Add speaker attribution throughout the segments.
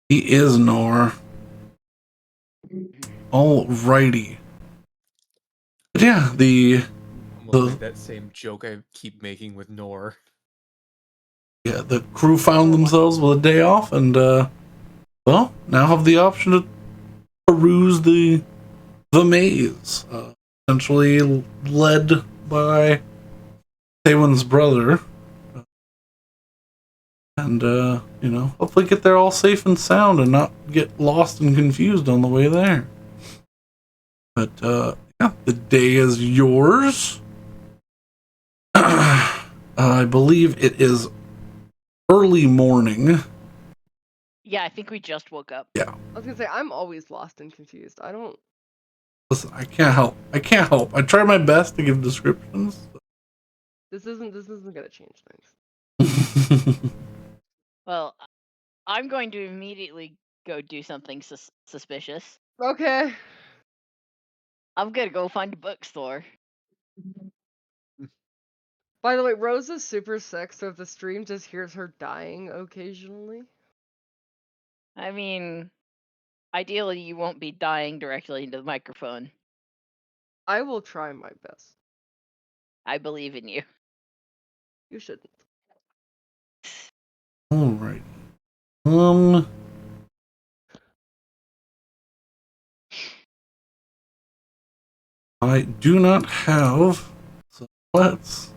Speaker 1: He is Nor. Alrighty. But yeah,
Speaker 2: Almost made that same joke I keep making with Nor.
Speaker 1: the crew found themselves with a day off, and well, now have the option to peruse the maze, essentially led by Tewin's brother, and hopefully get there all safe and sound and not get lost and confused on the way there. But yeah, the day is yours. I believe it is early morning.
Speaker 3: Yeah, I think we just woke up.
Speaker 1: Yeah.
Speaker 4: I was gonna say, I'm always lost and confused. I don't...
Speaker 1: Listen, I can't help. I try my best to give descriptions.
Speaker 4: This isn't gonna change things.
Speaker 3: Well, I'm going to immediately go do something suspicious.
Speaker 4: Okay.
Speaker 3: I'm gonna go find a bookstore.
Speaker 4: By the way, Rose is super sick, so if the stream just hears her dying occasionally.
Speaker 3: I mean, ideally you won't be dying directly into the microphone.
Speaker 4: I will try my best.
Speaker 3: I believe in you.
Speaker 4: You shouldn't.
Speaker 1: Alright. I do not have, so let's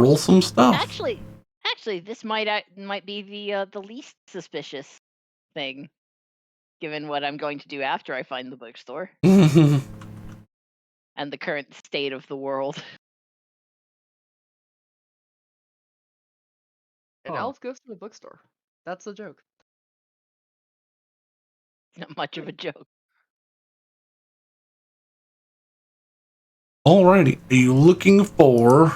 Speaker 1: roll some stuff.
Speaker 3: Actually, this might be the least suspicious thing, given what I'm going to do after I find the bookstore and the current state of the world.
Speaker 4: An elf goes to the bookstore. That's the joke.
Speaker 3: Not much of a joke.
Speaker 1: Alrighty, are you looking for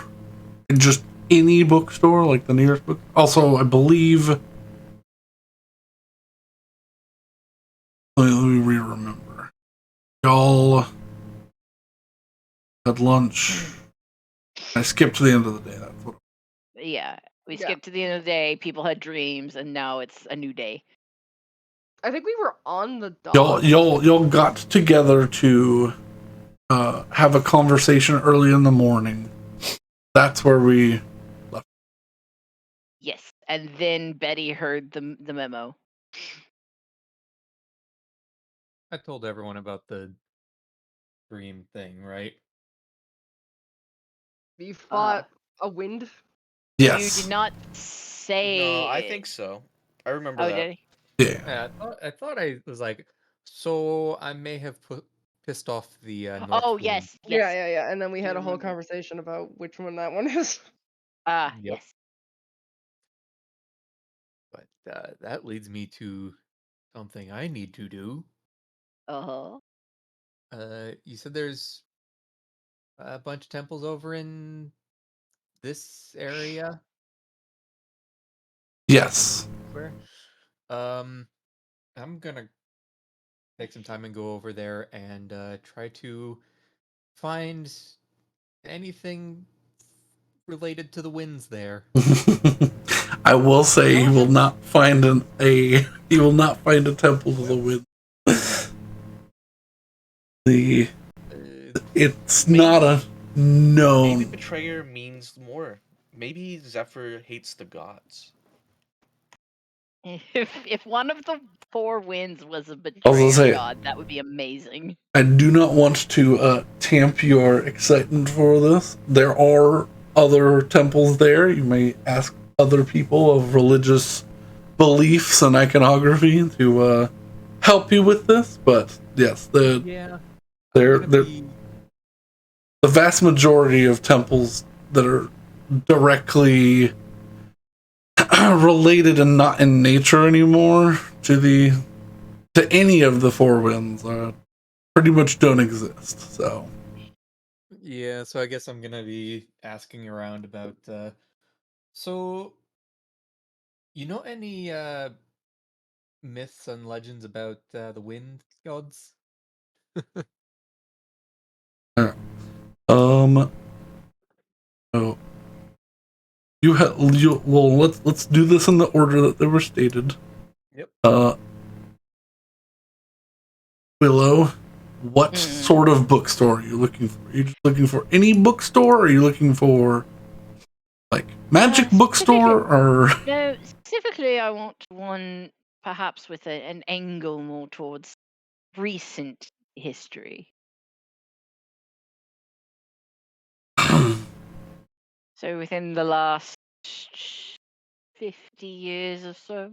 Speaker 1: just any bookstore, like the nearest book? Also, I believe. Let me re-remember. Y'all had lunch. I skipped to the end of the day. That's what.
Speaker 3: Yeah, we skipped to the end of the day. People had dreams, and now it's a new day.
Speaker 4: I think we were on the dot.
Speaker 1: Y'all got together to have a conversation early in the morning. That's where we left.
Speaker 3: Yes, and then Betty heard the memo.
Speaker 2: I told everyone about the dream thing, right?
Speaker 4: You fought a wind?
Speaker 1: Yes.
Speaker 3: You did not say.
Speaker 5: No, I think so. I remember that.
Speaker 3: Did
Speaker 1: he?
Speaker 2: Yeah, I thought I was like, so I may have pissed off the North
Speaker 3: Oh,
Speaker 2: Wind.
Speaker 3: yes.
Speaker 4: Yeah. And then we had a whole conversation about which one that one is.
Speaker 2: Yep.
Speaker 3: Yes.
Speaker 2: But that leads me to something I need to do.
Speaker 3: Uh-huh.
Speaker 2: You said there's a bunch of temples over in this area?
Speaker 1: Yes.
Speaker 2: Where? I'm gonna take some time and go over there and try to find anything related to the winds there.
Speaker 1: I will say you will not find a temple to the wind. It's not a known.
Speaker 5: Maybe betrayer means more. Maybe Zephyr hates the gods.
Speaker 3: If one of the four winds was a betrayer god, that would be amazing.
Speaker 1: I do not want to tamp your excitement for this. There are other temples there. You may ask other people of religious beliefs and iconography to help you with this. But yes, the vast majority of temples that are directly related and not in nature anymore to any of the four winds pretty much don't exist. So
Speaker 2: yeah, so I guess I'm gonna be asking around about so you know any myths and legends about the wind gods?
Speaker 1: Oh, well, let's do this in the order that they were stated.
Speaker 2: Yep.
Speaker 1: Willow, what
Speaker 3: Mm.
Speaker 1: sort of bookstore are you looking for? Are you just looking for any bookstore? Or are you looking for like magic bookstore or?
Speaker 3: No, specifically, I want one perhaps with an angle more towards recent history. So within the last 50 years or so.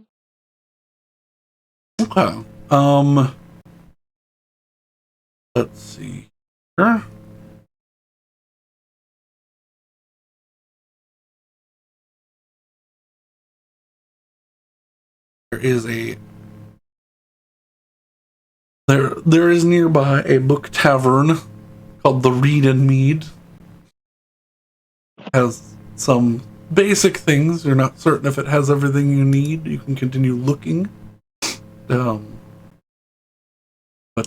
Speaker 1: Okay. Let's see here. There is a there is nearby a book tavern called the Reed and Mead. Has some basic things. You're not certain if it has everything you need. You can continue looking. But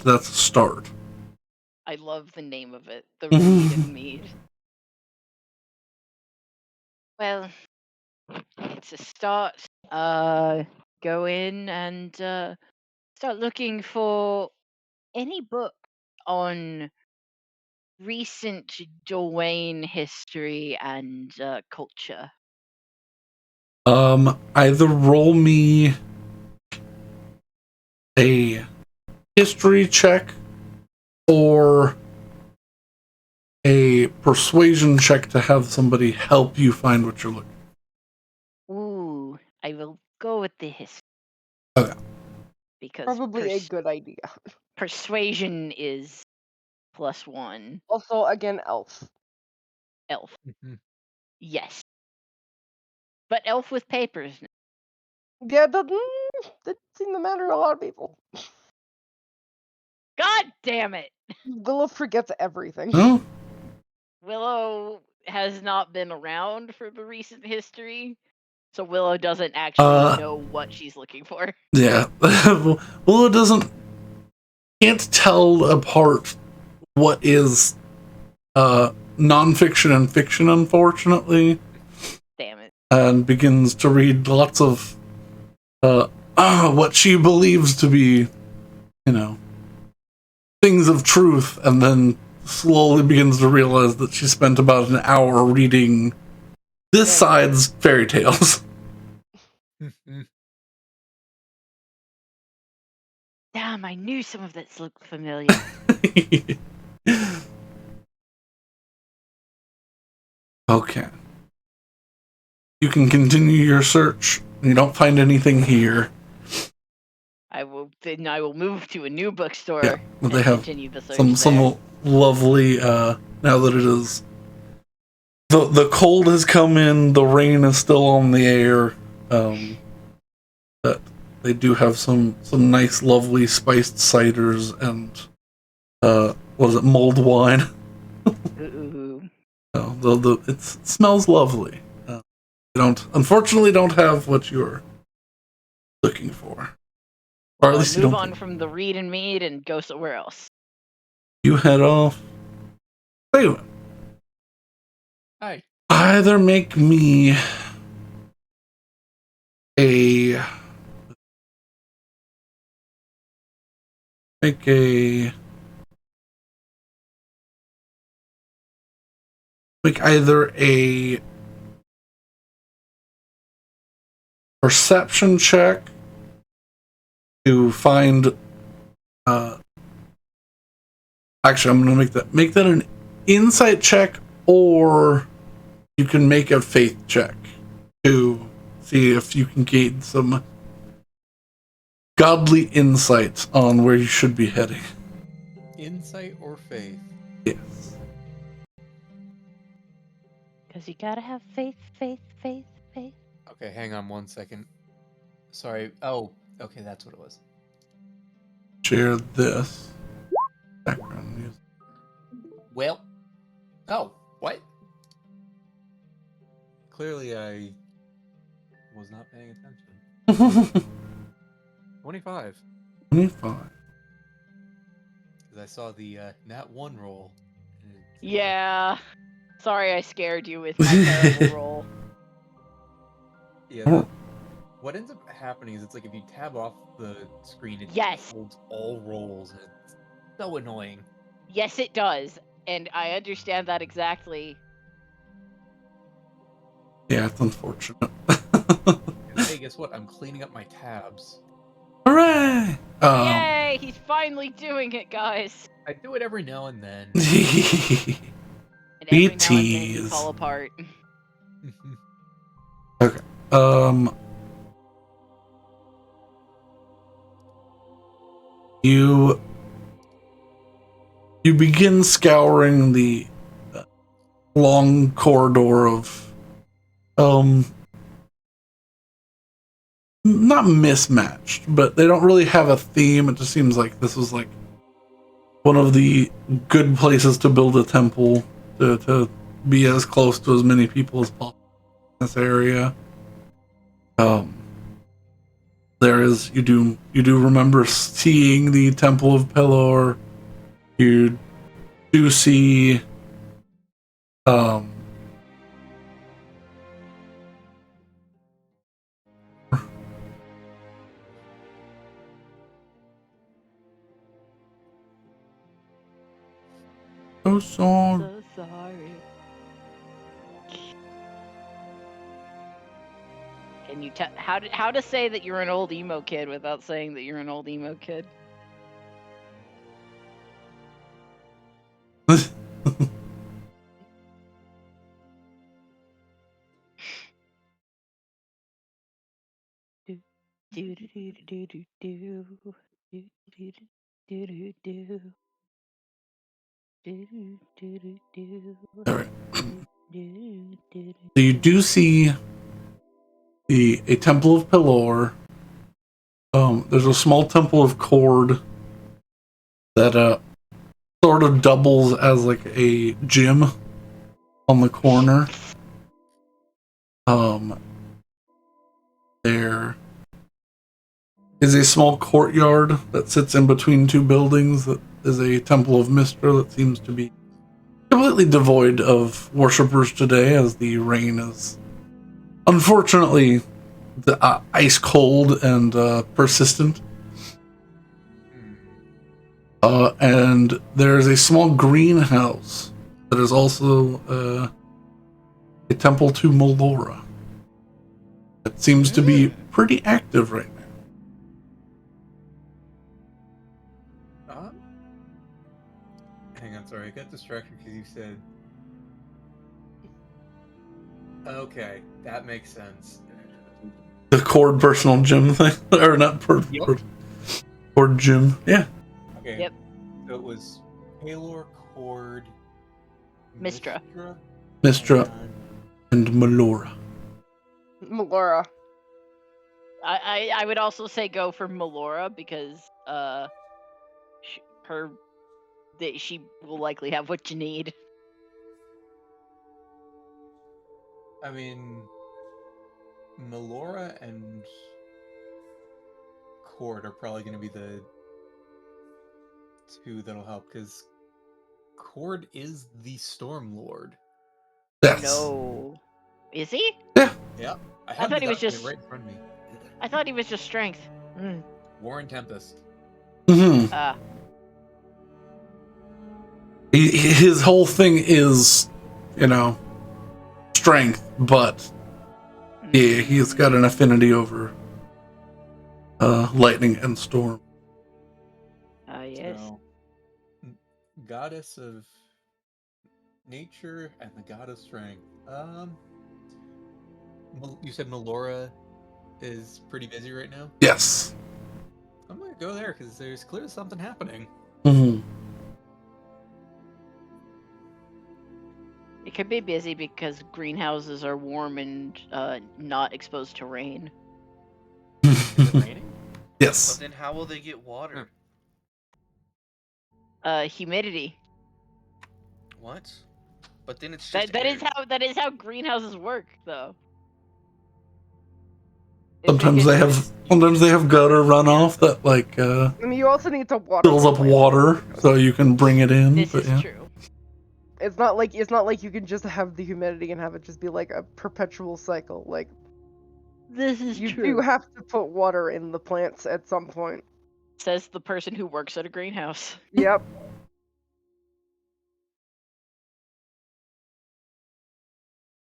Speaker 1: that's a start.
Speaker 3: I love the name of it, the Reed and Mead. Well, it's a start. Go in and start looking for any book on recent Dwayne history and culture.
Speaker 1: Either roll me a history check or a persuasion check to have somebody help you find what you're looking for.
Speaker 3: Ooh, I will go with the history.
Speaker 1: Okay.
Speaker 3: Because
Speaker 4: Probably a good idea.
Speaker 3: persuasion is +1.
Speaker 4: Also, again, elf.
Speaker 3: Elf.
Speaker 2: Mhm.
Speaker 3: Yes. But elf with papers.
Speaker 4: Yeah, that seems to matter to a lot of people.
Speaker 3: God damn it!
Speaker 4: Willow forgets everything.
Speaker 1: No?
Speaker 3: Willow has not been around for the recent history, so Willow doesn't actually know what she's looking for.
Speaker 1: Yeah. Willow can't tell apart what is nonfiction and fiction, unfortunately,
Speaker 3: Damn it.
Speaker 1: and begins to read lots of what she believes to be, things of truth, and then slowly begins to realize that she spent about an hour reading this side's fairy tales.
Speaker 3: Damn, I knew some of this looked familiar.
Speaker 1: Okay. You can continue your search. You don't find anything here.
Speaker 3: I will move to a new bookstore
Speaker 1: Yeah, but
Speaker 3: and
Speaker 1: they have
Speaker 3: continue the search
Speaker 1: some
Speaker 3: there.
Speaker 1: lovely now that it is the cold has come in, the rain is still on the air. But they do have some nice lovely spiced ciders and what is it, mulled wine.
Speaker 3: Ooh.
Speaker 1: It smells lovely. You unfortunately don't have what you're looking for. Or at least you
Speaker 3: Move
Speaker 1: don't.
Speaker 3: on from the Reed and Mead and go somewhere else.
Speaker 1: You head off. Anyway.
Speaker 2: Hi.
Speaker 1: Either make me a either a perception check to find actually I'm gonna make that an insight check, or you can make a faith check to see if you can gain some godly insight on where you should be heading.
Speaker 2: Insight or faith?
Speaker 1: Yes.
Speaker 3: Because you gotta have faith.
Speaker 2: Okay, hang on 1 second. Sorry. Oh, okay, that's what it was.
Speaker 1: Share this background music.
Speaker 2: Well. Oh, what? Clearly I was not paying attention. 25.
Speaker 1: 25.
Speaker 2: Because I saw the nat 1 roll.
Speaker 3: Yeah. Sorry I scared you with my terrible roll.
Speaker 2: Yeah,
Speaker 1: Oh.
Speaker 2: what ends up happening is it's like if you tab off the screen, it
Speaker 3: Yes.
Speaker 2: holds all rolls, and it's so annoying.
Speaker 3: Yes, it does, and I understand that exactly.
Speaker 1: Yeah, it's unfortunate.
Speaker 2: And hey, guess what? I'm cleaning up my tabs.
Speaker 1: Hooray!
Speaker 3: Yay! He's finally doing it, guys.
Speaker 2: I do it every now and then.
Speaker 3: And every now and then you
Speaker 1: BTs.
Speaker 3: fall apart.
Speaker 1: Okay. You begin scouring the long corridor of not mismatched, but they don't really have a theme. It just seems like this was like one of the good places to build a temple to be as close to as many people as possible in this area. There is you do remember seeing the Temple of Pelor. You do see oh sorry.
Speaker 3: So sorry. Can you tell how to say that you're an old emo kid without saying that you're an old emo kid? Do do do do do do do do do do do do do do do.
Speaker 1: All right. So you do see a Temple of Pelor. There's a small Temple of Cord that sort of doubles as like a gym on the corner. There is a small courtyard that sits in between two buildings that is a Temple of Mistra that seems to be completely devoid of worshippers today, as the rain is unfortunately ice cold and persistent. And there's a small greenhouse that is also a temple to Melora. It seems to be pretty active right now.
Speaker 2: Hang on, sorry, I got distracted because you said. Okay, that makes sense.
Speaker 1: The Cord personal gym thing, or not Cord gym, yeah.
Speaker 2: Okay.
Speaker 3: Yep.
Speaker 2: So it was Palor, Cord,
Speaker 3: Mistra.
Speaker 1: Mistra and Melora.
Speaker 4: Melora.
Speaker 3: I would also say go for Melora because she will likely have what you need.
Speaker 2: I mean, Melora and Cord are probably going to be the two that'll help, because Cord is the Storm Lord.
Speaker 1: Yes.
Speaker 3: No, is he?
Speaker 1: Yeah.
Speaker 2: Yep.
Speaker 3: I thought he was just
Speaker 2: right in front of me.
Speaker 3: I thought he was just strength.
Speaker 2: War and Tempest.
Speaker 1: Mm-hmm. His whole thing is, strength, but yeah, he's got an affinity over lightning and storm.
Speaker 3: Yes.
Speaker 2: So, goddess of nature and the god of strength. You said Melora is pretty busy right now?
Speaker 1: Yes.
Speaker 2: I'm gonna go there because there's clearly something happening.
Speaker 1: Mm-hmm.
Speaker 3: It could be busy because greenhouses are warm and not exposed to rain.
Speaker 2: Is it raining?
Speaker 1: Yes.
Speaker 5: But then how will they get water?
Speaker 3: Humidity.
Speaker 5: What? But then it's just
Speaker 3: That
Speaker 5: air.
Speaker 3: is how greenhouses work, though.
Speaker 1: Sometimes they have gutter runoff that
Speaker 4: I mean, you also need to water.
Speaker 1: fills up water so you can bring it in.
Speaker 3: This is
Speaker 1: yeah.
Speaker 3: true.
Speaker 4: It's not like you can just have the humidity and have it just be like a perpetual cycle. Like
Speaker 3: This is
Speaker 4: You
Speaker 3: true.
Speaker 4: do have to put water in the plants at some point.
Speaker 3: Says the person who works at a greenhouse.
Speaker 4: Yep.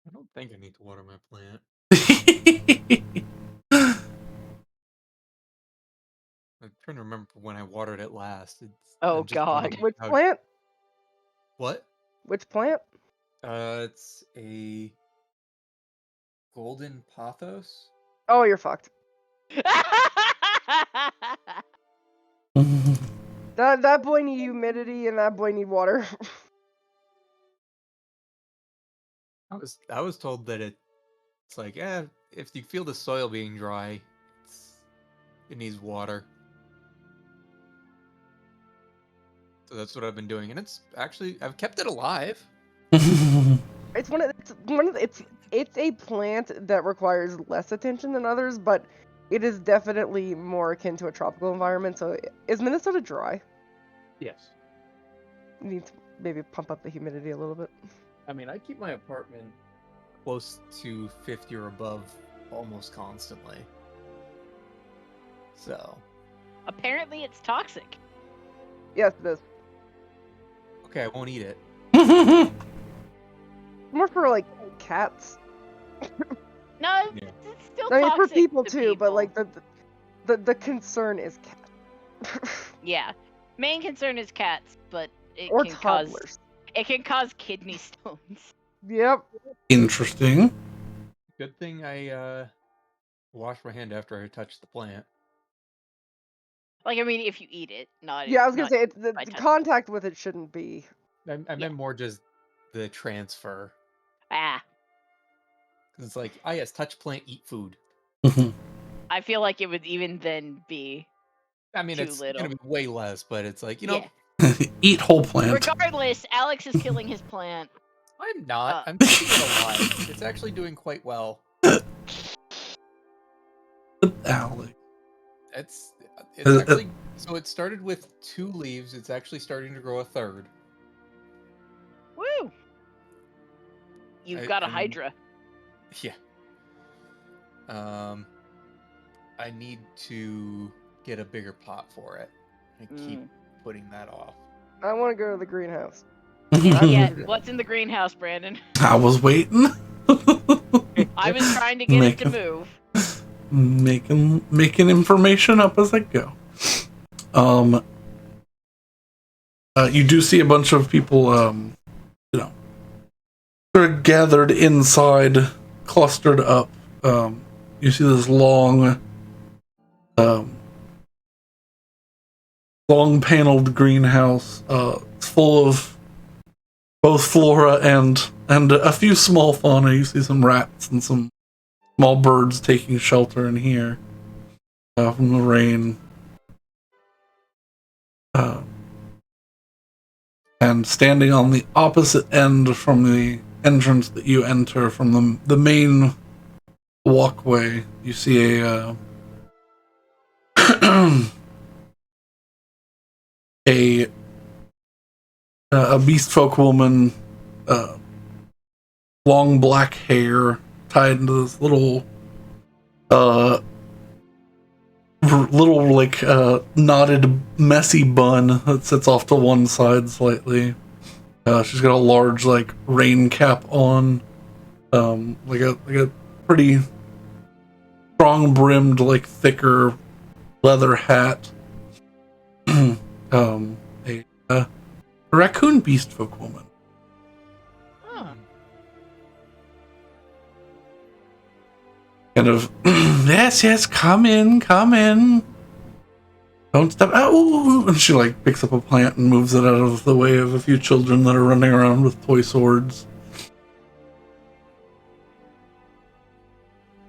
Speaker 2: I don't think I need to water my plant. I'm trying to remember when I watered it last.
Speaker 3: Oh,
Speaker 2: I'm just thinking
Speaker 3: God.
Speaker 4: Which
Speaker 2: how-
Speaker 4: plant?
Speaker 2: What?
Speaker 4: Which plant?
Speaker 2: It's a golden pothos.
Speaker 4: Oh, you're fucked. That boy need humidity and that boy need water.
Speaker 2: I was told that it's like, if you feel the soil being dry, it needs water. So that's what I've been doing, and it's actually I've kept it alive.
Speaker 4: It's a plant that requires less attention than others, but it is definitely more akin to a tropical environment. So is Minnesota dry?
Speaker 2: Yes.
Speaker 4: You need to maybe pump up the humidity a little bit.
Speaker 2: I mean, I keep my apartment close to 50 or above almost constantly. So,
Speaker 3: Apparently, it's toxic.
Speaker 4: Yes, it is.
Speaker 2: okay, I won't eat it.
Speaker 4: More for like cats.
Speaker 3: No,
Speaker 2: Yeah.
Speaker 3: it's still
Speaker 4: I mean,
Speaker 3: toxic
Speaker 4: for people
Speaker 3: to
Speaker 4: too, but
Speaker 3: people.
Speaker 4: like the concern is cat.
Speaker 3: Yeah, main concern is cats, but it
Speaker 4: Or
Speaker 3: can
Speaker 4: toddlers.
Speaker 3: cause kidney stones.
Speaker 4: Yep.
Speaker 1: Interesting.
Speaker 2: Good thing I washed my hand after I touched the plant.
Speaker 3: Like, I mean, if you eat it, not
Speaker 4: Yeah, I was gonna
Speaker 3: not
Speaker 4: say the
Speaker 3: by touching.
Speaker 4: contact with it shouldn't be.
Speaker 2: I meant more just the transfer.
Speaker 3: Ah,
Speaker 2: 'Cause it's like, yes, touch plant, eat food.
Speaker 3: I feel like it would even then be
Speaker 2: I mean,
Speaker 3: too
Speaker 2: it's
Speaker 3: little.
Speaker 2: gonna be way less, but it's like,
Speaker 3: Yeah.
Speaker 1: Eat whole plant.
Speaker 3: Regardless, Alex is killing his plant.
Speaker 2: I'm not. I'm keeping it alive. It's actually doing quite well.
Speaker 1: Alex.
Speaker 2: It's actually so it started with 2 leaves. It's actually starting to grow a third.
Speaker 3: Woo! You've got a
Speaker 2: and-
Speaker 3: Hydra.
Speaker 2: Yeah. I need to get a bigger pot for it. I keep putting that off.
Speaker 4: I want to go to the greenhouse.
Speaker 3: Yeah, what's in the greenhouse, Brandon?
Speaker 1: I was waiting.
Speaker 3: I was trying to get it to move.
Speaker 1: Making information up as I go. You do see a bunch of people, sort of gathered inside, clustered up. You see this long paneled greenhouse, full of both flora and a few small fauna. You see some rats and some small birds taking shelter in here from the rain. And standing on the opposite end from the entrance that you enter from the main walkway, you see a a beast folk woman, long black hair tied into this little knotted messy bun that sits off to one side slightly. She's got a large rain cap on, like a pretty strong brimmed thicker leather hat. A raccoon beast folk woman.
Speaker 3: Huh.
Speaker 1: Kind of, yes, come in. Don't step out. And she picks up a plant and moves it out of the way of a few children that are running around with toy swords.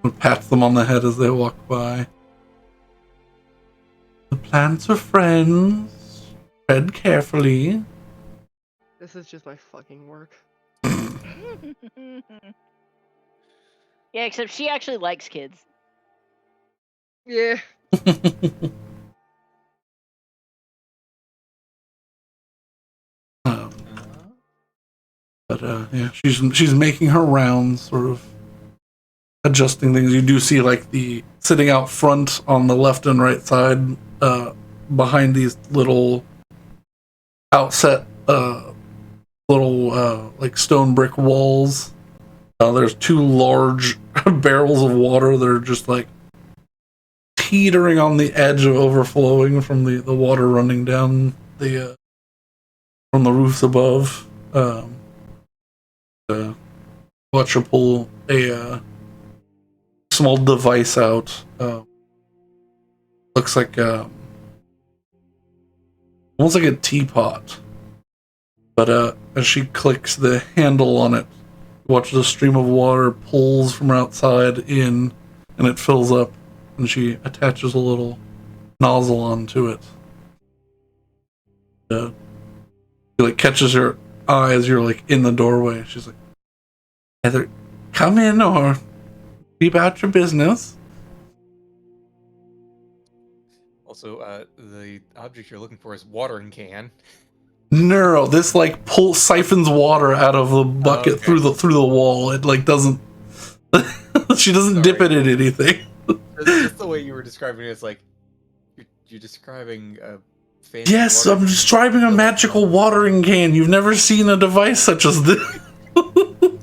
Speaker 1: And pats them on the head as they walk by. The plants are friends. Tread carefully.
Speaker 4: This is just my fucking work.
Speaker 3: Yeah, except she actually likes kids.
Speaker 4: Yeah.
Speaker 1: But yeah, she's making her rounds, sort of adjusting things. You do see like the sitting out front on the left and right side, behind these little outset, little like stone brick walls. There's 2 large barrels of water that are just like teetering on the edge of overflowing from the water running down the from the roofs above. Watch her pull a small device out. Looks like almost like a teapot. But as she clicks the handle on it, watch the stream of water pulls from outside in, and it fills up, and she attaches a little nozzle onto it. It like catches her eye as you're like in the doorway. She's like, either come in or be about your business.
Speaker 2: Also, the object you're looking for is watering can.
Speaker 1: No, this like siphons water out of the bucket
Speaker 2: okay.
Speaker 1: through the wall. It like doesn't. She doesn't dip it in anything.
Speaker 2: Just the way you were describing it, it's like you're describing a fancy.
Speaker 1: Yes,
Speaker 2: water
Speaker 1: I'm describing a magical watering can. You've never seen a device such as this.
Speaker 4: You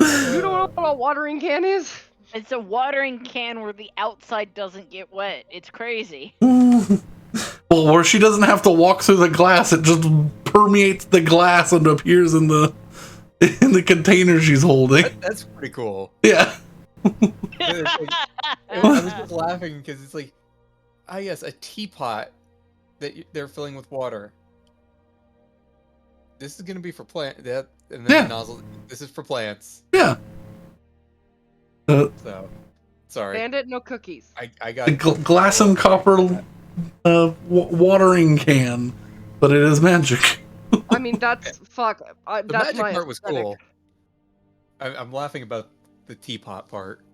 Speaker 4: don't know what a watering can is?
Speaker 3: It's a watering can where the outside doesn't get wet. It's crazy.
Speaker 1: Well, where she doesn't have to walk through the glass, it just permeates the glass and appears in the container she's holding.
Speaker 2: That's pretty cool.
Speaker 1: Yeah.
Speaker 2: I was just laughing because it's like, yes, a teapot that they're filling with water. This is gonna be for plant and then the nozzle. This is for plants.
Speaker 1: Yeah.
Speaker 2: So, sorry.
Speaker 4: Bandit, no cookies.
Speaker 2: I got
Speaker 1: The glass and copper watering can, but it is magic.
Speaker 4: I mean, that's fuck.
Speaker 2: The
Speaker 4: That's
Speaker 2: magic
Speaker 4: my
Speaker 2: part was
Speaker 4: aesthetic.
Speaker 2: cool. I'm laughing about the teapot part.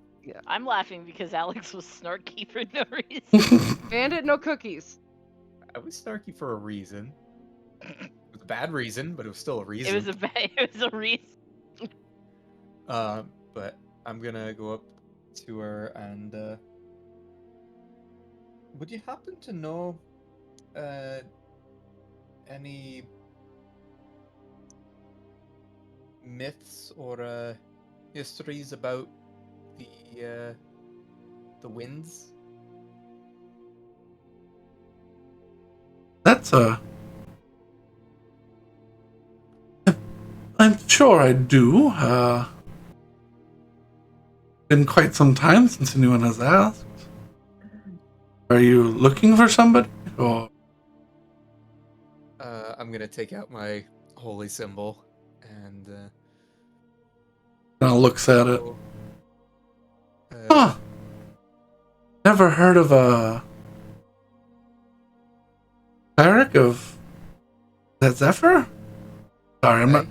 Speaker 3: I'm laughing because Alex was snarky for no reason.
Speaker 4: Bandit, no cookies.
Speaker 2: I was snarky for a reason. It was a bad reason, but it was still a reason.
Speaker 3: It was a reason.
Speaker 2: But I'm gonna go up to her and would you happen to know any myths or histories about the winds?
Speaker 1: That's I'm sure I do. Been quite some time since anyone has asked. Are you looking for somebody? Or
Speaker 2: I'm gonna take out my holy symbol and
Speaker 1: kind of looks at it.
Speaker 2: uh,
Speaker 1: Huh. Never heard of a cleric of that Zephyr? Sorry, I'm not.
Speaker 2: okay.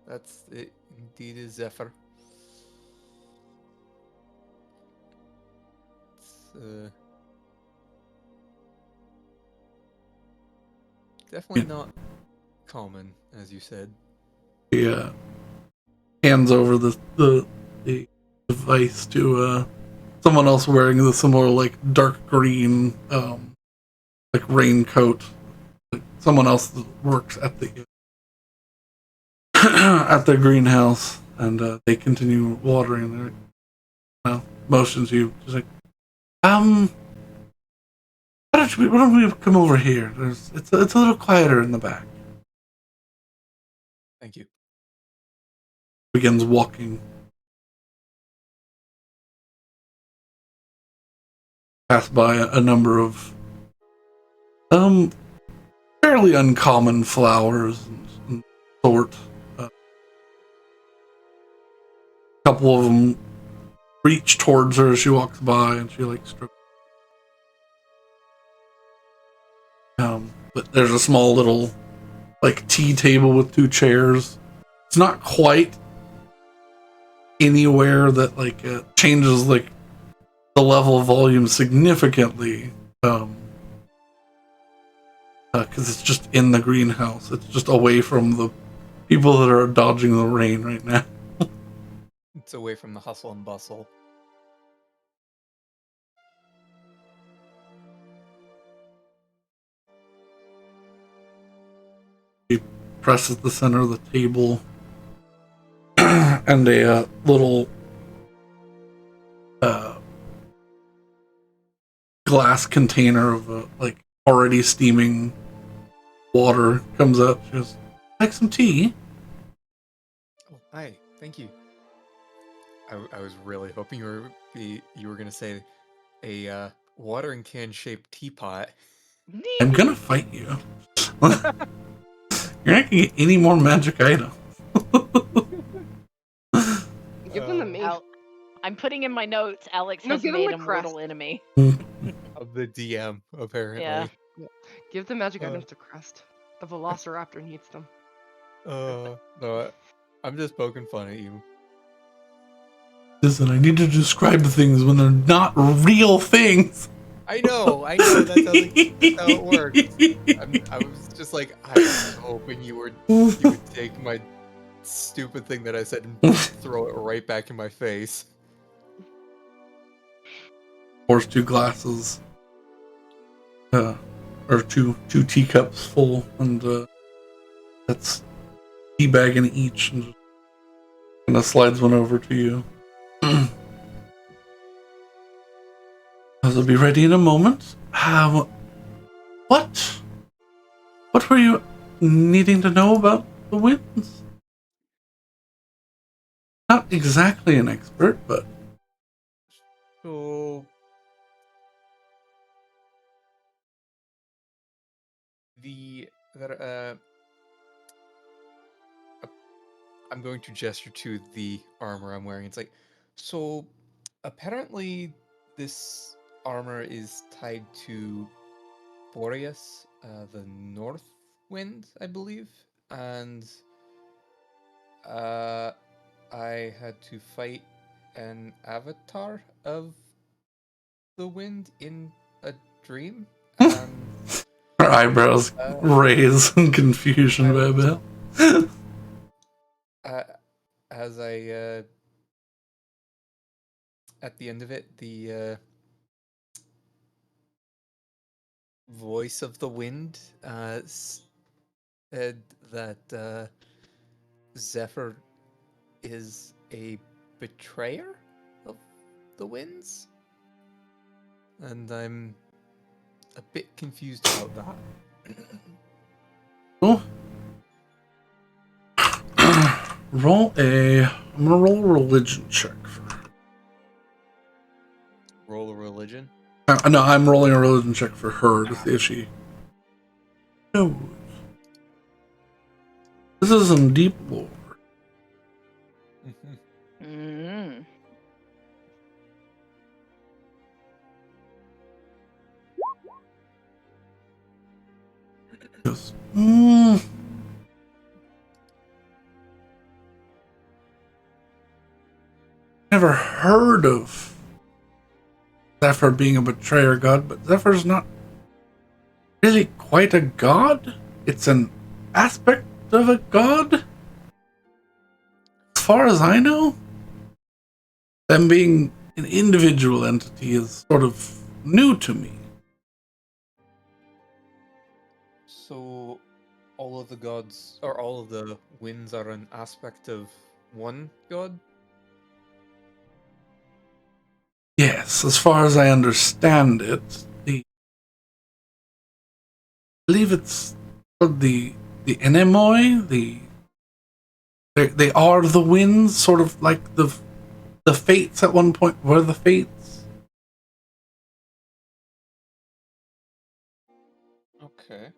Speaker 2: That's it. Indeed, is Zephyr. It's definitely not common, as you said.
Speaker 1: He hands over the device to someone else wearing the similar like dark green like raincoat. Like someone else that works at the at the greenhouse, and they continue watering. Their motions you just like why don't we come over here? It's a little quieter in the back.
Speaker 2: Thank you.
Speaker 1: Begins walking past by a number of fairly uncommon flowers and sort. A couple of them reach towards her as she walks by, and she like strokes. But there's a small little like tea table with 2 chairs. It's not quite anywhere that like changes like the level of volume significantly, because it's just in the greenhouse. It's just away from the people that are dodging the rain right now.
Speaker 2: It's away from the hustle and bustle.
Speaker 1: He presses the center of the table, and a little glass container of like already steaming water comes up. She goes, "Like some tea?"
Speaker 2: Oh, hi. Thank you. I was really hoping you were gonna say a watering can shaped teapot.
Speaker 1: I'm gonna fight you. You're not gonna get any more magic item.
Speaker 4: Give them to me.
Speaker 3: I'm putting in my notes. Alex
Speaker 4: No,
Speaker 3: has
Speaker 4: give them
Speaker 3: made
Speaker 4: the
Speaker 3: a mortal
Speaker 4: crest.
Speaker 3: enemy.
Speaker 2: Of the DM, apparently.
Speaker 3: Yeah.
Speaker 4: Give the magic items to Crest. The Velociraptor needs them.
Speaker 2: No, I'm just poking fun at you.
Speaker 1: Listen, I need to describe things when they're not real things.
Speaker 2: I know, that's how it works. I was just like, I was hoping you would take my stupid thing that I said and throw it right back in my face.
Speaker 1: Pours 2 glasses, or two teacups full, and that's tea bag in each, and just kind of slides one over to you. I'll be ready in a moment. What were you needing to know about the winds? Not exactly an expert, but
Speaker 2: So I'm going to gesture to the armor I'm wearing. It's like, so apparently this armor is tied to Boreas, the north wind, I believe, and I had to fight an avatar of the wind in a dream, and
Speaker 1: her eyebrows raise in confusion
Speaker 2: I
Speaker 1: a
Speaker 2: was-
Speaker 1: bit.
Speaker 2: as I at the end of it, the voice of the wind said that Zephyr is a betrayer of the winds, and I'm a bit confused about that.
Speaker 1: Cool. I'm gonna roll a religion check for her.
Speaker 2: Roll a religion.
Speaker 1: No, I'm rolling a religion check for her to see if she knows. This is some deep lore.
Speaker 3: Mm.
Speaker 1: Goes, never heard of Zephyr being a betrayer god, but Zephyr's not really quite a god. It's an aspect of a god. As far as I know, them being an individual entity is sort of new to me.
Speaker 2: So, all of the gods, or all of the winds, are an aspect of one god?
Speaker 1: Yes, as far as I understand it, I believe it's called the Enemoi. They are the winds, sort of like the fates at one point were the fates.
Speaker 2: Okay.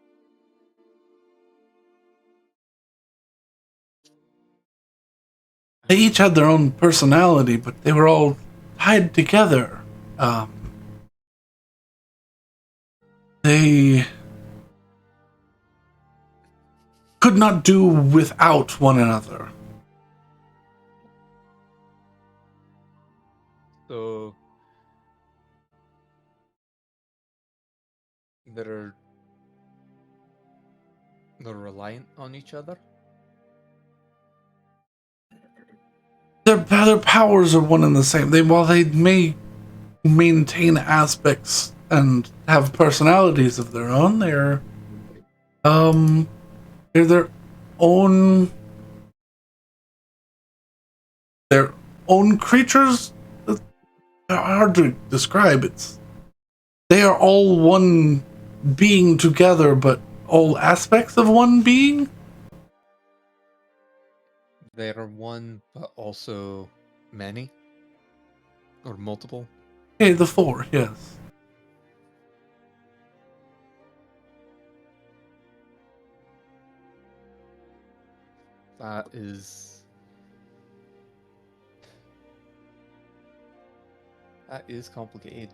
Speaker 1: They each had their own personality, but they were all tied together. They could not do without one another.
Speaker 2: So, they're reliant on each other?
Speaker 1: They're their powers are one and the same. While they may maintain aspects and have personalities of their own, they're own their own creatures. It's hard to describe. They are all one being together, but all aspects of one being.
Speaker 2: They are one, but also many or multiple.
Speaker 1: Okay, the four, yes.
Speaker 2: That is complicated.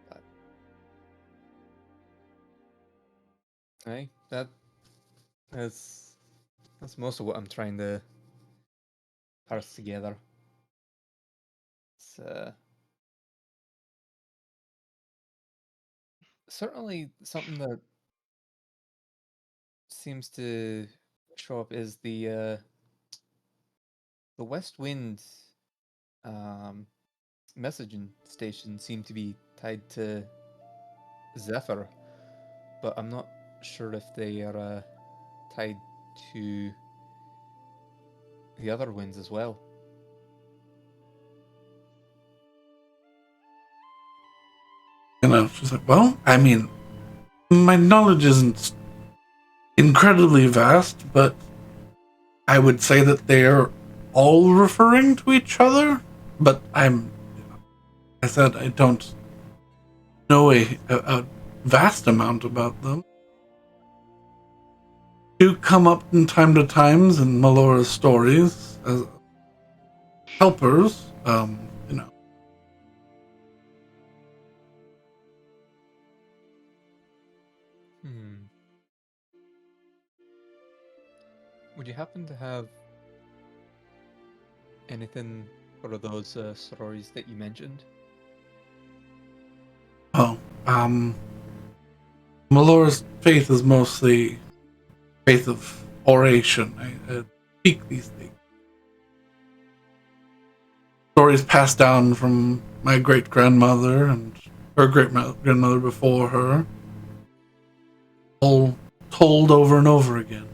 Speaker 2: But, hey, that's most of what I'm trying to parse together. It's certainly something that seems to show up is the West Wind um, messaging station seem to be tied to Zephyr, but I'm not sure if they are tied to the other winds as well.
Speaker 1: She's like, well, I mean, my knowledge isn't incredibly vast, but I would say that they're all referring to each other. But I said I don't know a vast amount about them. Do come up in time to times in Melora's stories as helpers,
Speaker 2: Would you happen to have anything for those stories that you mentioned?
Speaker 1: Oh, Melora's faith is mostly faith of oration. I speak these things. Stories passed down from my great grandmother and her great grandmother before her, all told over and over again.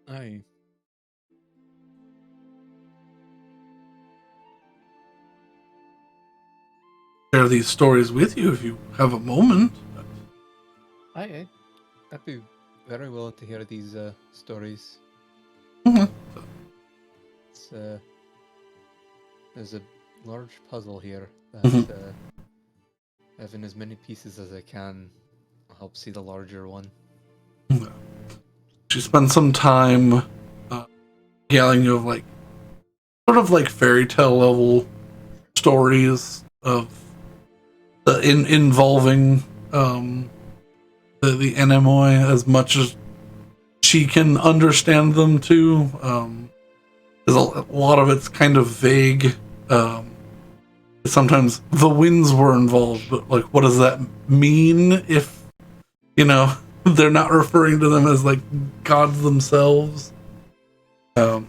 Speaker 2: Aye.
Speaker 1: Share these stories with you if you have a moment.
Speaker 2: Aye. I'd be very willing to hear these stories.
Speaker 1: Mhm.
Speaker 2: It's, there's a large puzzle here that
Speaker 1: Mhm.
Speaker 2: having as many pieces as I can will help see the larger one.
Speaker 1: She spent some time yelling of sort of like fairy tale level stories of involving the Anemoi as much as she can understand them too. There's a lot of it's kind of vague. Sometimes the winds were involved, but what does that mean if they're not referring to them as gods themselves? So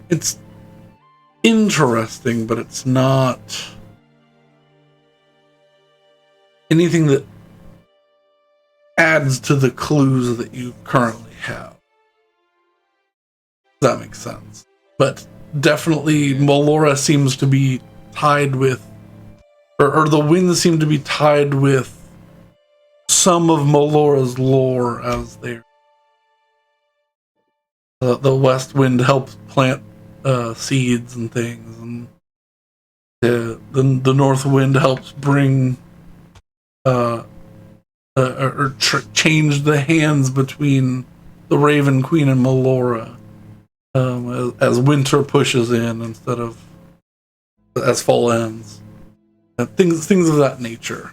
Speaker 1: it's interesting, but it's not anything that adds to the clues that you currently have. Does that make sense? But definitely Melora seems to be tied with, or the winds seem to be tied with some of Melora's lore, as the west wind helps plant seeds and things, and the north wind helps bring change the hands between the Raven Queen and Melora, as winter pushes in instead of as fall ends. Things of that nature.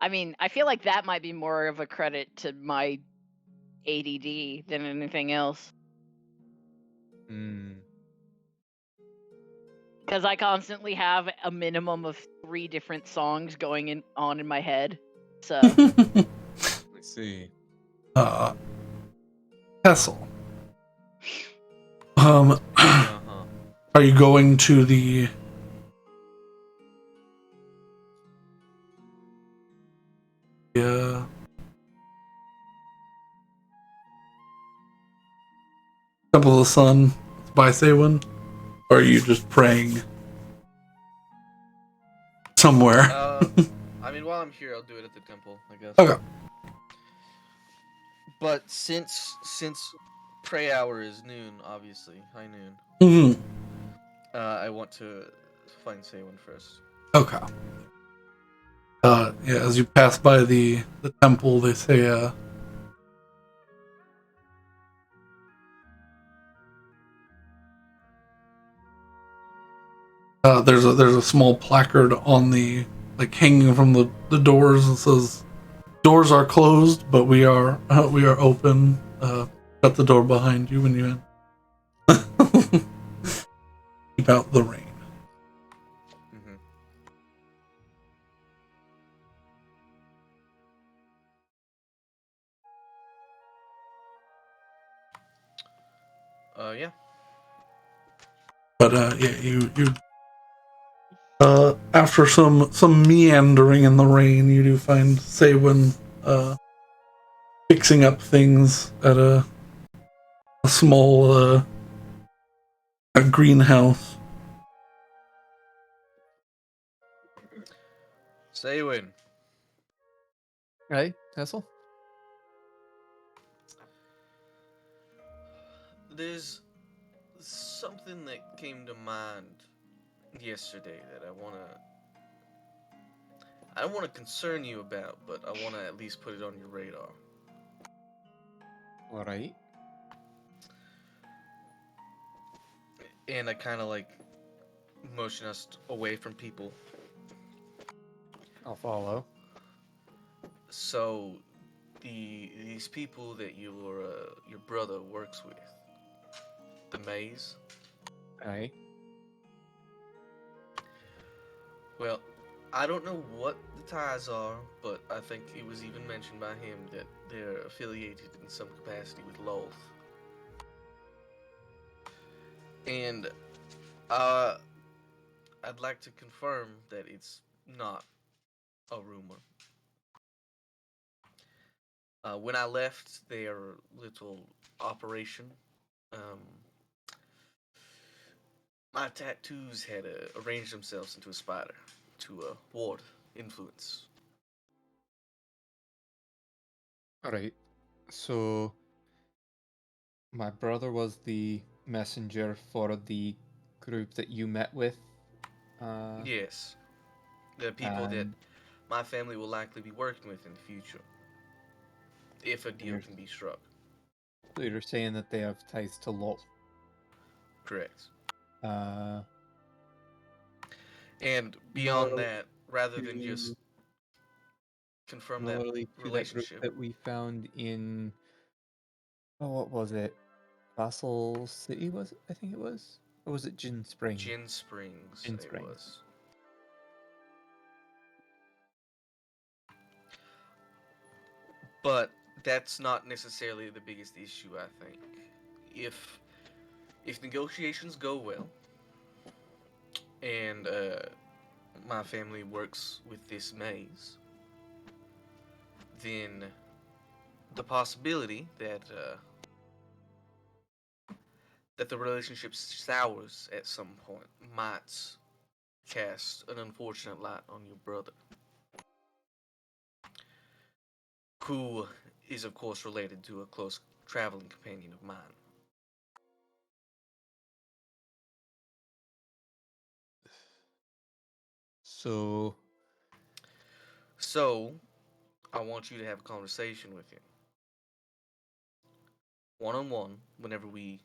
Speaker 3: I mean, I feel like that might be more of a credit to my ADD than anything else.
Speaker 2: Hmm.
Speaker 3: Because I constantly have a minimum of 3 different songs going on in my head. So,
Speaker 2: I see.
Speaker 1: Kessel.
Speaker 5: Uh-huh.
Speaker 1: Are you going to the Temple of the Sun by Sewen? Or are you just praying somewhere?
Speaker 5: I mean, while I'm here, I'll do it at the temple, I guess.
Speaker 1: Okay.
Speaker 5: But since pray hour is noon, obviously, high noon.
Speaker 1: Mm-hmm.
Speaker 5: I want to find Sewen first.
Speaker 1: Okay. Yeah, as you pass by the temple, they say, there's a small placard on the, like, hanging from the doors that says, "Doors are closed, but we are open. Shut the door behind you when you in. Keep out the rain."
Speaker 5: Mm-hmm. Yeah.
Speaker 1: But yeah, you after some meandering in the rain, you do find Sewen fixing up things at a small a greenhouse.
Speaker 5: Sewen.
Speaker 2: Hey, Hassel?
Speaker 5: There's something that came to mind yesterday that I don't wanna concern you about, but I wanna at least put it on your radar.
Speaker 2: Alright.
Speaker 5: And I kinda like motion us away from people.
Speaker 2: I'll follow.
Speaker 5: So these people that your brother works with, the maze.
Speaker 2: Aye.
Speaker 5: Well, I don't know what the ties are, but I think it was even mentioned by him that they're affiliated in some capacity with Lolth. And uh, I'd like to confirm that it's not a rumor. When I left their little operation, um, my tattoos had arranged themselves into a spider to ward influence.
Speaker 2: Alright. So, my brother was the messenger for the group that you met with.
Speaker 5: Yes, the people that
Speaker 2: And
Speaker 5: my family will likely be working with in the future, if a deal
Speaker 2: you're,
Speaker 5: can be struck.
Speaker 2: so you're saying that they have ties to Lot.
Speaker 5: Correct.
Speaker 2: Uh,
Speaker 5: And beyond
Speaker 2: similarly
Speaker 5: that, rather than just
Speaker 2: to
Speaker 5: confirm that
Speaker 2: similarly to that group
Speaker 5: relationship,
Speaker 2: that we found in, oh, what was it? Vassal City, was it? I think it was? Or was it Gin Spring?
Speaker 5: Gin Springs,
Speaker 2: Gin
Speaker 5: it
Speaker 2: Springs.
Speaker 5: was. But that's not necessarily the biggest issue, I think. If if negotiations go well, and my family works with this maze, then the possibility that the relationship sours at some point might cast an unfortunate light on your brother, who is of course related to a close traveling companion of mine.
Speaker 2: So,
Speaker 5: So, I want you to have a conversation with him, one on one, whenever we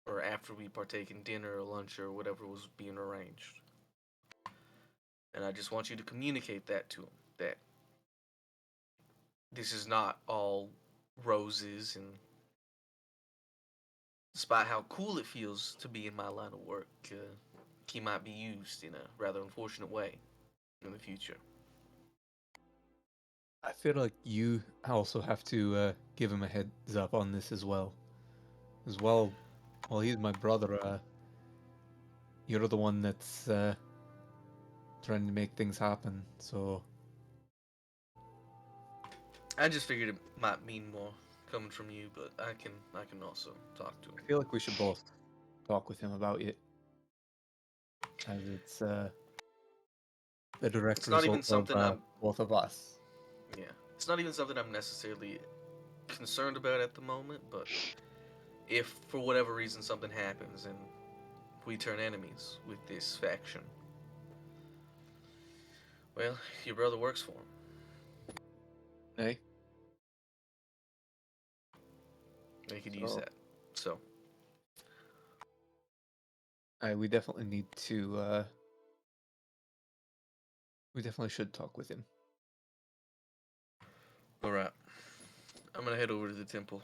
Speaker 5: or after we partake in dinner or lunch or whatever was being arranged. And I just want you to communicate that to him, that this is not all roses, and despite how cool it feels to be in my line of work, he might be used in a rather unfortunate way in the future.
Speaker 2: I feel like you also have to give him a heads up on this as well. Well, he's my brother. You're the one that's trying to make things happen. So
Speaker 5: I just figured it might mean more coming from you, but I can also talk to him.
Speaker 2: I feel like we should both talk with him about it, as it's the direct
Speaker 5: It's not even
Speaker 2: result
Speaker 5: something
Speaker 2: of both of us.
Speaker 5: Yeah, it's not even something I'm necessarily concerned about at the moment, but if for whatever reason something happens and we turn enemies with this faction, well, your brother works for him.
Speaker 2: Hey,
Speaker 5: They could use
Speaker 2: So-
Speaker 5: that. So,
Speaker 2: we definitely need to. We definitely should talk with him.
Speaker 5: alright. I'm gonna head over to the temple.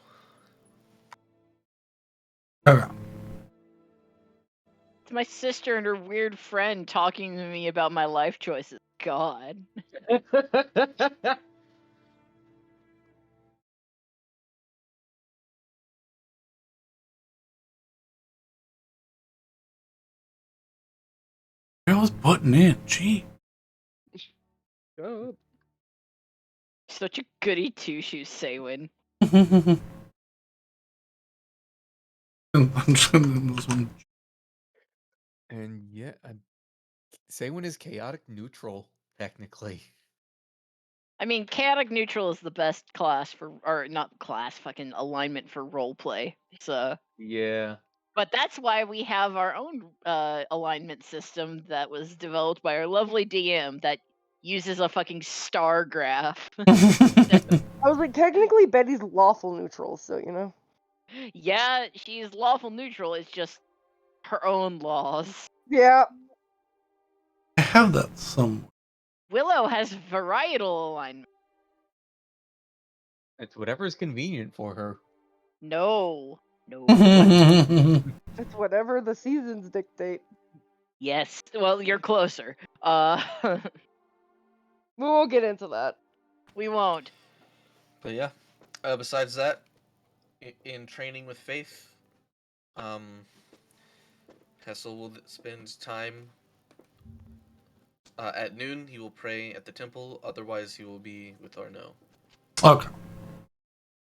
Speaker 1: Okay.
Speaker 3: It's my sister and her weird friend talking to me about my life choices. God.
Speaker 1: I was butting in. Gee.
Speaker 4: Oh,
Speaker 3: Such a goody two shoes, Saywin.
Speaker 2: And yeah, Saywin is chaotic neutral, technically.
Speaker 3: I mean, chaotic neutral is the best class for, or not class, fucking alignment for roleplay. So,
Speaker 2: Yeah.
Speaker 3: but that's why we have our own alignment system that was developed by our lovely DM that uses a fucking star graph.
Speaker 4: I was like, technically Betty's lawful neutral, so you know.
Speaker 3: Yeah, she's lawful neutral. It's just her own laws.
Speaker 4: Yeah.
Speaker 1: I have that somewhere.
Speaker 3: Willow has varietal alignment.
Speaker 2: It's whatever's convenient for her.
Speaker 3: No. No.
Speaker 4: It's whatever the seasons dictate.
Speaker 3: Yes. Well, you're closer.
Speaker 4: We won't get into that.
Speaker 3: We won't.
Speaker 5: But yeah, besides that, in training with Faith, Hessel will spend time at noon. He will pray at the temple. Otherwise, he will be with Arnaud.
Speaker 1: Okay.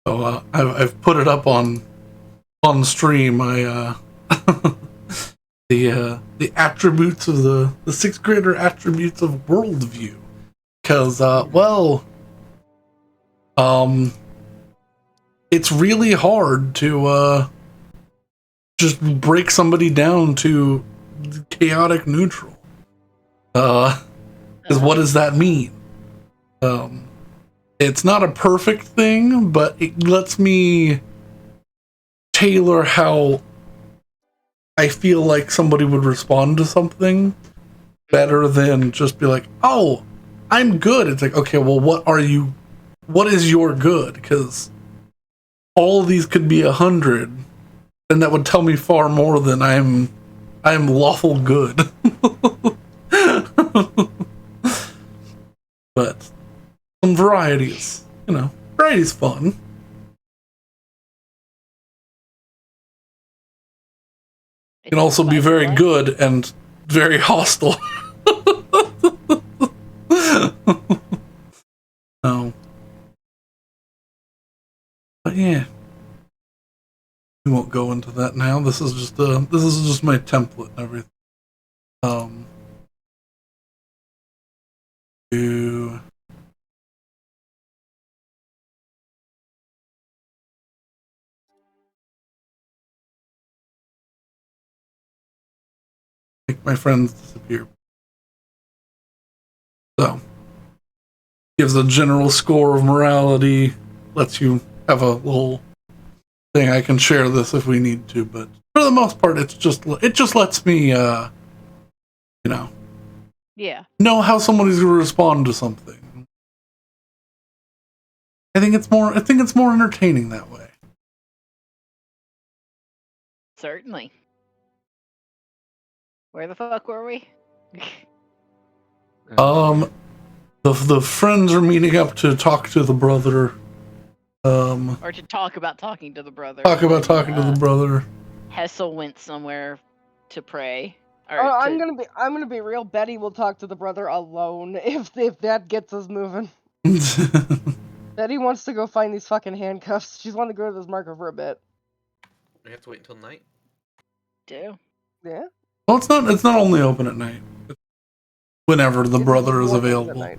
Speaker 1: So I've put it up on stream. I the attributes of the sixth grader attributes of worldview, because it's really hard to just break somebody down to chaotic neutral. Because what does that mean? It's not a perfect thing, but it lets me tailor how I feel like somebody would respond to something better than just be like, oh, I'm good. It's like, okay, well, what is your good? Because all of these could be 100, and that would tell me far more than I'm lawful good. But some varieties, variety's fun. It can also be very good and very hostile. No. But yeah. We won't go into that now. This is just my template and everything. To make my friends disappear. So, gives a general score of morality, lets you have a little thing. I can share this if we need to, but for the most part, it just lets me,
Speaker 3: Yeah.
Speaker 1: know how somebody's going to respond to something. I think it's more entertaining that way.
Speaker 3: Certainly. Where the fuck were we?
Speaker 1: The friends are meeting up to talk to the brother.
Speaker 3: Or to talk about talking to the brother.
Speaker 1: Talking to the brother.
Speaker 3: Hessel went somewhere to pray. Or
Speaker 4: I'm gonna be real. Betty will talk to the brother alone if that gets us moving. Betty wants to go find these fucking handcuffs. She's wanted to go to this marker for a bit.
Speaker 5: We have to wait until night.
Speaker 3: Do.
Speaker 4: Yeah.
Speaker 1: Well, it's not only open at night. It's whenever the brother is available.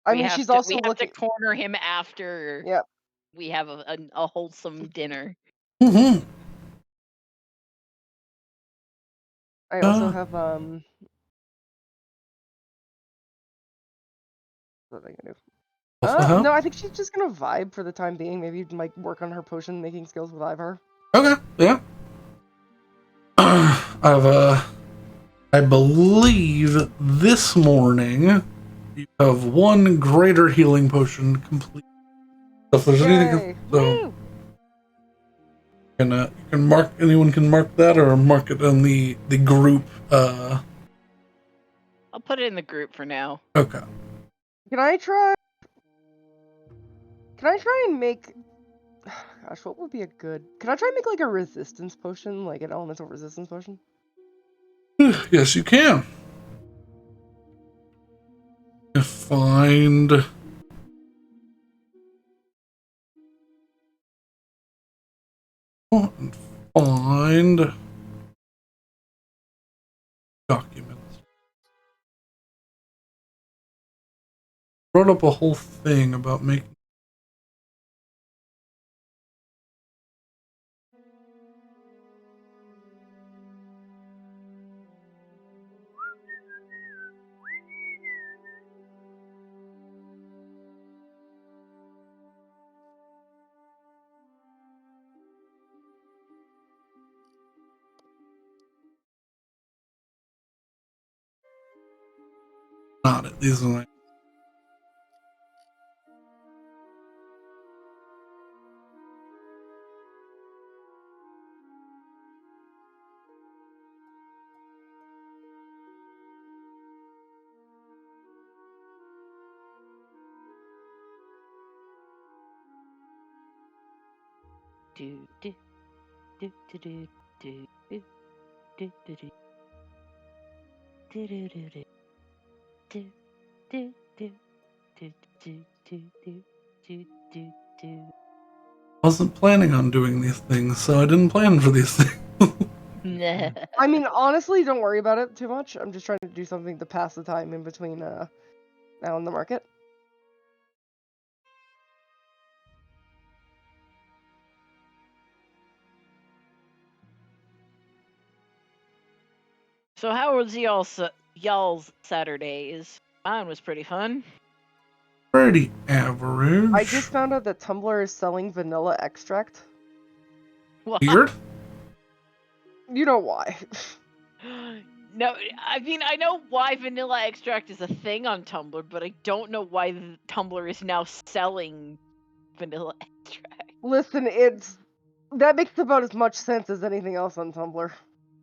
Speaker 4: I mean, she's also
Speaker 3: we have
Speaker 4: looking
Speaker 3: to corner him after.
Speaker 4: Yep.
Speaker 3: We have a wholesome dinner.
Speaker 1: Mm-hmm.
Speaker 4: I also have What are they gonna do? No, I think she's just gonna vibe for the time being. Maybe like work on her potion making skills with Ivar.
Speaker 1: Okay, yeah. I believe this morning you have one greater healing potion complete. So if there's anything, so anyone can mark that or mark it in the group.
Speaker 3: I'll put it in the group for now.
Speaker 1: Okay.
Speaker 4: Can I try and make? Gosh, what would be a good? Can I try and make like a resistance potion, like an elemental resistance potion?
Speaker 1: Yes, you can. Find. Find documents. Wrote up a whole thing about making. Not it. These are like.
Speaker 3: Do do do do do do do do do do do do do do do do do do do.
Speaker 1: Wasn't planning on doing these things, so I didn't plan for these things.
Speaker 4: I mean, honestly, don't worry about it too much. I'm just trying to do something to pass the time in between now and the market.
Speaker 3: So how was y'all's Saturdays? Mine was pretty fun.
Speaker 1: Pretty average.
Speaker 4: I just found out that Tumblr is selling vanilla extract.
Speaker 3: What?
Speaker 1: Weird.
Speaker 4: You know why?
Speaker 3: No, I mean, I know why vanilla extract is a thing on Tumblr, but I don't know why Tumblr is now selling vanilla extract.
Speaker 4: Listen, that makes about as much sense as anything else on Tumblr.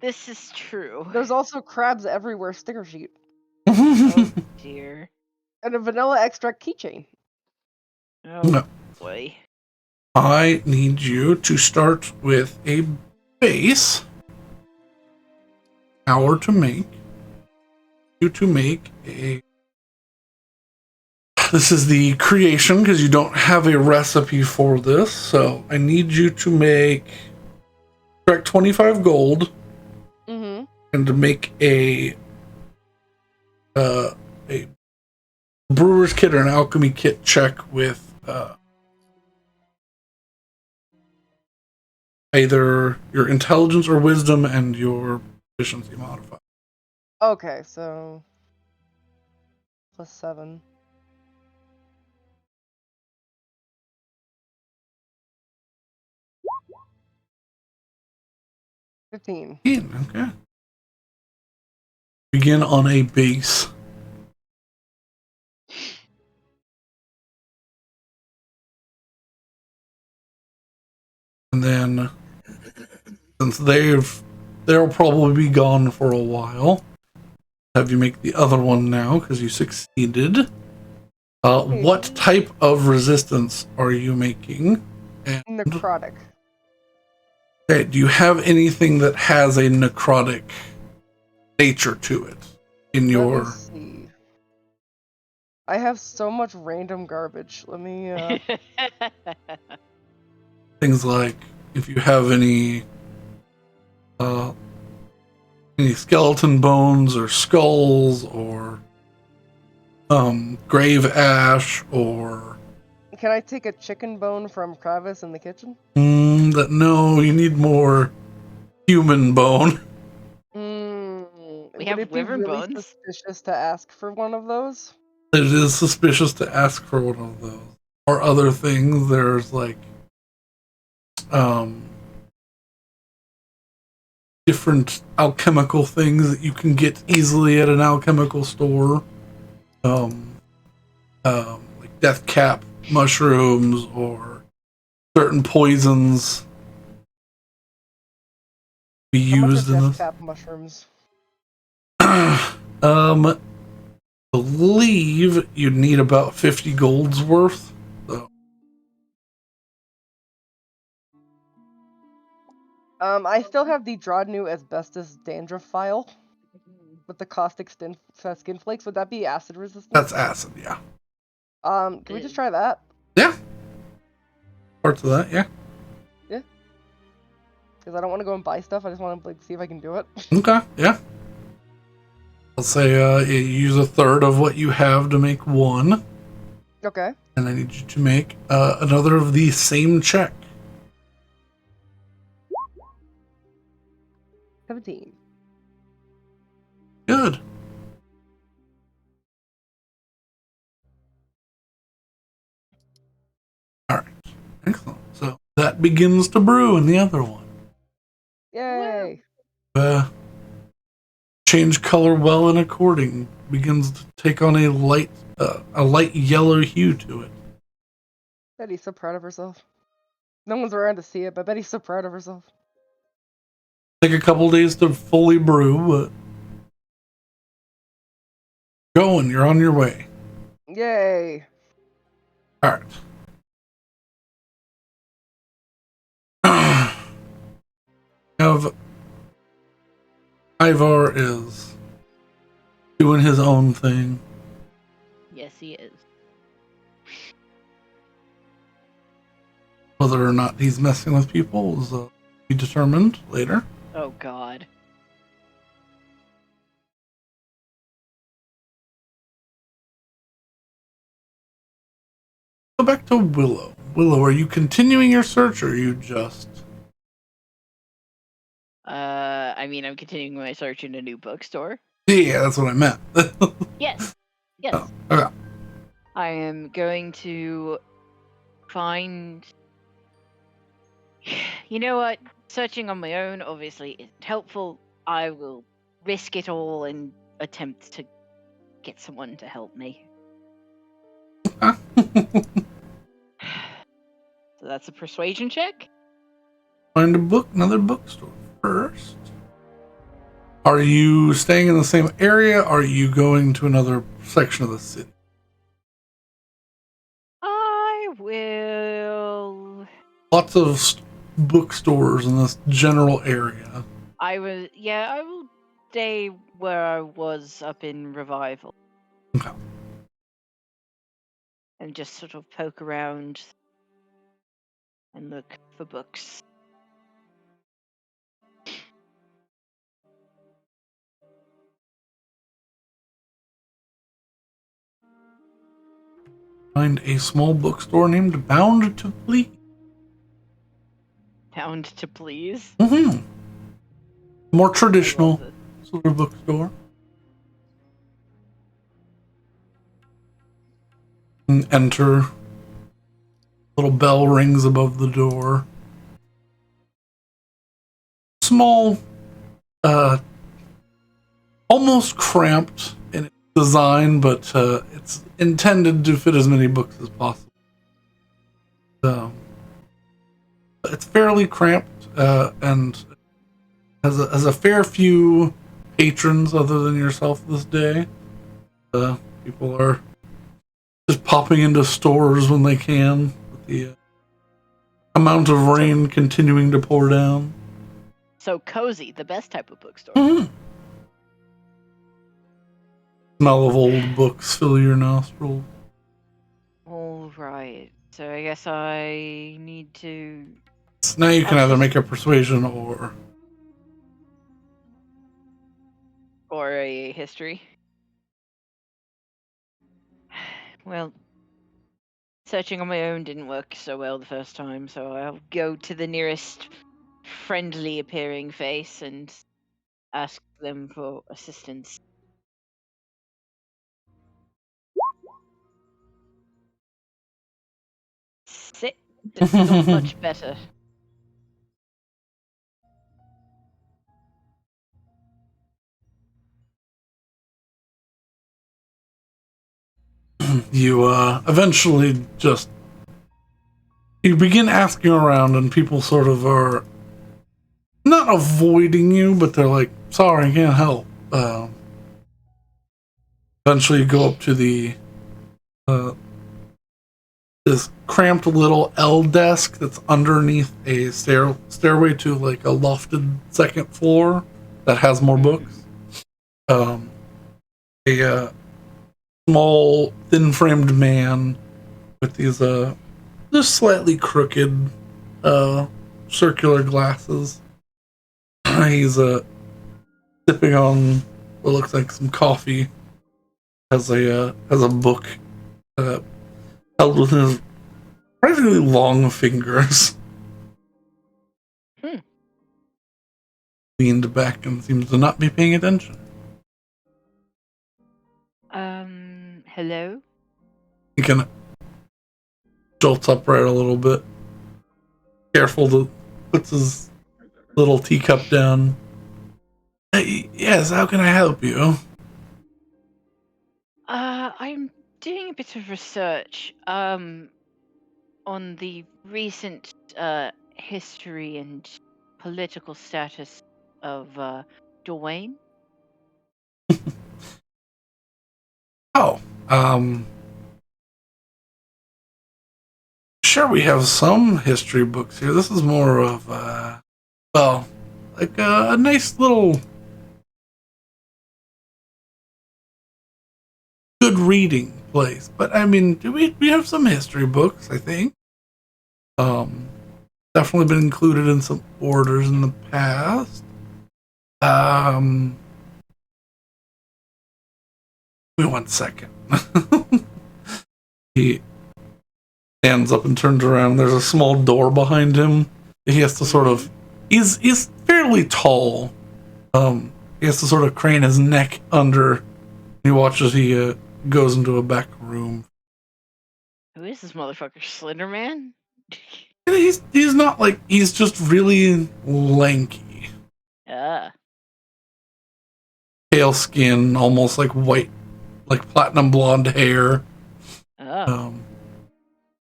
Speaker 3: This is true.
Speaker 4: There's also crabs everywhere sticker sheet.
Speaker 3: Oh dear.
Speaker 4: And a vanilla extract keychain.
Speaker 3: Oh
Speaker 1: no.
Speaker 3: Boy.
Speaker 1: I need you to start with a base. Hour to make. You to make a. This is the creation because you don't have a recipe for this, so I need you to make. Correct 25 gold.
Speaker 4: Mm-hmm.
Speaker 1: And to make a brewer's kit or an alchemy kit check with either your intelligence or wisdom and your proficiency modifier.
Speaker 4: Okay, so +7. $15.
Speaker 1: Okay. Begin on a base. then, since they'll probably be gone for a while, have you make the other one now because you succeeded. What type of resistance are you making? And,
Speaker 4: Necrotic.
Speaker 1: okay, do you have anything that has a necrotic nature to it in your?
Speaker 4: Let me see. I have so much random garbage. Let me.
Speaker 1: Things like if you have any skeleton bones or skulls or grave ash or
Speaker 4: Can I take a chicken bone from Kravis in the kitchen?
Speaker 1: no, you need more human bone.
Speaker 3: We have
Speaker 4: Would it be
Speaker 3: liver
Speaker 4: really
Speaker 3: bones.
Speaker 4: suspicious to ask for one of those?
Speaker 1: It is suspicious to ask for one of those or other things. There's like different alchemical things that you can get easily at an alchemical store. Like death cap mushrooms or certain poisons be
Speaker 4: How much
Speaker 1: used
Speaker 4: are
Speaker 1: in
Speaker 4: death
Speaker 1: this.
Speaker 4: cap mushrooms?
Speaker 1: Believe you'd need about 50 gold's worth. So.
Speaker 4: I still have the Drodnu asbestos dandruff file with the caustic skin flakes. Would that be acid resistant?
Speaker 1: That's acid, yeah.
Speaker 4: Can we just try that?
Speaker 1: Yeah. Parts of that, yeah.
Speaker 4: Yeah. Because I don't want to go and buy stuff. I just want to like see if I can do it.
Speaker 1: Okay, yeah. I'll say you use a third of what you have to make one.
Speaker 4: Okay.
Speaker 1: And I need you to make another of the same check.
Speaker 4: 17.
Speaker 1: Good. Alright. Excellent. So that begins to brew in the other one.
Speaker 4: Yay.
Speaker 1: Change color well and according. Begins to take on a light yellow hue to it.
Speaker 4: Betty's so proud of herself. No one's around to see it, but Betty's so proud of herself.
Speaker 1: Take a couple days to fully brew, but going, you're on your way.
Speaker 4: Yay.
Speaker 1: Alright. Have Ivar is doing his own thing.
Speaker 3: Yes, he is.
Speaker 1: Whether or not he's messing with people is be determined later.
Speaker 3: Oh God.
Speaker 1: Go back to Willow. Willow, are you continuing your search or are you just...
Speaker 3: I mean, I'm continuing my search in a new bookstore.
Speaker 1: Yeah, that's what I meant.
Speaker 3: Yes. Yes.
Speaker 1: Oh, okay.
Speaker 3: I am going to find. You know what? Searching on my own obviously isn't helpful. I will risk it all and attempt to get someone to help me. So that's a persuasion check.
Speaker 1: Find another bookstore first. Are you staying in the same area? Or are you going to another section of the city?
Speaker 3: I will.
Speaker 1: Lots of bookstores in this general area.
Speaker 3: I will stay where I was up in Revival.
Speaker 1: Okay.
Speaker 3: And just sort of poke around and look for books.
Speaker 1: Find a small bookstore named Bound to Please.
Speaker 3: Bound to Please.
Speaker 1: Mm-hmm. More traditional sort of bookstore. And enter. Little bell rings above the door. Small, almost cramped in its design, but it's intended to fit as many books as possible. So, It's fairly cramped and has a fair few patrons other than yourself this day. People are just popping into stores when they can, with the amount of rain continuing to pour down.
Speaker 3: So cozy, the best type of bookstore.
Speaker 1: Mm-hmm. Smell of old books fill your nostrils.
Speaker 3: All right. So I guess I need to.
Speaker 1: So now you can either make a persuasion
Speaker 3: or a history. Well, searching on my own didn't work so well the first time, so I'll go to the nearest friendly appearing face and ask them for assistance. Sit. It's not much better.
Speaker 1: You eventually just you begin asking around, and people sort of are not avoiding you, but they're like, "Sorry, I can't help." Eventually, you go up to the this cramped little L desk that's underneath a stairway to like a lofted second floor that has more books. A small, thin-framed man with these just slightly crooked circular glasses. He's sipping on what looks like some coffee. Has a book held with his surprisingly long fingers. Leaned back and seems to not be paying attention.
Speaker 3: Hello?
Speaker 1: He kind of jolts upright a little bit. Careful to puts his little teacup down. Hey, yes, how can I help you?
Speaker 3: I'm doing a bit of research on the recent history and political status of Dwayne.
Speaker 1: Oh, sure, we have some history books here. This is more of well, like a nice little good reading place. But I mean, we have some history books, I think. Definitely been included in some orders in the past. Wait 1 second. He stands up and turns around. There's a small door behind him. He has to sort of. He's fairly tall. He has to sort of crane his neck under. He watches. He goes into a back room.
Speaker 3: Who is this motherfucker? Slender Man?
Speaker 1: He's not like he's just really lanky. Pale skin, almost like white, like platinum blonde hair.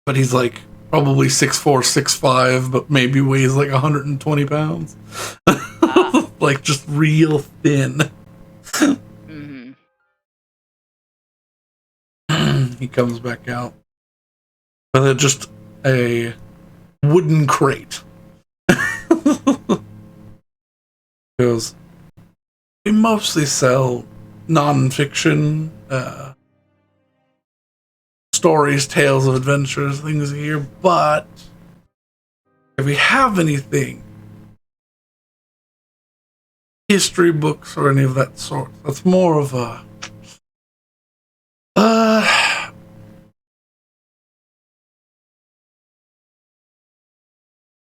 Speaker 1: But he's like probably 6'4", 6'5", but maybe weighs like 120 pounds. Like just real thin. He comes back out with just a wooden crate. Goes, we mostly sell non-fiction stories, tales of adventures, things here, but if we have anything, history books or any of that sort, that's more of a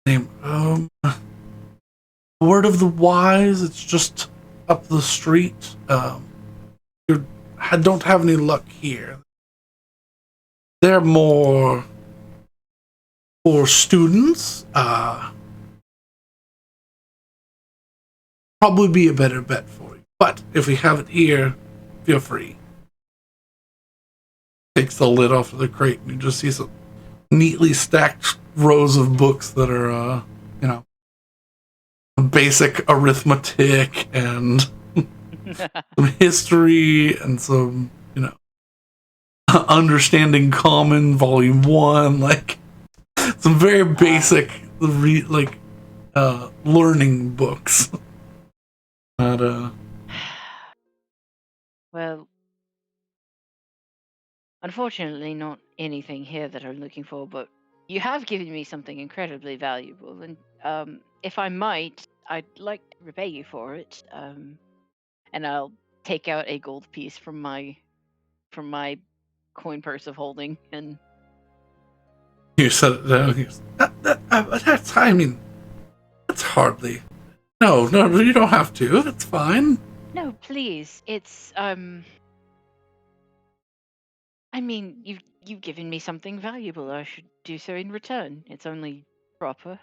Speaker 1: name. Word of the Wise. It's just up the street. You don't have any luck here. They're more for students. Probably be a better bet for you. But if we have it here, feel free. Takes the lid off of the crate and you just see some neatly stacked rows of books that are, basic arithmetic and some history and some, Understanding Common Volume 1, like some very basic, learning books. Not,
Speaker 3: Well, unfortunately, not anything here that I'm looking for, but you have given me something incredibly valuable, and if I might, I'd like to repay you for it. And I'll take out a gold piece from my coin purse of holding, and
Speaker 1: you set it down. That's, I mean, that's hardly. No, you don't have to. It's fine.
Speaker 3: no, please, it's I mean, you've given me something valuable. I should do so in return. It's only proper.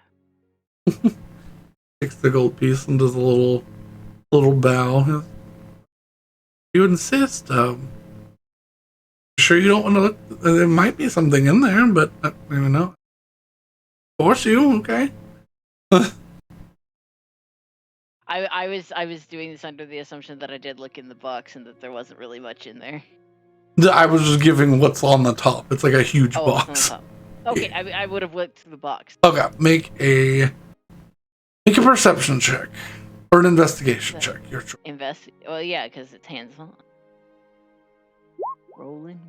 Speaker 1: Takes the gold piece and does a little bow. You insist. Sure you don't want to look. There might be something in there, but I don't know. Force you, okay?
Speaker 3: I was doing this under the assumption that I did look in the box and that there wasn't really much in there.
Speaker 1: I was just giving what's on the top. It's like a huge box.
Speaker 3: Okay, I would have looked through the box.
Speaker 1: Okay, make a perception check or an investigation check. Your choice.
Speaker 3: Well, yeah, because it's hands-on. Rolling.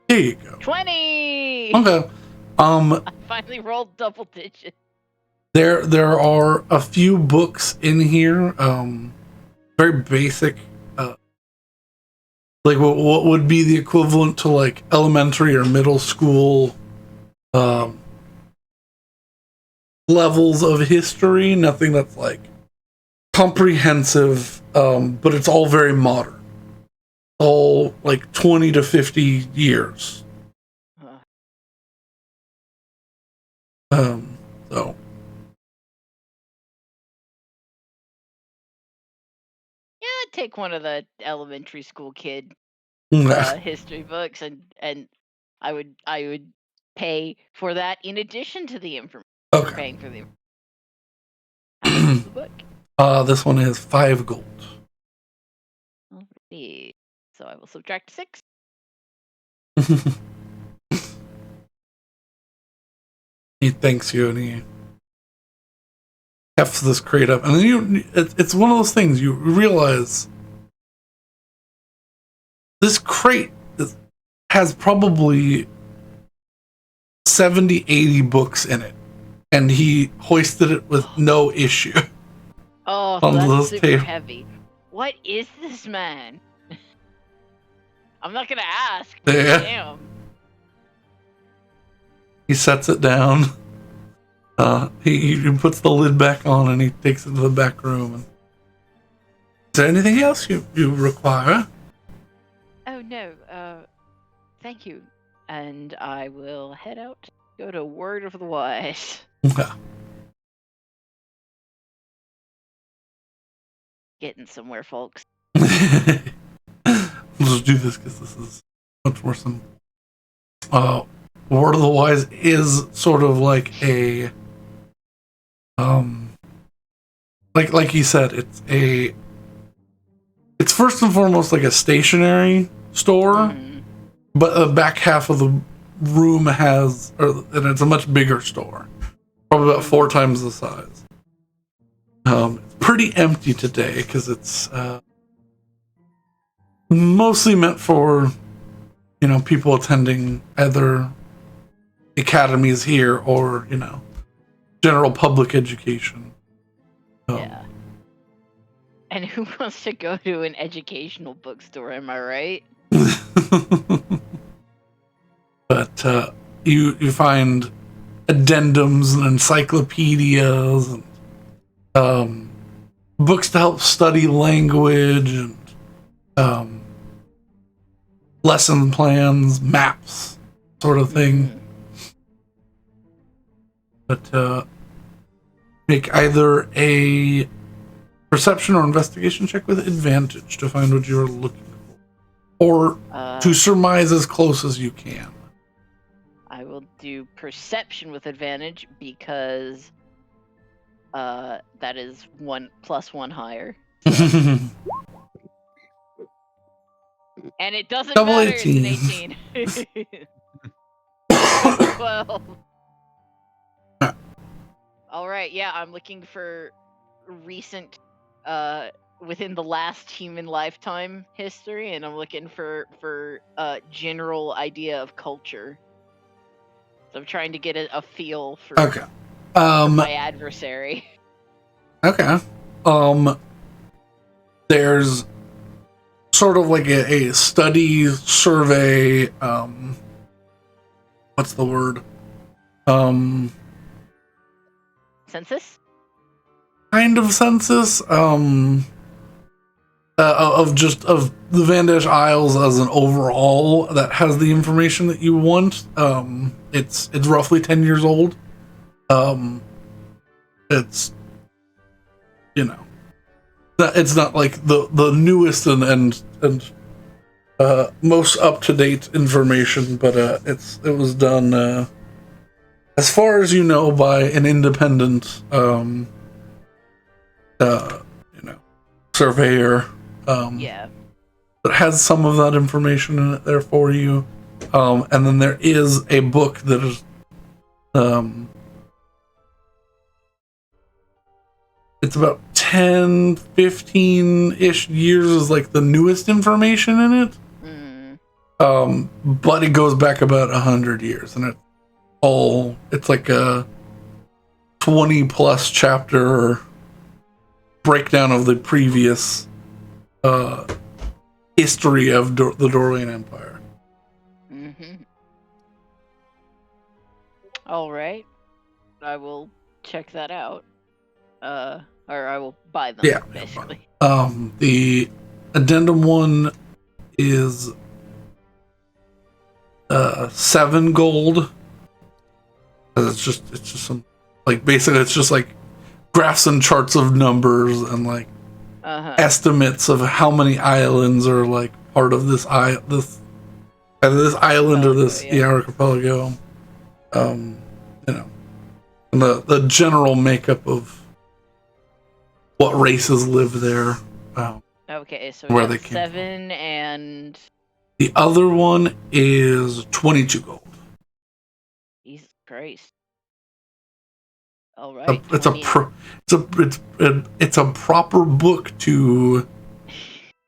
Speaker 1: Here you go.
Speaker 3: 20.
Speaker 1: Okay.
Speaker 3: I finally rolled double digits.
Speaker 1: There are a few books in here. Very basic. Like what would be the equivalent to like elementary or middle school levels of history. Nothing that's like comprehensive, but it's all very modern. All like 20 to 50 years. So.
Speaker 3: Yeah, I'd take one of the elementary school kid history books, and I would pay for that in addition to the information.
Speaker 1: Okay.
Speaker 3: Paying for the the book.
Speaker 1: This one is 5 gold.
Speaker 3: Alrighty. So I will subtract 6.
Speaker 1: He thanks you and he hefts this crate up, and then it's one of those things you realize this crate has probably 70-80 books in it, and he hoisted it with no issue.
Speaker 3: Oh, that's super heavy. What is this, man? I'm not gonna ask.
Speaker 1: Yeah.
Speaker 3: Damn.
Speaker 1: He sets it down. He puts the lid back on and he takes it to the back room. Is there anything else you require?
Speaker 3: Oh no, thank you. And I will head out, go to Word of the Wise.
Speaker 1: Okay.
Speaker 3: Getting somewhere, folks.
Speaker 1: We'll just do this because this is much more simple. Word of the Wise is sort of like a like he said, it's first and foremost like a stationery store, but the back half of the room and it's a much bigger store, probably about 4 times the size. It's pretty empty today because it's mostly meant for people attending either academies here or general public education.
Speaker 3: Yeah. And who wants to go to an educational bookstore, am I right?
Speaker 1: But you find addendums and encyclopedias and books to help study language and lesson plans, maps, sort of thing. But make either a perception or investigation check with advantage to find what you're looking for, or to surmise as close as you can.
Speaker 3: do perception with advantage because that is 1+1 higher. And it doesn't
Speaker 1: Double
Speaker 3: matter,
Speaker 1: 18.
Speaker 3: it's an 18. 12. Alright, yeah, I'm looking for recent, within the last human lifetime history, and I'm looking for general idea of culture. So I'm trying to get a feel for,
Speaker 1: Okay.
Speaker 3: for my adversary.
Speaker 1: Okay. There's sort of like a study survey, what's the word?
Speaker 3: Census?
Speaker 1: Kind of census, of the Vandash Isles as an overall that has the information that you want. It's roughly 10 years old. It's, you know, it's not like the newest and most up to date information, but it was done as far as you know by an independent surveyor.
Speaker 3: Yeah.
Speaker 1: That has some of that information in it there for you. And then there is a book that is it's about 10, 15-ish years is like the newest information in it. But it goes back about 100 years, and it's like a 20+ chapter breakdown of the previous history of the Dorian Empire.
Speaker 3: All right, I will check that out. Or I will buy them.
Speaker 1: Yeah,
Speaker 3: basically.
Speaker 1: The addendum one is 7 gold. It's just some, like, basically it's just like graphs and charts of numbers and like estimates of how many islands are like part of this island or this archipelago. And the general makeup of what races live there.
Speaker 3: Okay, so
Speaker 1: where they came
Speaker 3: 7 and
Speaker 1: the other one is 22 gold.
Speaker 3: Jesus Christ. All right.
Speaker 1: It's a proper book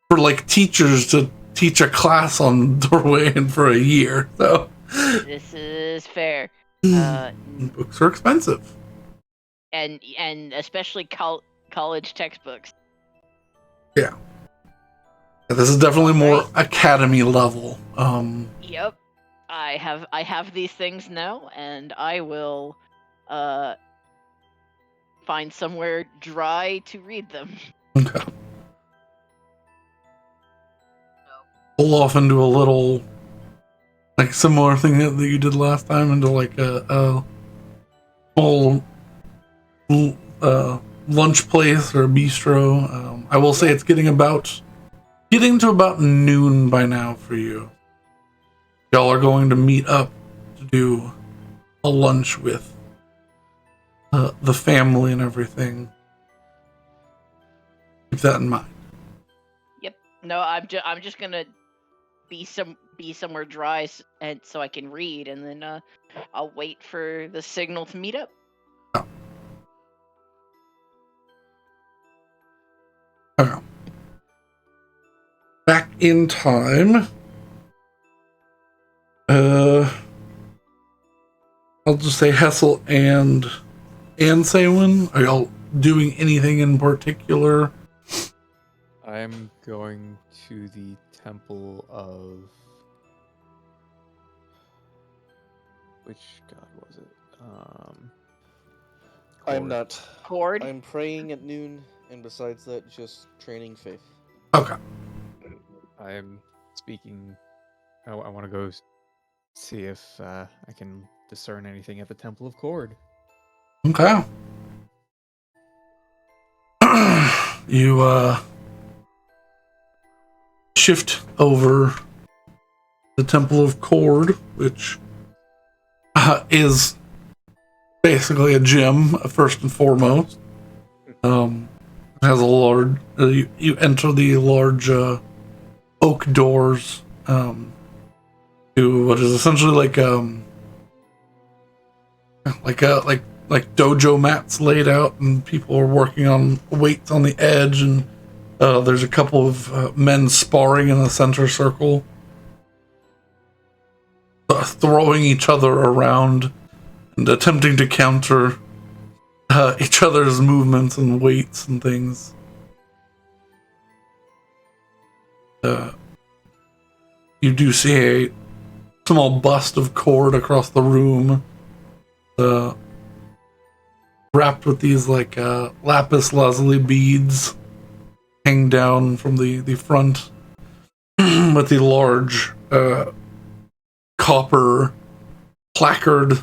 Speaker 1: for like teachers to teach a class on Dorian for a year. So
Speaker 3: this is fair.
Speaker 1: Books are expensive,
Speaker 3: and especially college textbooks.
Speaker 1: Yeah, this is definitely more academy level.
Speaker 3: Yep, I have these things now, and I will find somewhere dry to read them.
Speaker 1: Okay. Pull off into a little, like, similar thing that you did last time, into like a small lunch place or a bistro. I will say it's getting to about noon by now for you. Y'all are going to meet up to do a lunch with the family and everything. Keep that in mind.
Speaker 3: Yep. No, I'm just gonna be somewhere dry and so I can read, and then I'll wait for the signal to meet up.
Speaker 1: Oh. Okay. Back in time. I'll just say Hessel and Saywin. Are y'all doing anything in particular?
Speaker 2: I'm going to the Temple of... Which god was it?
Speaker 5: I'm not.
Speaker 3: Cord?
Speaker 5: I'm praying at noon, and besides that, just training faith.
Speaker 1: Okay.
Speaker 2: I'm speaking... I want to go see if I can discern anything at the Temple of Cord.
Speaker 1: Okay. You shift over the Temple of Cord, which is basically a gym, first and foremost. It has a large. You enter the large oak doors to what is essentially like dojo mats laid out, and people are working on weights on the edge, and there's a couple of men sparring in the center circle, throwing each other around and attempting to counter each other's movements and weights and things. You do see a small bust of cord across the room, wrapped with these like lapis lazuli beads hang down from the front with the large copper placard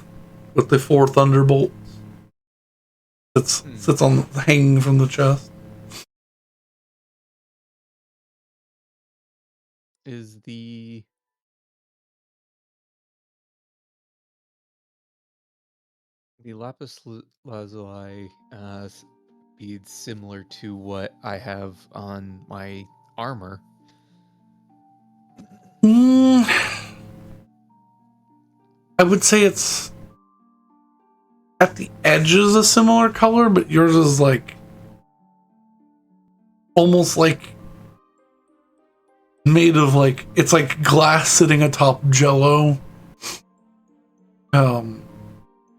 Speaker 1: with the 4 thunderbolts that sits on hanging from the chest.
Speaker 2: Is the lapis lazuli beads similar to what I have on my armor?
Speaker 1: I would say it's at the edges a similar color, but yours is like almost like made of like, it's like glass sitting atop jello.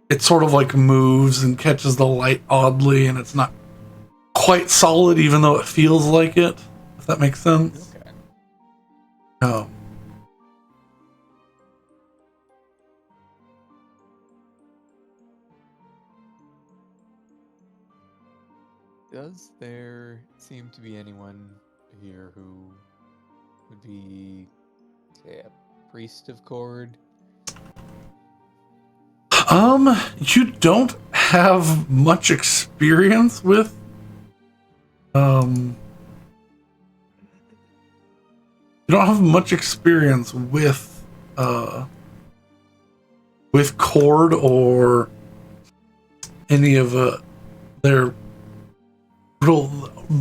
Speaker 1: It sort of like moves and catches the light oddly, and it's not quite solid even though it feels like it, if that makes sense.
Speaker 2: Okay. Does there seem to be anyone here who would be, say, a priest of Cord?
Speaker 1: You don't have much experience with you don't have much experience with Cord or any of their real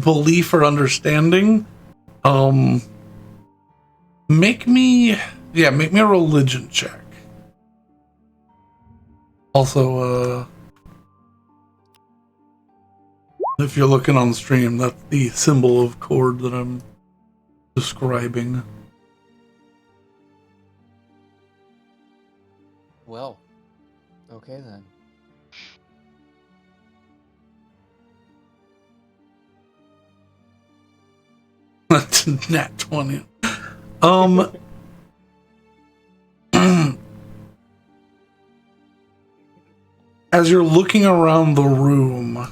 Speaker 1: belief or understanding. Make me a religion check. Also, if you're looking on stream, that's the symbol of Cord that I'm describing.
Speaker 2: Well, okay then.
Speaker 1: That's nat 20. As you're looking around the room,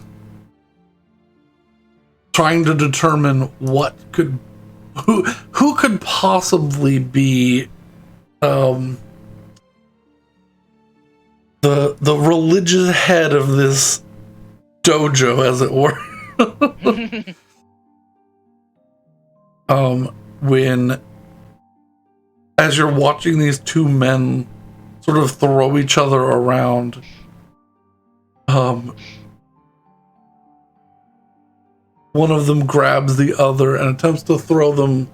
Speaker 1: trying to determine who could possibly be the religious head of this dojo, as it were. When as you're watching these two men sort of throw each other around, one of them grabs the other and attempts to throw them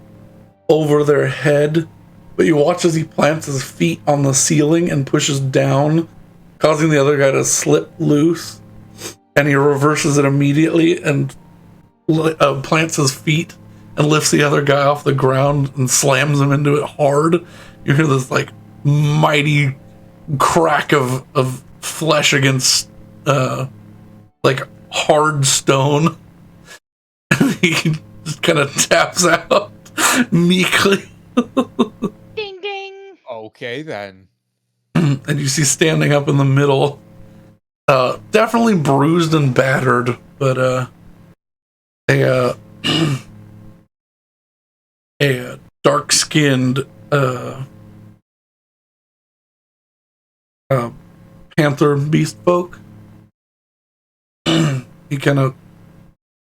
Speaker 1: over their head, but you watch as he plants his feet on the ceiling and pushes down, causing the other guy to slip loose, and he reverses it immediately and plants his feet and lifts the other guy off the ground and slams him into it hard. You hear this like mighty crack of flesh against like hard stone. He just kind of taps out meekly.
Speaker 3: Ding ding.
Speaker 2: Okay then.
Speaker 1: And you see standing up in the middle, definitely bruised and battered, but a dark-skinned panther beast folk. He kind of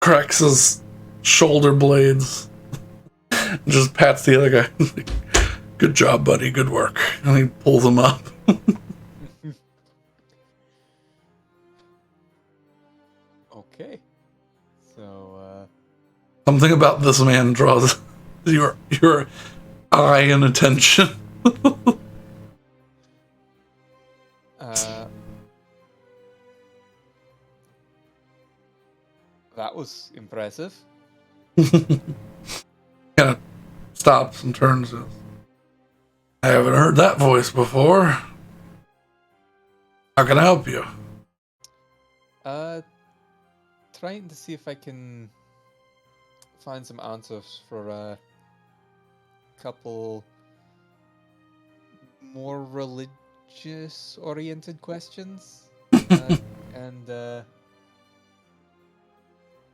Speaker 1: cracks his shoulder blades and just pats the other guy. Good job, buddy. Good work. And he pulls him up.
Speaker 2: So,
Speaker 1: Something about this man draws your eye and attention.
Speaker 2: That was impressive.
Speaker 1: Kind of stops and turns. I haven't heard that voice before. How can I help you?
Speaker 2: Trying to see if I can find some answers for a couple more religious-oriented questions.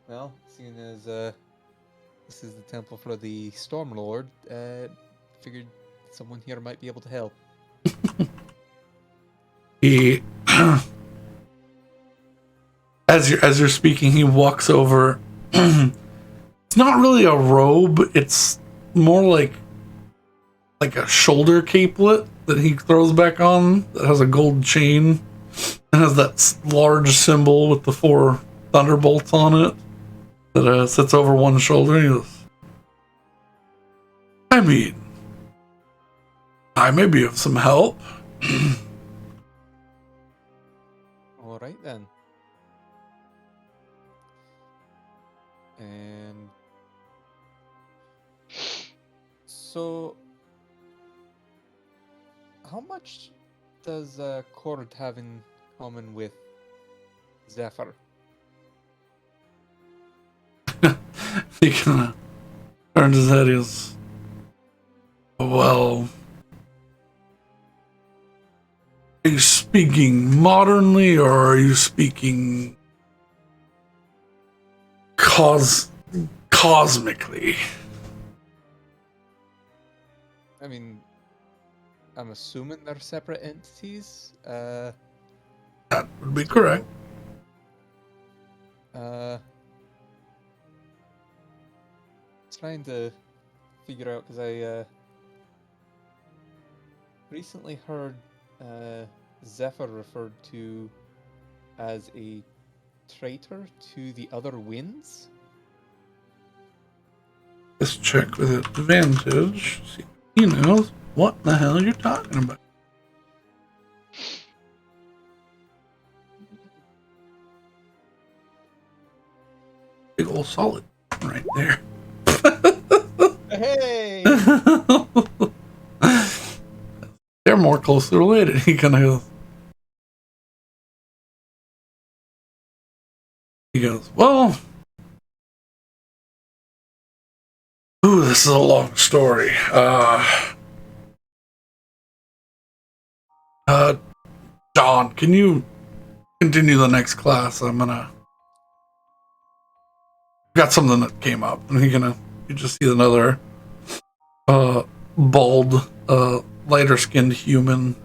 Speaker 2: Well, seeing as this is the temple for the Storm Lord, figured someone here might be able to help.
Speaker 1: He, as you're speaking, he walks over. It's not really a robe; it's more like a shoulder capelet that he throws back on. That has a gold chain and has that large symbol with the 4 thunderbolts on it. That sits over one shoulder. And he goes, I mean, I may be of some help.
Speaker 2: All right then. And so, how much does Cord have in common with Zephyr?
Speaker 1: He kind of turns his head. He goes, well, are you speaking modernly or are you speaking cosmically?
Speaker 2: I mean, I'm assuming they're separate entities.
Speaker 1: That would be correct.
Speaker 2: Trying to figure out, because I recently heard Zephyr referred to as a traitor to the other winds.
Speaker 1: Let's check with advantage. See if he knows what the hell you're talking about. Big old solid right there.
Speaker 2: Hey!
Speaker 1: They're more closely related. He kind of goes. He goes, well, ooh, this is a long story. John, can you continue the next class? Got something that came up, and you just see another bald, lighter-skinned human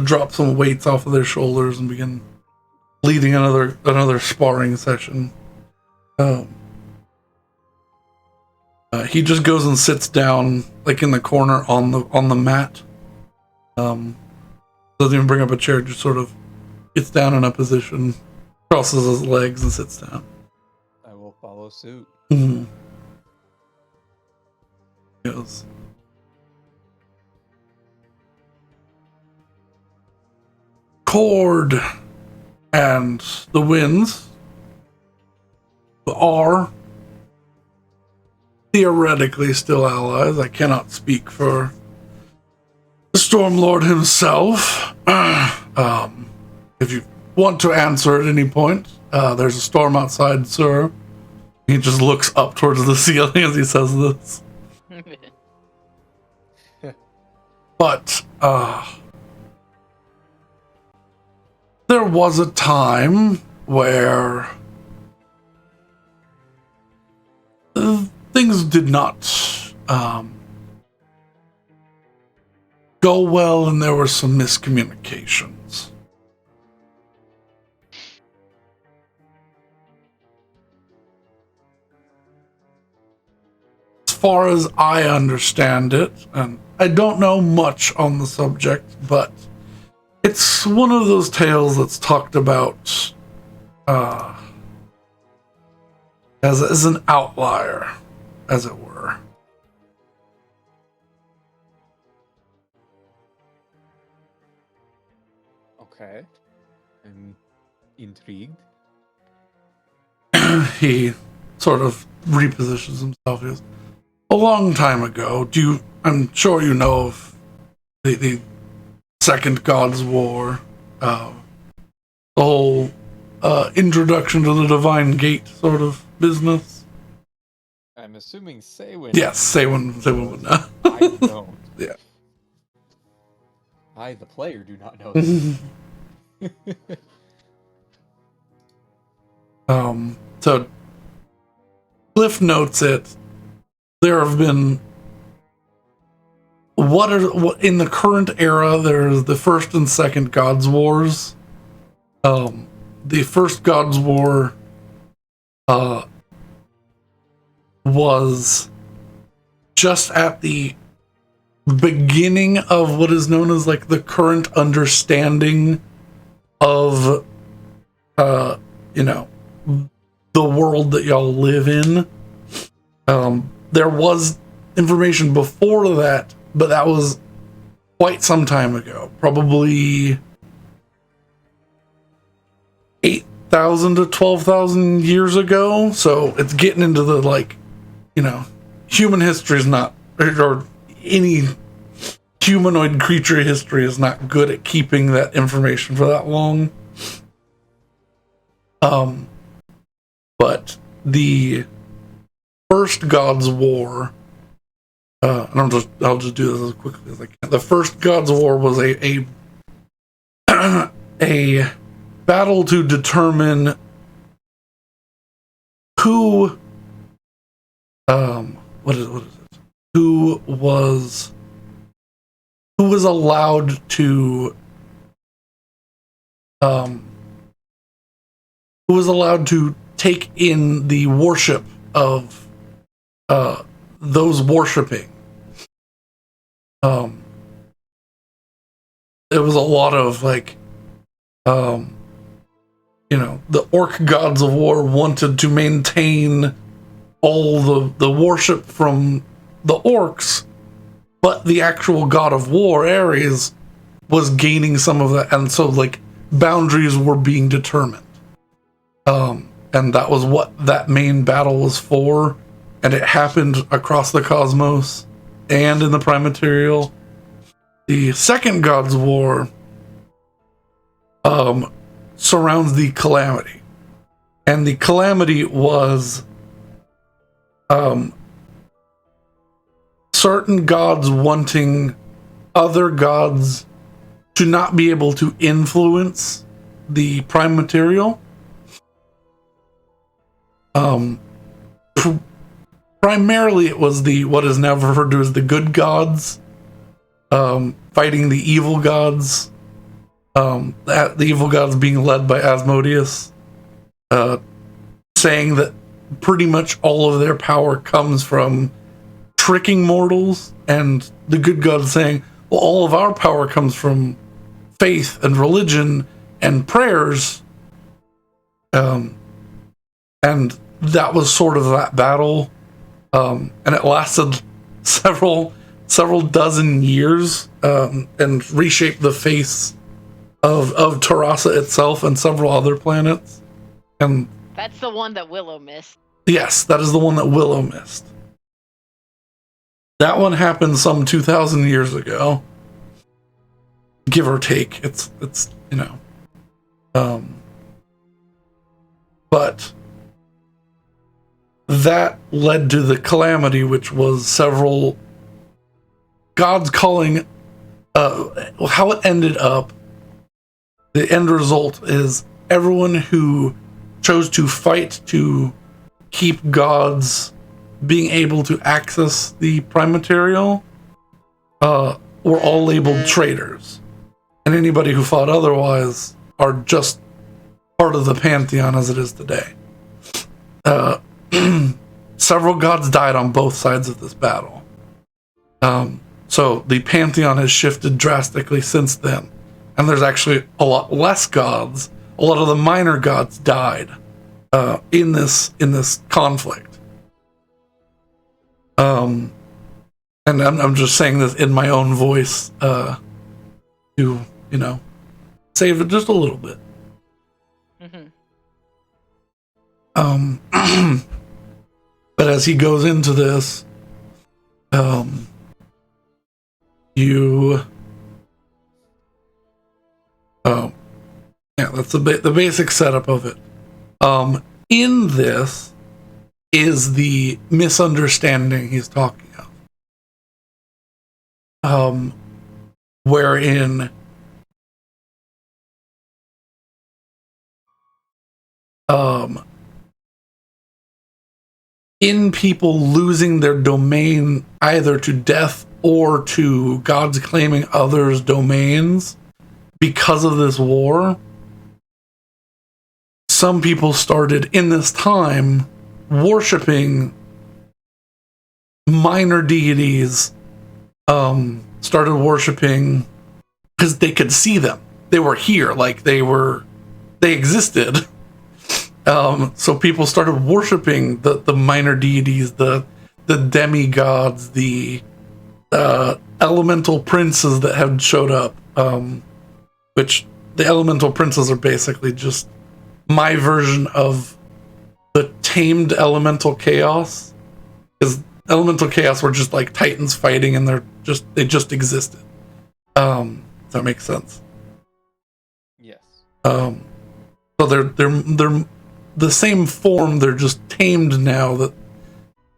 Speaker 1: drop some weights off of their shoulders and begin leading another sparring session. He just goes and sits down, like in the corner on the mat. Doesn't even bring up a chair; just sort of gets down in a position, crosses his legs, and sits down.
Speaker 2: I will follow suit.
Speaker 1: Mm-hmm. Goes. Cord and the winds are theoretically still allies. I cannot speak for the Stormlord himself. If you want to answer at any point, there's a storm outside, sir. He just looks up towards the ceiling as he says this. But there was a time where things did not go well, and there were some miscommunications. As far as I understand it, and I don't know much on the subject, but it's one of those tales that's talked about as an outlier, as it were.
Speaker 2: Okay. I'm intrigued.
Speaker 1: He sort of repositions himself. He goes, a long time ago, I'm sure you know of the Second God's War, the whole introduction to the Divine Gate sort of business.
Speaker 2: I'm assuming Saywin.
Speaker 1: Yes, Saywin would know.
Speaker 2: I don't.
Speaker 1: Yeah.
Speaker 2: I, the player, do not know this.
Speaker 1: So Cliff notes it. There have been what in the current era. There's the first and second God's Wars. The first God's War was just at the beginning of what is known as like the current understanding of the world that y'all live in. There was information before that, but that was quite some time ago, probably 8,000 to 12,000 years ago. So it's getting into the human history is not, or any humanoid creature history is not good at keeping that information for that long. But the first God's War, and I'll just do this as quickly as I can. The first God's War was a battle to determine who who was allowed to take in the worship of those worshiping. There was a lot of the orc gods of war wanted to maintain all the worship from the orcs, but the actual god of war, Ares, was gaining some of that, and so boundaries were being determined. And that was what that main battle was for, and it happened across the cosmos and in the Prime Material. The second God's War surrounds the Calamity, and the Calamity was certain gods wanting other gods to not be able to influence the Prime Material. Primarily it was what is now referred to as the good gods, fighting the evil gods, the evil gods being led by Asmodeus, saying that pretty much all of their power comes from tricking mortals, and the good gods saying, well, all of our power comes from faith and religion and prayers. And that was sort of that battle. And it lasted several dozen years, and reshaped the face of Terrassa itself and several other planets. And
Speaker 3: that's the one that Willow missed.
Speaker 1: Yes, that is the one that Willow missed. That one happened some 2,000 years ago, give or take. It's but that led to the Calamity, which was several gods calling. How it ended up, the end result is everyone who chose to fight to keep gods being able to access the Prime Material were all labeled traitors, and anybody who fought otherwise are just part of the pantheon as it is today. Several gods died on both sides of this battle, so the pantheon has shifted drastically since then, and there's actually a lot less gods. A lot of the minor gods died in this conflict. And I'm just saying this in my own voice to save it just a little bit. But as he goes into this, that's the basic setup of it. In this is the misunderstanding he's talking of, wherein in people losing their domain either to death or to gods claiming others' domains because of this war, some people started in this time worshiping minor deities, started worshiping because they could see them. They were here, like they existed. So people started worshiping the minor deities, the demigods, the elemental princes that had showed up, which the elemental princes are basically just my version of the tamed elemental chaos, because elemental chaos were just like titans fighting, and they just existed. Does that make sense?
Speaker 2: Yes.
Speaker 1: So they're the same form. They're just tamed now that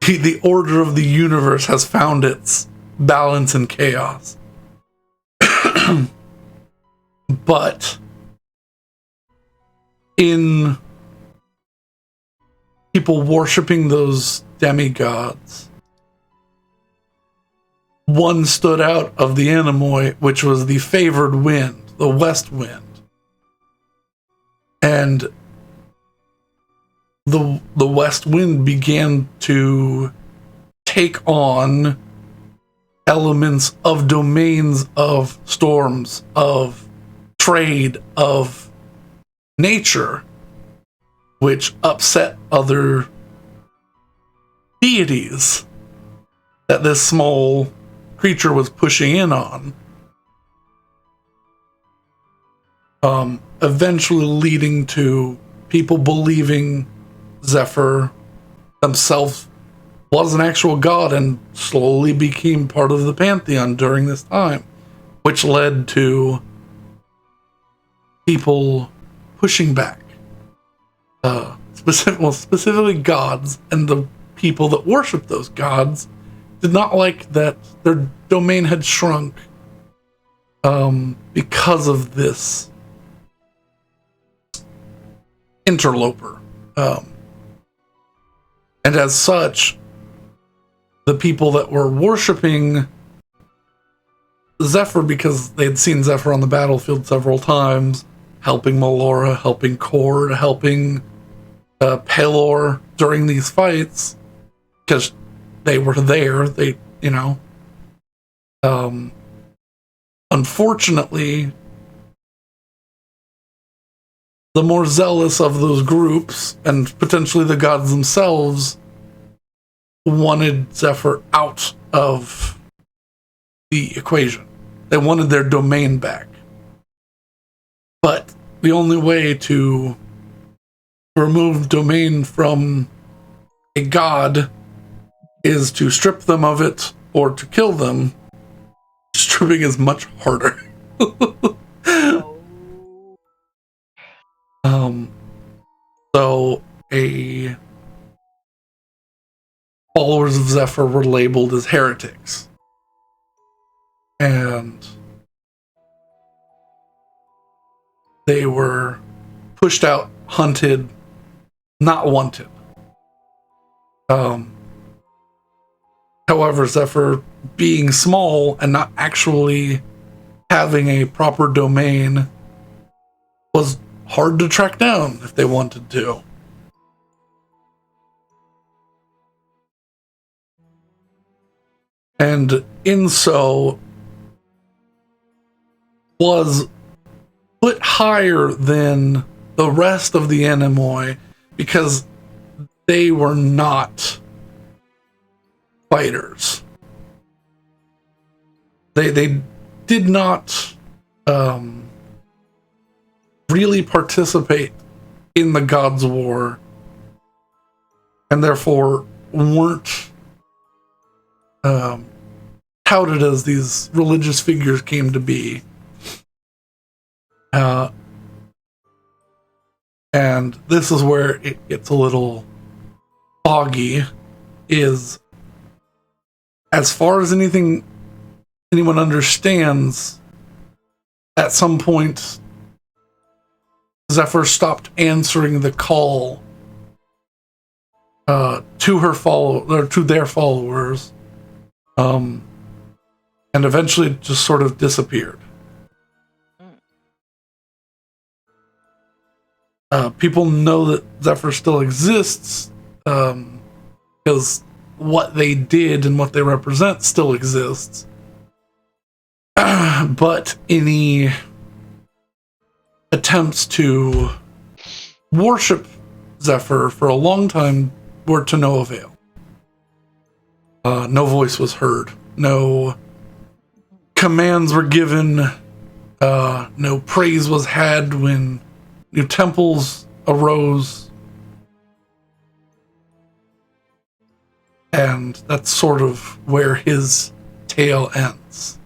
Speaker 1: the order of the universe has found its balance in chaos. But in people worshiping those demigods, one stood out of the Anemoi, which was the favored wind, the west wind. And the west wind began to take on elements of domains, of storms, of trade, of nature, which upset other deities that this small creature was pushing in on. Eventually leading to people believing Zephyr themselves was an actual god and slowly became part of the pantheon during this time, which led to people pushing back. Specifically gods, and the people that worship those gods did not like that their domain had shrunk because of this interloper. And as such, the people that were worshiping Zephyr, because they had seen Zephyr on the battlefield several times, helping Melora, helping Cord, helping Pelor during these fights, because they were there. Unfortunately, the more zealous of those groups, and potentially the gods themselves, wanted Zephyr out of the equation. They wanted their domain back. But the only way to remove domain from a god is to strip them of it or to kill them. Stripping is much harder. So followers of Zephyr were labeled as heretics. And they were pushed out, hunted, not wanted. However, Zephyr, being small and not actually having a proper domain, was hard to track down if they wanted to. And in so was put higher than the rest of the Anemoi because they were not fighters. They did not really participate in the Gods' War, and therefore weren't touted as these religious figures came to be. And this is where it gets a little foggy, is as far as anyone understands, at some point Zephyr stopped answering the call to their followers, and eventually just sort of disappeared. People know that Zephyr still exists, because what they did and what they represent still exists. But any attempts to worship Zephyr for a long time were to no avail. No voice was heard. No commands were given. No praise was had when new temples arose. And that's sort of where his tale ends.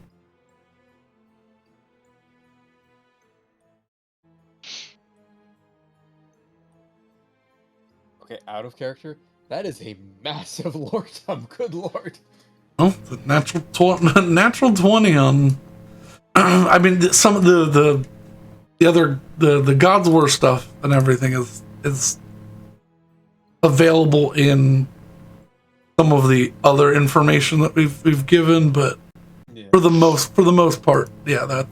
Speaker 2: Okay, out of character. That is a massive lordom. Good lord.
Speaker 1: Oh, the natural 20 on. I mean, some of the other the God's War stuff and everything is available in some of the other information that we've given, but
Speaker 2: Yeah.
Speaker 1: for the most part, yeah.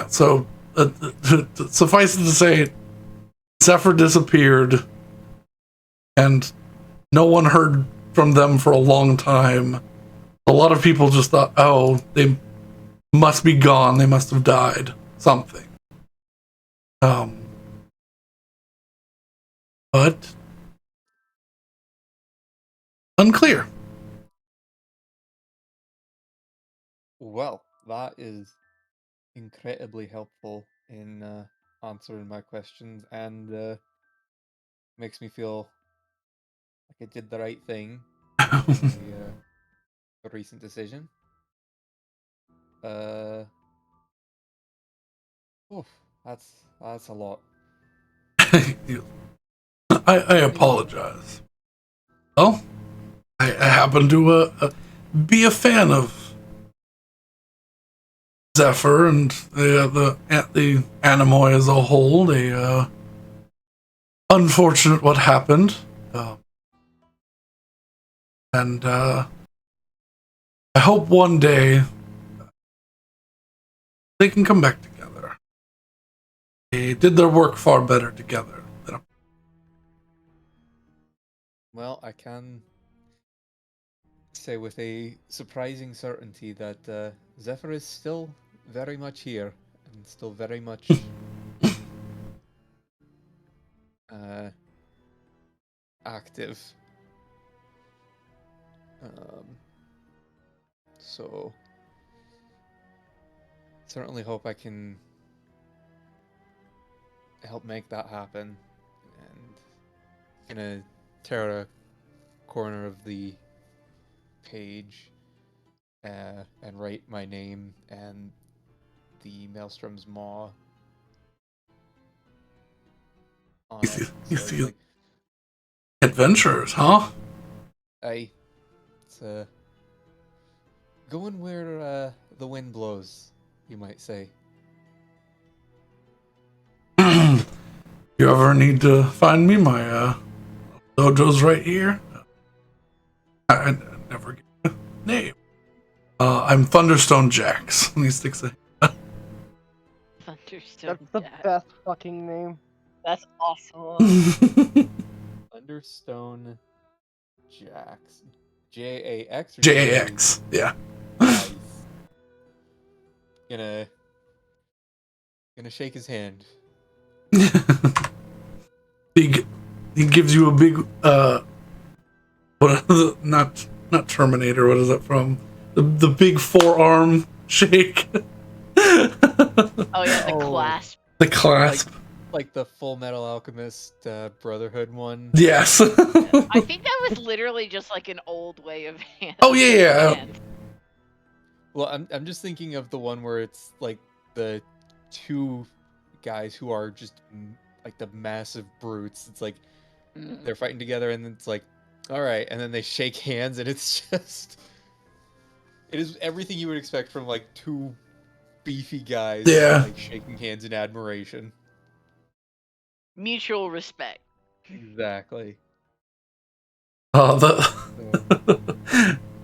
Speaker 1: So suffice it to say, Zephyr disappeared, and no one heard from them for a long time. A lot of people just thought, oh, they must be gone. They must have died. Something. But unclear.
Speaker 2: Well, that is incredibly helpful in answering my questions, and makes me feel like I did the right thing in a recent decision. Oof, that's a lot.
Speaker 1: I apologize. Well, I happen to be a fan of Zephyr and the Animoy as a whole. They unfortunate what happened, and I hope one day they can come back together. They did their work far better together.
Speaker 2: Well, I can say with a surprising certainty that Zephyr is still very much here and still very much active. So certainly hope I can help make that happen. And gonna tear a corner of the page and write my name and the Maelstrom's Maw on it. So it's like,
Speaker 1: Adventurers, huh?
Speaker 2: it's going where the wind blows, you might say.
Speaker 1: You ever need to find me, my dojo's right here. I never get a name. I'm Thunderstone Jax. And he sticks a
Speaker 3: Thunderstone
Speaker 4: That's the
Speaker 3: Jack.
Speaker 4: best fucking name.
Speaker 3: That's awesome.
Speaker 2: Thunderstone Jax. Jax or
Speaker 1: JAX. Yeah.
Speaker 2: Nice. Gonna shake his hand.
Speaker 1: Big he gives you a big what not Terminator, what is it from? The big forearm shake.
Speaker 3: Oh yeah, the clasp.
Speaker 1: The clasp.
Speaker 2: Like the Full Metal Alchemist Brotherhood one.
Speaker 1: Yes.
Speaker 3: I think that was literally just like an old way of hand.
Speaker 1: Oh yeah.
Speaker 3: hand.
Speaker 2: Well, I'm just thinking of the one where it's like the two guys who are just like the massive brutes. It's like they're fighting together, and it's like, all right, and then they shake hands, and it's just, it is everything you would expect from like two beefy guys,
Speaker 1: Yeah.
Speaker 2: like shaking hands in admiration.
Speaker 3: Mutual respect.
Speaker 2: Exactly.
Speaker 1: Oh,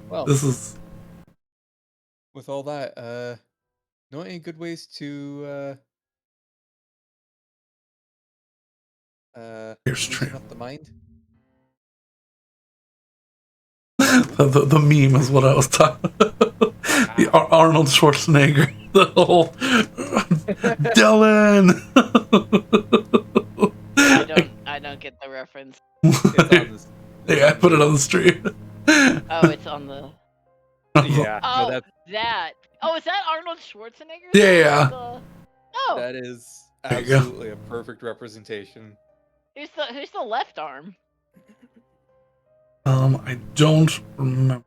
Speaker 2: Well,
Speaker 1: this is
Speaker 2: with all that, know any good ways to
Speaker 1: Here's
Speaker 2: loosen
Speaker 1: true.
Speaker 2: up the mind?
Speaker 1: The meme is what I was talking about. The Arnold Schwarzenegger. The whole Dylan.
Speaker 3: I don't get the reference.
Speaker 2: It's on this.
Speaker 1: Yeah, I put it on the stream.
Speaker 3: Oh, it's on the.
Speaker 2: Yeah.
Speaker 3: Oh,
Speaker 2: No, that
Speaker 3: that. Oh, is that Arnold Schwarzenegger?
Speaker 1: Yeah.
Speaker 3: Oh,
Speaker 2: that is
Speaker 1: There you go.
Speaker 2: absolutely a perfect representation.
Speaker 3: who's the left arm?
Speaker 1: I don't remember.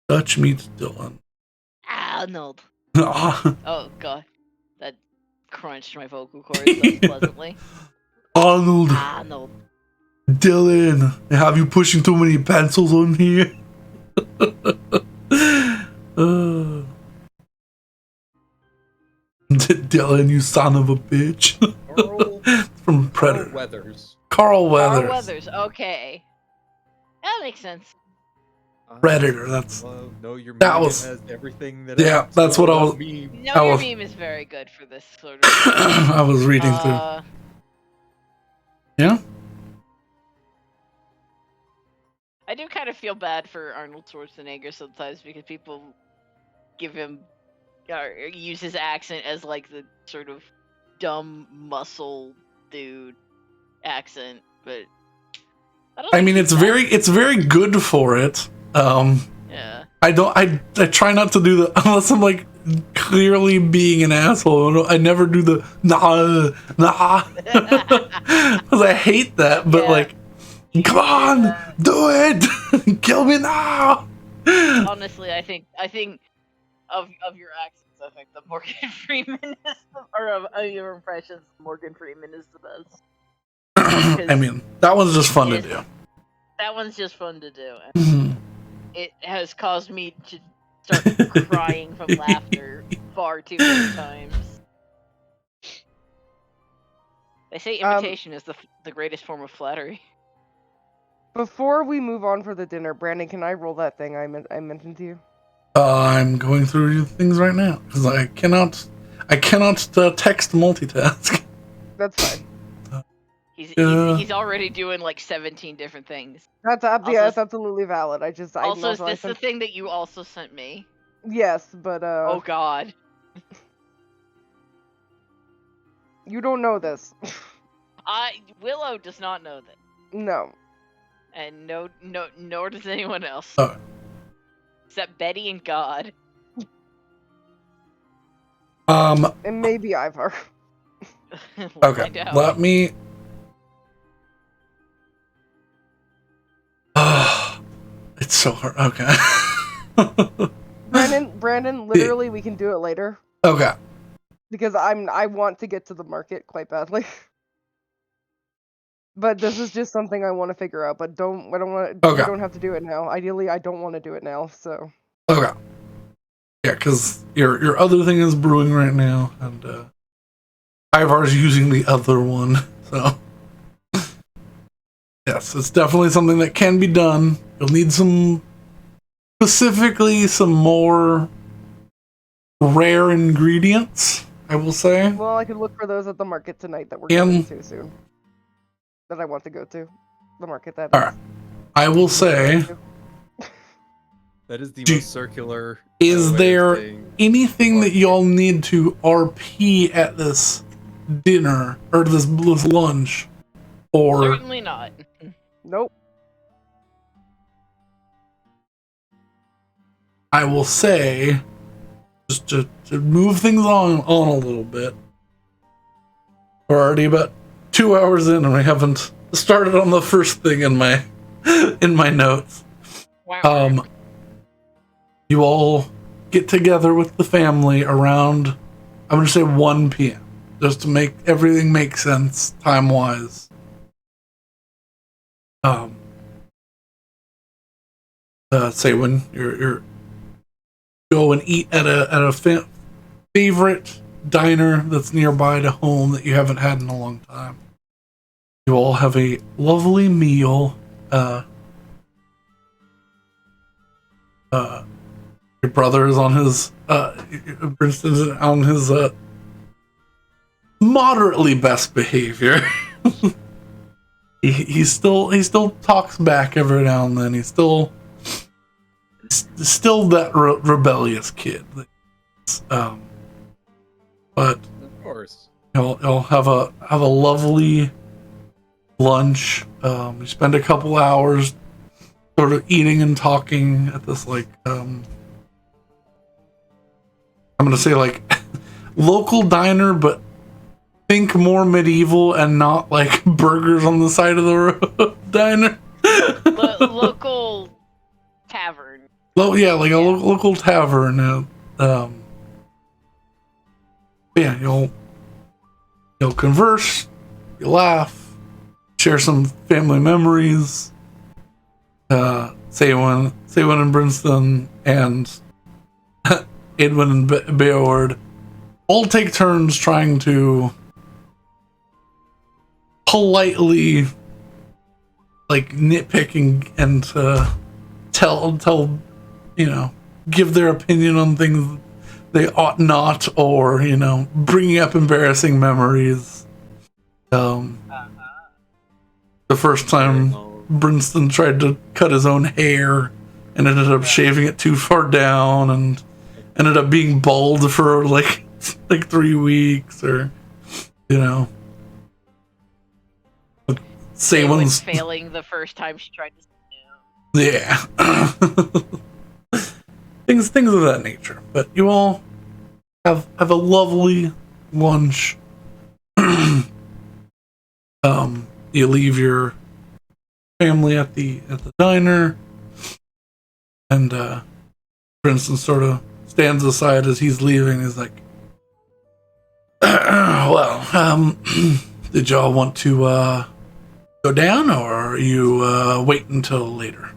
Speaker 1: Dutch meets Dylan.
Speaker 3: Arnold.
Speaker 1: Arnold.
Speaker 3: Oh god, that crunched my vocal cords thus pleasantly. Arnold.
Speaker 1: Dylan, have you pushing too many pencils on here? Dylan, you son of a bitch. From Predator.
Speaker 2: Weathers.
Speaker 1: Carl Weathers.
Speaker 3: Carl Weathers. Okay, that makes sense.
Speaker 1: Predator, that's
Speaker 2: no, your
Speaker 1: that
Speaker 2: meme
Speaker 1: was-
Speaker 2: has everything that.
Speaker 1: yeah, that's what I was-
Speaker 2: Meme.
Speaker 3: No,
Speaker 1: I
Speaker 3: your
Speaker 1: was-
Speaker 3: meme is very good for this sort of.
Speaker 1: I was reading through. Yeah?
Speaker 3: I do kind of feel bad for Arnold Schwarzenegger sometimes because people give him or use his accent as like the sort of dumb muscle dude accent, but
Speaker 1: I mean, it's very good for it.
Speaker 3: Yeah.
Speaker 1: I try not to do the unless I'm like clearly being an asshole. I never do the nah because I hate that. But
Speaker 3: Yeah.
Speaker 1: like, come on, do it, kill me now.
Speaker 3: Honestly, I think of your accents, I think the Morgan Freeman is or of your impressions, Morgan Freeman is the best.
Speaker 1: I mean, that one's just fun to do.
Speaker 3: That one's just fun to do. And
Speaker 1: Mhm.
Speaker 3: it has caused me to start crying from laughter far too many times. They say imitation is the greatest form of flattery.
Speaker 4: Before we move on for the dinner, Brandon, can I roll that thing I mentioned to you?
Speaker 1: I'm going through your things right now because I cannot text multitask.
Speaker 4: That's fine.
Speaker 3: He's already doing like 17 different things.
Speaker 4: That's
Speaker 3: Also,
Speaker 4: that's absolutely valid.
Speaker 3: Also, is this the thing that you also sent me?
Speaker 4: Yes, but
Speaker 3: Oh god.
Speaker 4: you don't know this.
Speaker 3: Willow does not know that.
Speaker 4: No.
Speaker 3: And nor does anyone else.
Speaker 1: Oh.
Speaker 3: Except Betty and God.
Speaker 4: And maybe Ivar.
Speaker 1: Okay,
Speaker 3: Find out.
Speaker 1: let me. It's so hard. Okay.
Speaker 4: Brandon, literally, we can do it later
Speaker 1: Okay.
Speaker 4: because I want to get to the market quite badly. But this is just something I want to figure out. But I don't want to.
Speaker 1: Okay.
Speaker 4: You don't have to do it now. Ideally, I don't want to do it now. So.
Speaker 1: Okay. Yeah, because your other thing is brewing right now, and Ivar's using the other one, so yes, it's definitely something that can be done. You'll need specifically some more rare ingredients, I will say.
Speaker 4: Well, I could look for those at the market tonight that we're going to soon. That I want to go to. The market that
Speaker 1: All right. I will say,
Speaker 2: That is the most circular.
Speaker 1: is
Speaker 2: way of
Speaker 1: there
Speaker 2: saying
Speaker 1: anything that
Speaker 2: market.
Speaker 1: y'all need to RP at this dinner or this lunch, or
Speaker 3: Certainly not.
Speaker 4: Nope.
Speaker 1: I will say, just to move things on a little bit. We're already about 2 hours in, and we haven't started on the first thing in my notes.
Speaker 3: Wow.
Speaker 1: You all get together with the family around, I'm gonna say 1 p.m. just to make everything make sense time wise. Say when you're go and eat at a favorite diner that's nearby to home that you haven't had in a long time. You all have a lovely meal. Your brother is on his Princeton's on his moderately best behavior. he still talks back every now and then. He's still that rebellious kid. But
Speaker 2: Of course.
Speaker 1: you'll have a lovely lunch. You spend a couple hours sort of eating and talking at this I'm gonna say local diner, but think more medieval and not like burgers on the side of the road diner.
Speaker 3: Local tavern.
Speaker 1: Yeah, like a local tavern. Yeah, you'll converse, you laugh, share some family memories. Saywin and Brinston and Edwin and Beoward all take turns trying to politely nitpick and tell give their opinion on things they ought not, or bringing up embarrassing memories. The first time Brinston tried to cut his own hair and ended up shaving it too far down and ended up being bald for like 3 weeks, or
Speaker 3: Saywin's failing the first time she tried to
Speaker 1: yeah. things of that nature. But you all have a lovely lunch. You leave your family at the diner, and Princeton sort of stands aside as he's leaving. He's like, well, did y'all want to go down, or are you wait until later?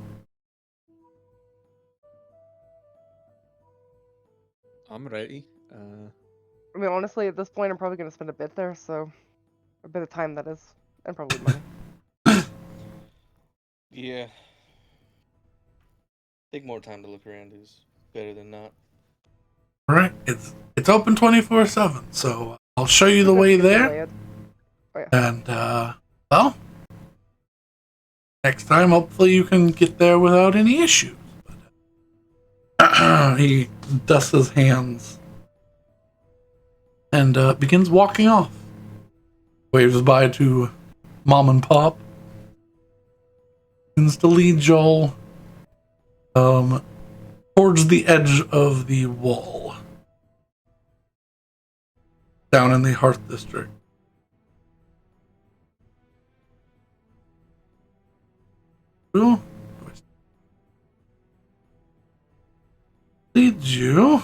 Speaker 2: I'm ready.
Speaker 4: I mean, honestly, at this point, I'm probably going to spend a bit there, so a bit of time, that is, and probably money.
Speaker 5: Yeah. I think more time to look around is better than not.
Speaker 1: All right, it's open 24/7, so I'll show you the way there.
Speaker 4: Oh, yeah.
Speaker 1: And well, next time, hopefully, you can get there without any issues. He dusts his hands and begins walking off. Waves bye to Mom and Pop. Begins to lead Joel towards the edge of the wall, down in the Hearth District. Ooh. Leads you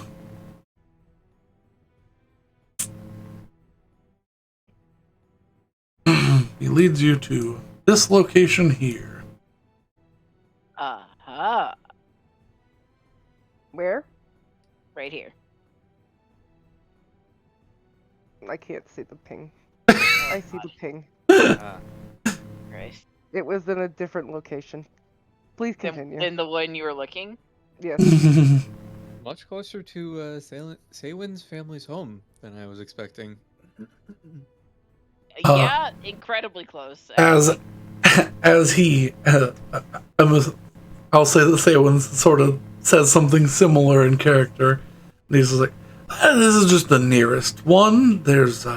Speaker 1: he leads you to this location here.
Speaker 4: Where?
Speaker 3: Right here.
Speaker 4: I can't see the ping. I see the ping.
Speaker 3: Christ.
Speaker 4: It was in a different location. Please continue.
Speaker 3: Than the one you were looking?
Speaker 4: Yes.
Speaker 2: Much closer to Saywin's family's home than I was expecting.
Speaker 3: Yeah, incredibly close.
Speaker 1: As he, I'll say that Saywin sort of says something similar in character. And he's like, this is just the nearest one. There's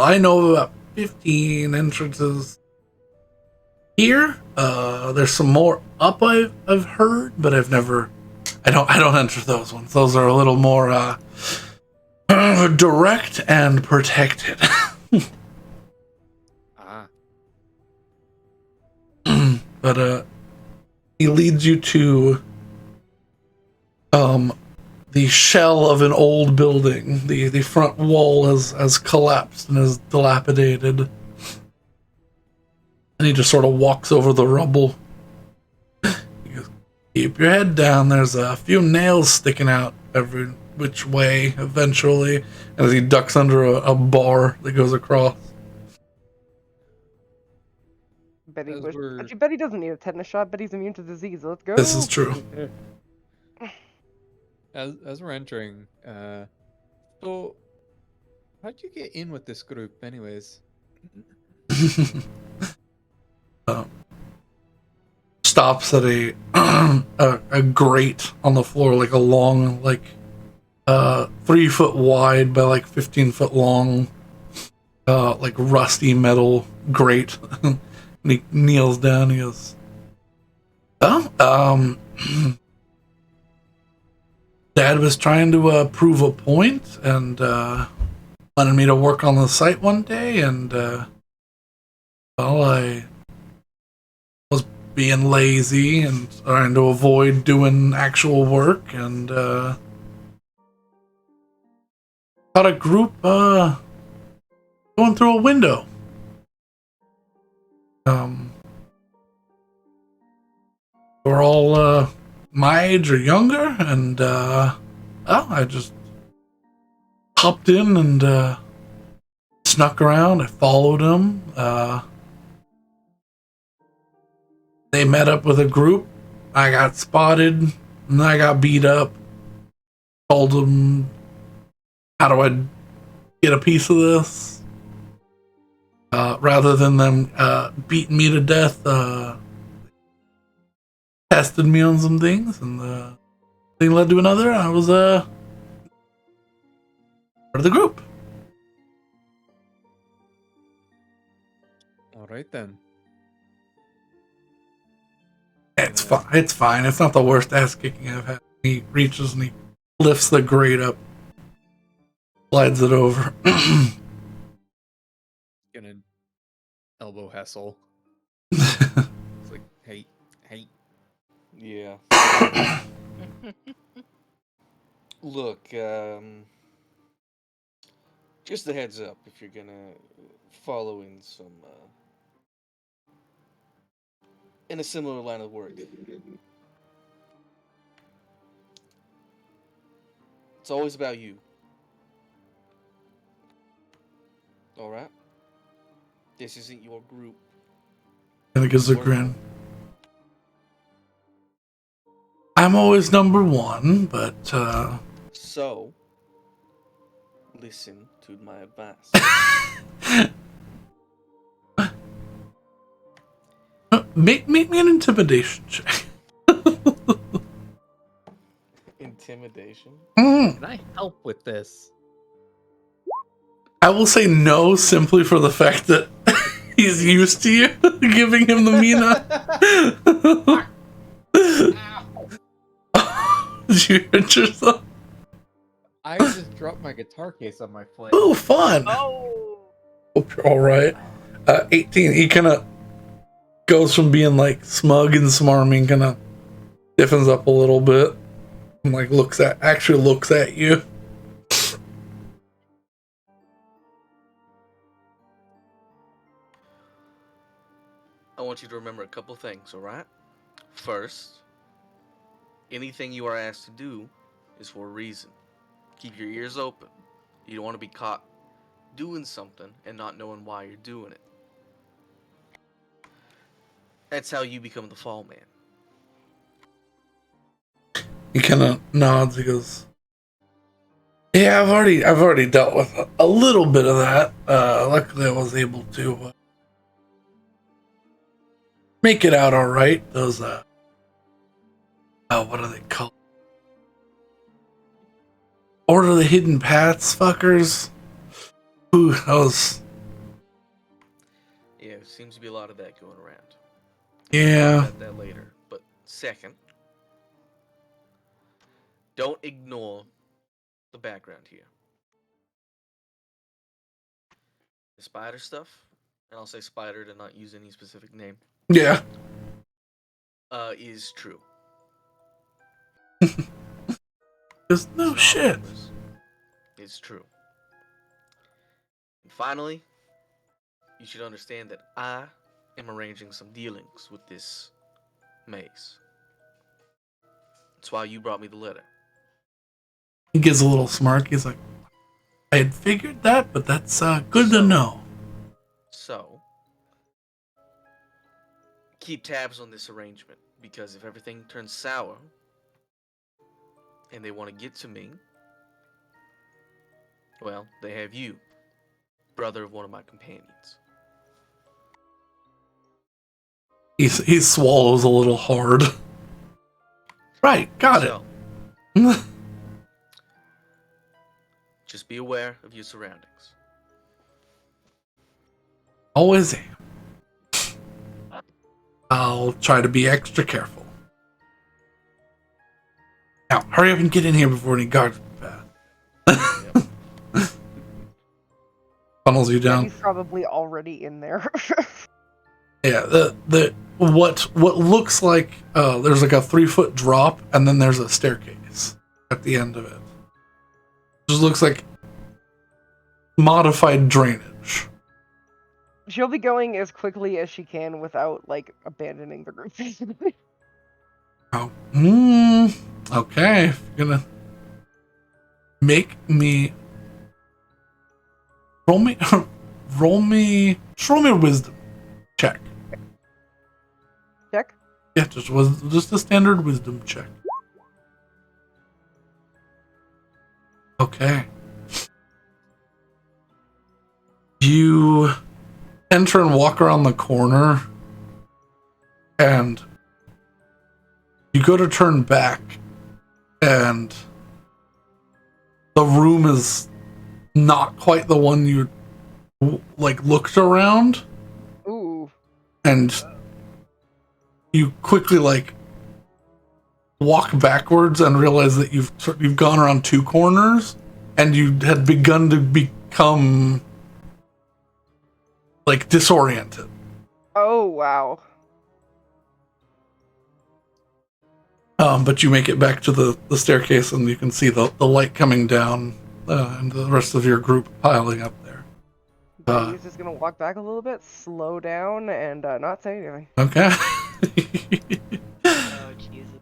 Speaker 1: I know of about 15 entrances here. There's some more up I've heard, but I don't enter those ones. Those are a little more direct and protected. But he leads you to the shell of an old building. The front wall has collapsed and is dilapidated. And he just sort of walks over the rubble. He goes, keep your head down. There's a few nails sticking out every which way eventually. And as he ducks under a bar that goes across.
Speaker 4: Actually, Betty doesn't need a tetanus shot. Betty's immune to disease. Let's go.
Speaker 1: This is true.
Speaker 2: As we're entering, so how'd you get in with this group, anyways?
Speaker 1: Stops at a grate on the floor, like a long, 3 foot wide by like 15 foot long, like rusty metal grate. And he kneels down. He goes, Dad was trying to prove a point and wanted me to work on the site one day, and I was being lazy and trying to avoid doing actual work, and got a group going through a window. We're all my age or younger, and I just hopped in and snuck around. I followed them. They met up with a group. I got spotted, and I got beat up. Told them, how do I get a piece of this? Rather than them beating me to death, tested me on some things, and thing led to another. I was part of the group.
Speaker 2: All right then.
Speaker 1: It's fine. It's fine. It's not the worst ass kicking I've had. He reaches and he lifts the grate up, slides it over.
Speaker 2: Gonna elbow Hessel. It's like, hey.
Speaker 5: Yeah. Look, just a heads up if you're gonna follow in some in a similar line of work. It's always about you. All right. This isn't your group.
Speaker 1: And it gives a grin. I'm always number one, but
Speaker 5: So listen to my advice.
Speaker 1: make me an intimidation check.
Speaker 5: Intimidation?
Speaker 2: Can I help with this?
Speaker 1: I will say no simply for the fact that he's used to you giving him the Mina. Did you hurt yourself?
Speaker 2: I just dropped my guitar case on my foot.
Speaker 1: Oh, fun.
Speaker 3: Oh.
Speaker 1: Hope you're alright. 18, he kind of goes from being like smug and smarming, kind of stiffens up a little bit, and like looks at you.
Speaker 5: I want you to remember a couple things, alright? First, anything you are asked to do is for a reason. Keep your ears open. You don't want to be caught doing something and not knowing why you're doing it. That's how you become the fall man.
Speaker 1: He kind of nods. He goes, "Yeah, I've already dealt with a little bit of that. Luckily, I was able to make it out all right. Those what are they called? Order of the Hidden Paths fuckers. Ooh, that was
Speaker 5: seems to be a lot of that going around.
Speaker 1: Yeah.
Speaker 5: About that later. But second, don't ignore the background here. The spider stuff, and I'll say spider to not use any specific name,
Speaker 1: Yeah.
Speaker 5: is true.
Speaker 1: There's no
Speaker 5: It's not
Speaker 1: shit.
Speaker 5: rumors. It's true. And finally, you should understand that I am arranging some dealings with this maze. That's why you brought me the letter.
Speaker 1: He gives a little smirk. He's like, I had figured that, but that's good to know.
Speaker 5: So, keep tabs on this arrangement, because if everything turns sour and they want to get to me, well, they have you, brother of one of my companions.
Speaker 1: He swallows a little hard. Right, got it.
Speaker 5: Just be aware of your surroundings.
Speaker 1: Always am. I'll try to be extra careful. Now, hurry up and get in here before any guards pass.
Speaker 5: Yep.
Speaker 1: Funnels you
Speaker 4: Yeah,
Speaker 1: down.
Speaker 4: he's probably already in there.
Speaker 1: Yeah, the what looks like there's like a 3-foot drop, and then there's a staircase at the end of it. Just looks like modified drainage.
Speaker 4: She'll be going as quickly as she can without, like, abandoning the group.
Speaker 1: Oh, okay. If you're gonna make me roll me a wisdom check.
Speaker 4: Check.
Speaker 1: Yeah, just a standard wisdom check. Okay. You enter and walk around the corner, and you go to turn back, and the room is not quite the one you like looked around,
Speaker 4: Ooh.
Speaker 1: and you quickly like walk backwards and realize that you've gone around 2 corners, and you had begun to become like disoriented.
Speaker 4: Oh, wow.
Speaker 1: But you make it back to the staircase, and you can see the light coming down, and the rest of your group piling up there.
Speaker 4: He's just gonna walk back a little bit, slow down, and not say anything.
Speaker 1: Okay.
Speaker 3: Oh, Jesus.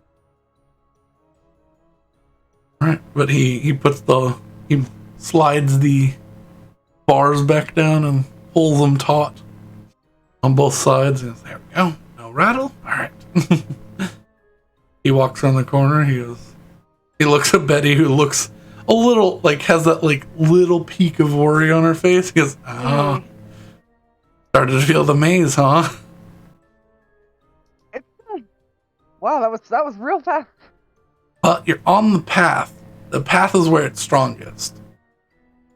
Speaker 1: Alright, but he slides the bars back down and pulls them taut on both sides. And there we go. No rattle. Alright. He walks around the corner. He looks at Betty, who looks a little like has that like little peak of worry on her face. He goes, started to feel the maze, huh?
Speaker 4: Wow, that was real fast.
Speaker 1: But you're on the path. The path is where it's strongest.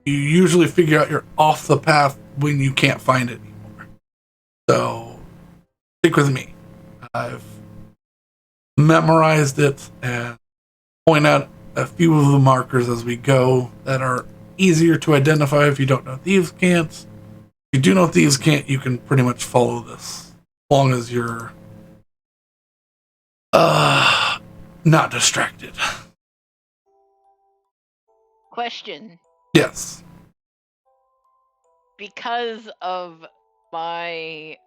Speaker 1: You usually figure out you're off the path when you can't find it anymore. So stick with me. I've memorized it and point out a few of the markers as we go that are easier to identify if you don't know Thieves' Cant. If you do know Thieves' Cant, you can pretty much follow this, as long as you're not distracted.
Speaker 3: Question.
Speaker 1: Yes.
Speaker 3: Because of my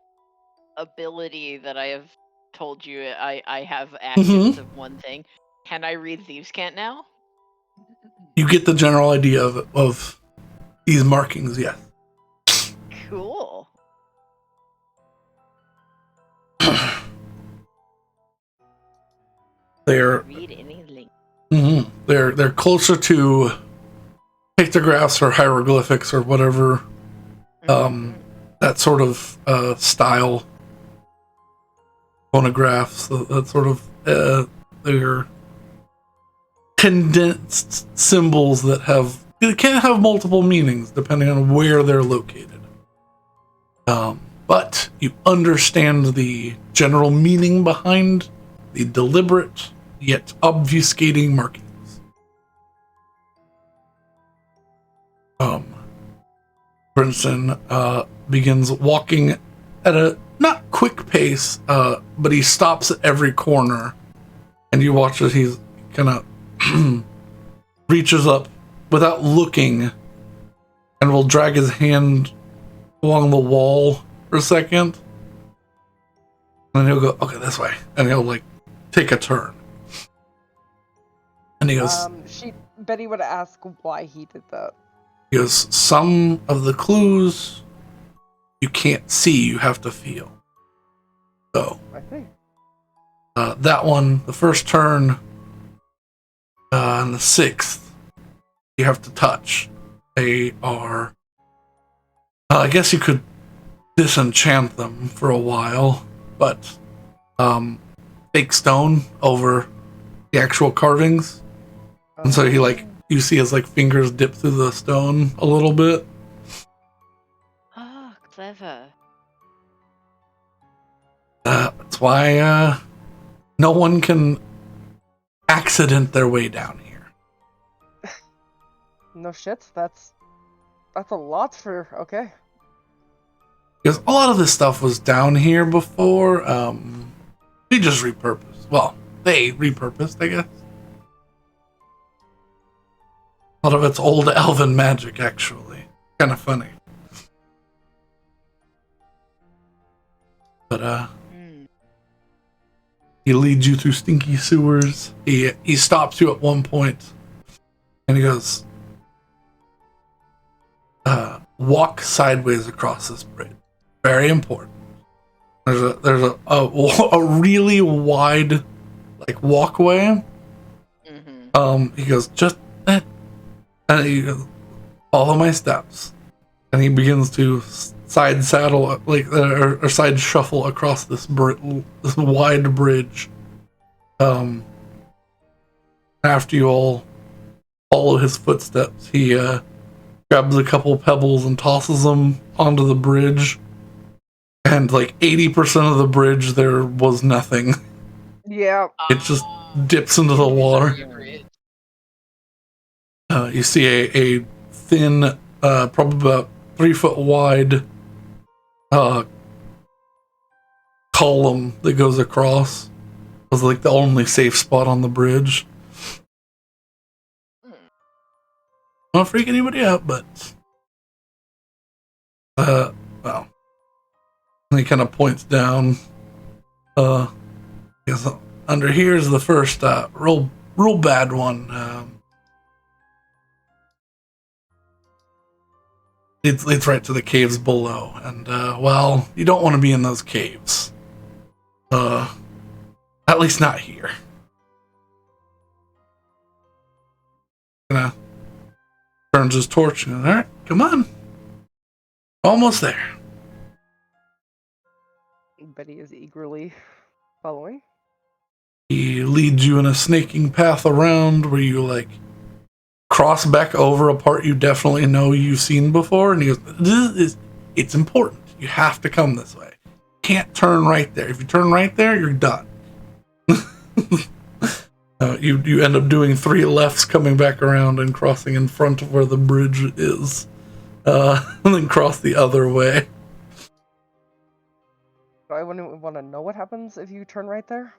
Speaker 3: ability that I have told you I have actions of one thing, can I read Thieves' Cant now?
Speaker 1: You get the general idea of these markings, yes.
Speaker 3: Cool.
Speaker 1: They're
Speaker 3: Read anything.
Speaker 1: they're closer to pictographs or hieroglyphics or whatever that sort of style. Phonographs, that sort of they're condensed symbols that can have multiple meanings depending on where they're located. but you understand the general meaning behind the deliberate yet obfuscating markings. Princeton begins walking at a not quick pace, but he stops at every corner, and you watch as he's kind of reaches up without looking and will drag his hand along the wall for a second. And then he'll go, okay, this way. And he'll like take a turn. And he goes,
Speaker 4: Betty would ask why he did that.
Speaker 1: He goes, some of the clues you can't see, you have to feel. So,
Speaker 4: I think.
Speaker 1: That one, the first turn, and the sixth, you have to touch. They are, I guess you could disenchant them for a while, but fake stone over the actual carvings. And so he you see his fingers dip through the stone a little bit.
Speaker 3: Oh, clever.
Speaker 1: That's why no one can accident their way down here.
Speaker 4: No shit, that's a lot for, okay.
Speaker 1: Because a lot of this stuff was down here before. We just repurposed. Well, they repurposed, I guess. A lot of it's old elven magic, actually. Kind of funny. But, he leads you through stinky sewers. He stops you at one point, and he goes, walk sideways across this bridge. Very important. There's a really wide, walkway.
Speaker 3: Mm-hmm.
Speaker 1: He goes, just and he goes, follow my steps, and he begins to side saddle, or side shuffle across this wide bridge. After you all follow his footsteps, he grabs a couple pebbles and tosses them onto the bridge, and 80% of the bridge there was nothing.
Speaker 4: Yeah.
Speaker 1: It just dips into the water. You see a thin, probably about 3 foot wide column that goes across. It was the only safe spot on the bridge. Don't freak anybody out, but well, and he kind of points down. Because under here is the first real bad one. It leads right to the caves below, and well, you don't want to be in those caves. At least not here. Turns his torch and goes, all right, come on. Almost there.
Speaker 4: Betty is eagerly following.
Speaker 1: He leads you in a snaking path around where you cross back over a part you definitely know you've seen before, and he goes, it's important. You have to come this way. Can't turn right there. If you turn right there, you're done. You end up doing 3 lefts, coming back around and crossing in front of where the bridge is, and then cross the other way.
Speaker 4: Do I want to know what happens if you turn right there?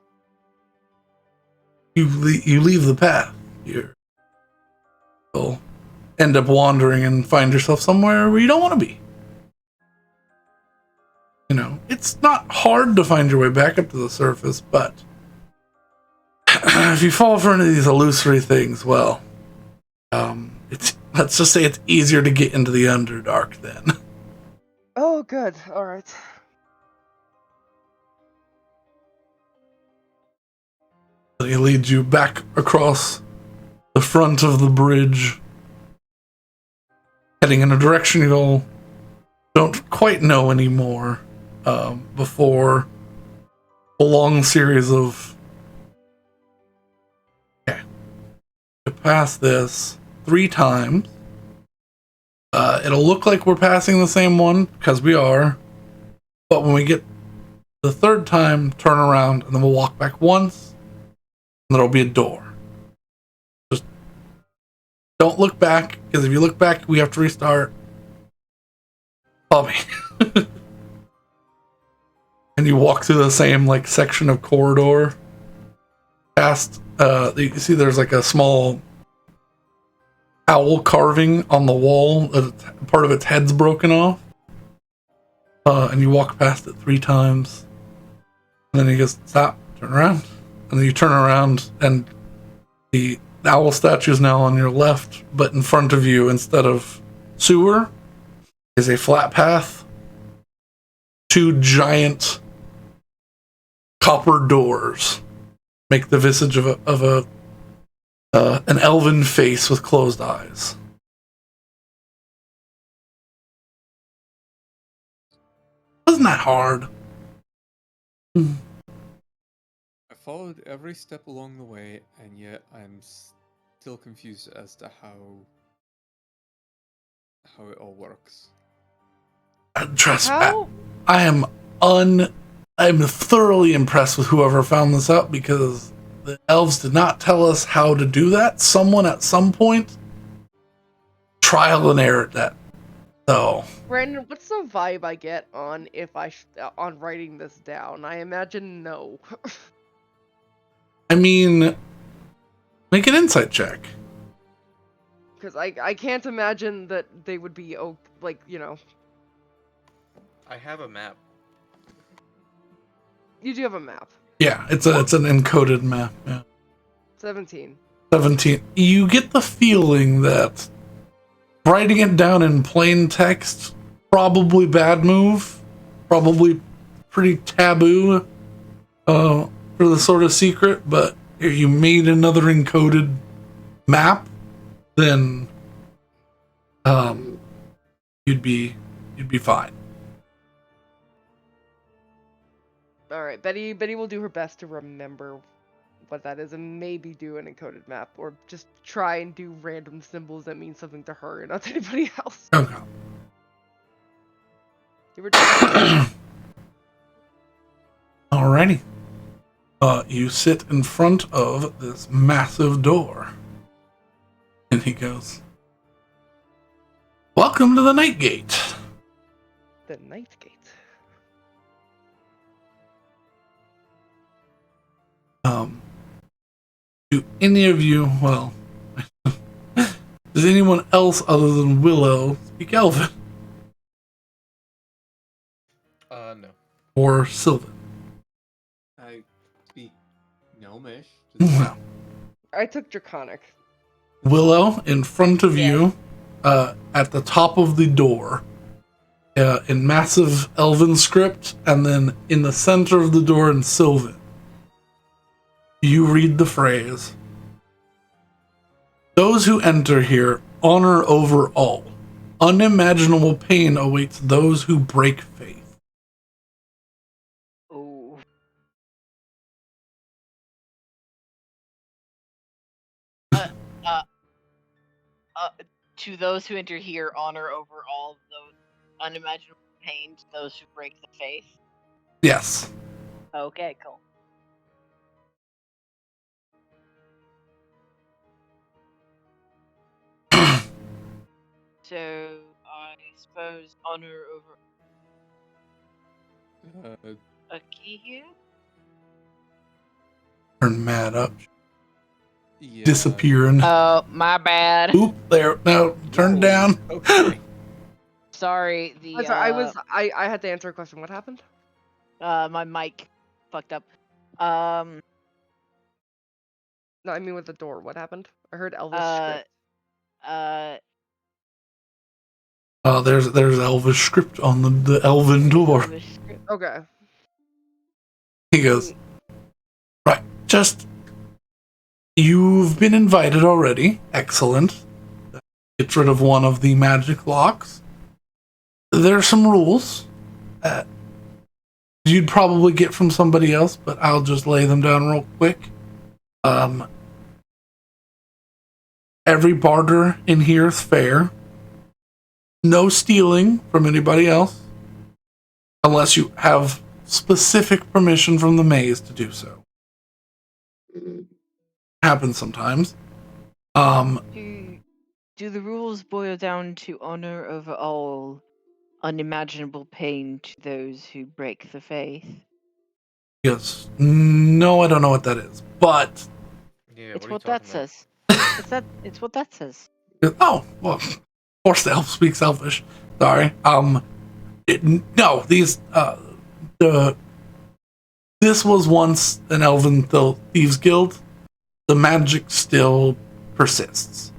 Speaker 1: You leave the path. You'll end up wandering and find yourself somewhere where you don't want to be. It's not hard to find your way back up to the surface, but if you fall for any of these illusory things, well, let's just say it's easier to get into the Underdark then.
Speaker 4: Oh, good. All right.
Speaker 1: He leads you back across the front of the bridge, heading in a direction you all don't quite know anymore, before a long series of... Okay. You pass this 3 times. It'll look like we're passing the same one, because we are. But when we get the third time, turn around, and then we'll walk back once, and there'll be a door. Just don't look back, because if you look back, we have to restart. Follow me. And you walk through the same like section of corridor. Past, you see there's like a small owl carving on the wall. Part of its head's broken off. And you walk past it 3 times. And then he goes, stop, turn around. And then you turn around, and the owl statue is now on your left, but in front of you, instead of sewer, is a flat path. 2 giant copper doors make the visage of an elven face with closed eyes. Wasn't that hard?
Speaker 2: I followed every step along the way, and yet I'm still confused as to how it all works.
Speaker 1: Trust me,
Speaker 4: How?
Speaker 1: I'm thoroughly impressed with whoever found this out, because the elves did not tell us how to do that. Someone at some point trial and error that. So,
Speaker 4: Brandon, what's the vibe I get on on writing this down? I imagine no.
Speaker 1: I mean, make an insight check.
Speaker 4: Because I can't imagine that they would be, like, you know.
Speaker 5: I have a map.
Speaker 4: You do have a map.
Speaker 1: Yeah, it's an encoded map. Yeah.
Speaker 4: 17.
Speaker 1: 17. You get the feeling that writing it down in plain text, probably bad move, probably pretty taboo for the sort of secret, but if you made another encoded map, then you'd be fine.
Speaker 4: Alright, Betty will do her best to remember what that is and maybe do an encoded map, or just try and do random symbols that mean something to her and not to anybody else.
Speaker 1: Okay.
Speaker 4: You were just
Speaker 1: Alrighty. You sit in front of this massive door. And he goes, welcome to the Night Gate.
Speaker 4: the Night Gate.
Speaker 1: Do any of you, well, does anyone else other than Willow speak Elven?
Speaker 5: No.
Speaker 1: Or Sylvan?
Speaker 2: I speak Gnomish.
Speaker 1: Well,
Speaker 4: I took Draconic.
Speaker 1: Willow, in front of you, at the top of the door, in massive Elven script, and then in the center of the door in Sylvan, you read the phrase, those who enter here honor over all. Unimaginable pain awaits those who break faith.
Speaker 3: Oh. To those who enter here, honor over all those unimaginable pain to those who break the faith.
Speaker 1: Yes.
Speaker 3: Okay, cool. So I suppose honor over a key here.
Speaker 1: Turn mad up.
Speaker 2: Yeah.
Speaker 1: Disappearing.
Speaker 3: Oh, my bad.
Speaker 1: Oop, there. No, turn down.
Speaker 2: Okay.
Speaker 3: Sorry, the
Speaker 4: I'm sorry, I had to answer a question. What happened?
Speaker 3: my mic fucked up.
Speaker 4: No, I mean with the door. What happened? I heard Elvis script.
Speaker 1: There's Elvish script on the Elven door.
Speaker 3: English script.
Speaker 4: Okay.
Speaker 1: He goes, right, just, you've been invited already. Excellent. Get rid of one of the magic locks. There are some rules that you'd probably get from somebody else, but I'll just lay them down real quick. Every barter in here is fair. No stealing from anybody else. unless you have specific permission from the maze to do so. Happens sometimes.
Speaker 3: Do the rules boil down to honor over all unimaginable pain to those who break the faith?
Speaker 1: Yes. No, I don't know what that is. But
Speaker 5: Yeah,
Speaker 3: It's
Speaker 5: what are you
Speaker 3: what that
Speaker 5: talking about?
Speaker 3: says. It's what that says.
Speaker 1: oh, well, of course the elf speak selfish. Sorry. No, this was once an elven thieves guild. The magic still persists.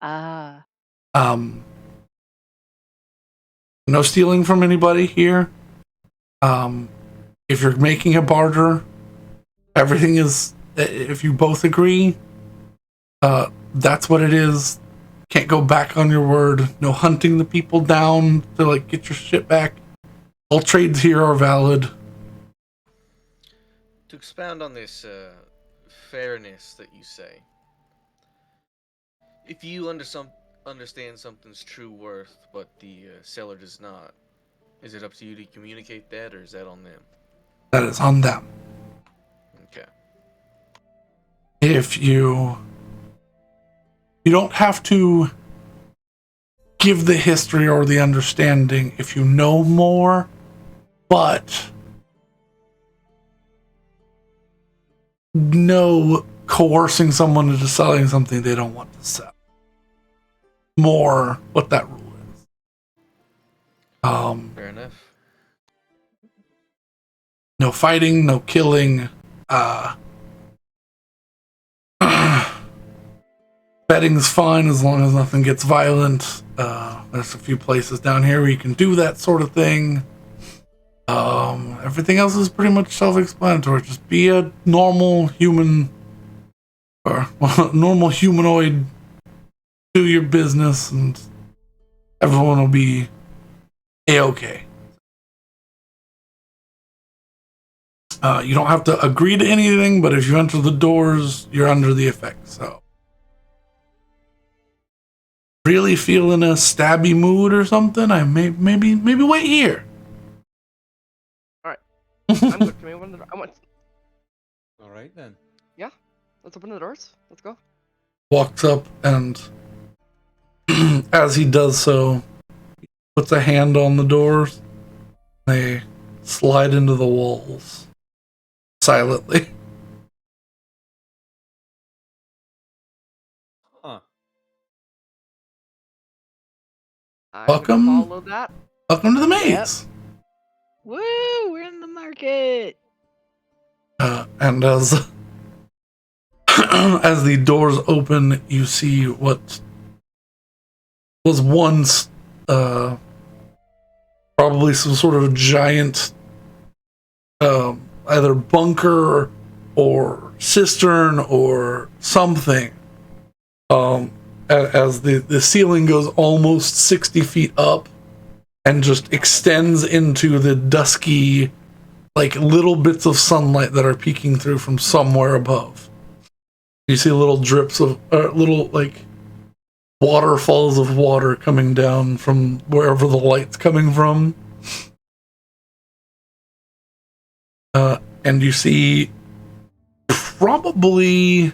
Speaker 3: Ah.
Speaker 1: No stealing from anybody here. If you're making a barter, everything is, if you both agree, that's what it is. Can't go back on your word. No hunting the people down to like get your shit back. All trades here are valid.
Speaker 5: To expound on this fairness that you say, if you understand something's true worth, but the seller does not, is it up to you to communicate that, or is that on them?
Speaker 1: That is on them.
Speaker 5: Okay.
Speaker 1: If you don't have to give the history or the understanding if you know more, but no coercing someone into selling something they don't want to sell. More what that rule is.
Speaker 5: Fair enough.
Speaker 1: No fighting, no killing. Betting's fine as long as nothing gets violent. There's a few places down here where you can do that sort of thing. Everything else is pretty much self-explanatory. Just be a normal human or normal humanoid. Do your business, and everyone will be a-okay. You don't have to agree to anything, but if you enter the doors, you're under the effect. So, really feeling a stabby mood or something? I maybe wait here.
Speaker 4: All right, I'm good. Can we open the door?
Speaker 2: All right then.
Speaker 4: Yeah, let's open the doors. Let's go.
Speaker 1: Walks up, and as he does so, he puts a hand on the doors. They slide into the walls silently.
Speaker 2: Huh.
Speaker 4: I'm
Speaker 1: Welcome.
Speaker 4: gonna follow that.
Speaker 1: Welcome to the maze.
Speaker 3: Yep. Woo! We're in the market.
Speaker 1: And as as the doors open, you see what was once probably some sort of giant either bunker or cistern or something. As the ceiling goes almost 60 feet up and just extends into the dusky, like little bits of sunlight that are peeking through from somewhere above. You see little drips of little like waterfalls of water coming down from wherever the light's coming from. And you see probably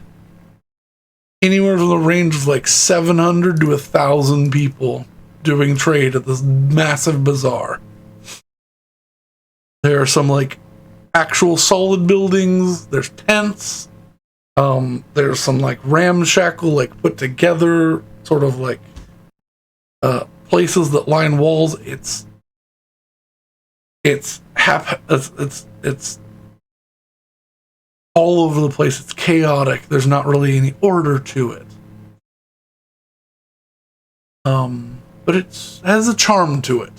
Speaker 1: anywhere from the range of like 700 to 1,000 people doing trade at this massive bazaar. There are some like actual solid buildings. There's tents. There's some like ramshackle, like put together sort of like places that line walls. It's all over the place. It's chaotic. There's not really any order to it. But it has a charm to it.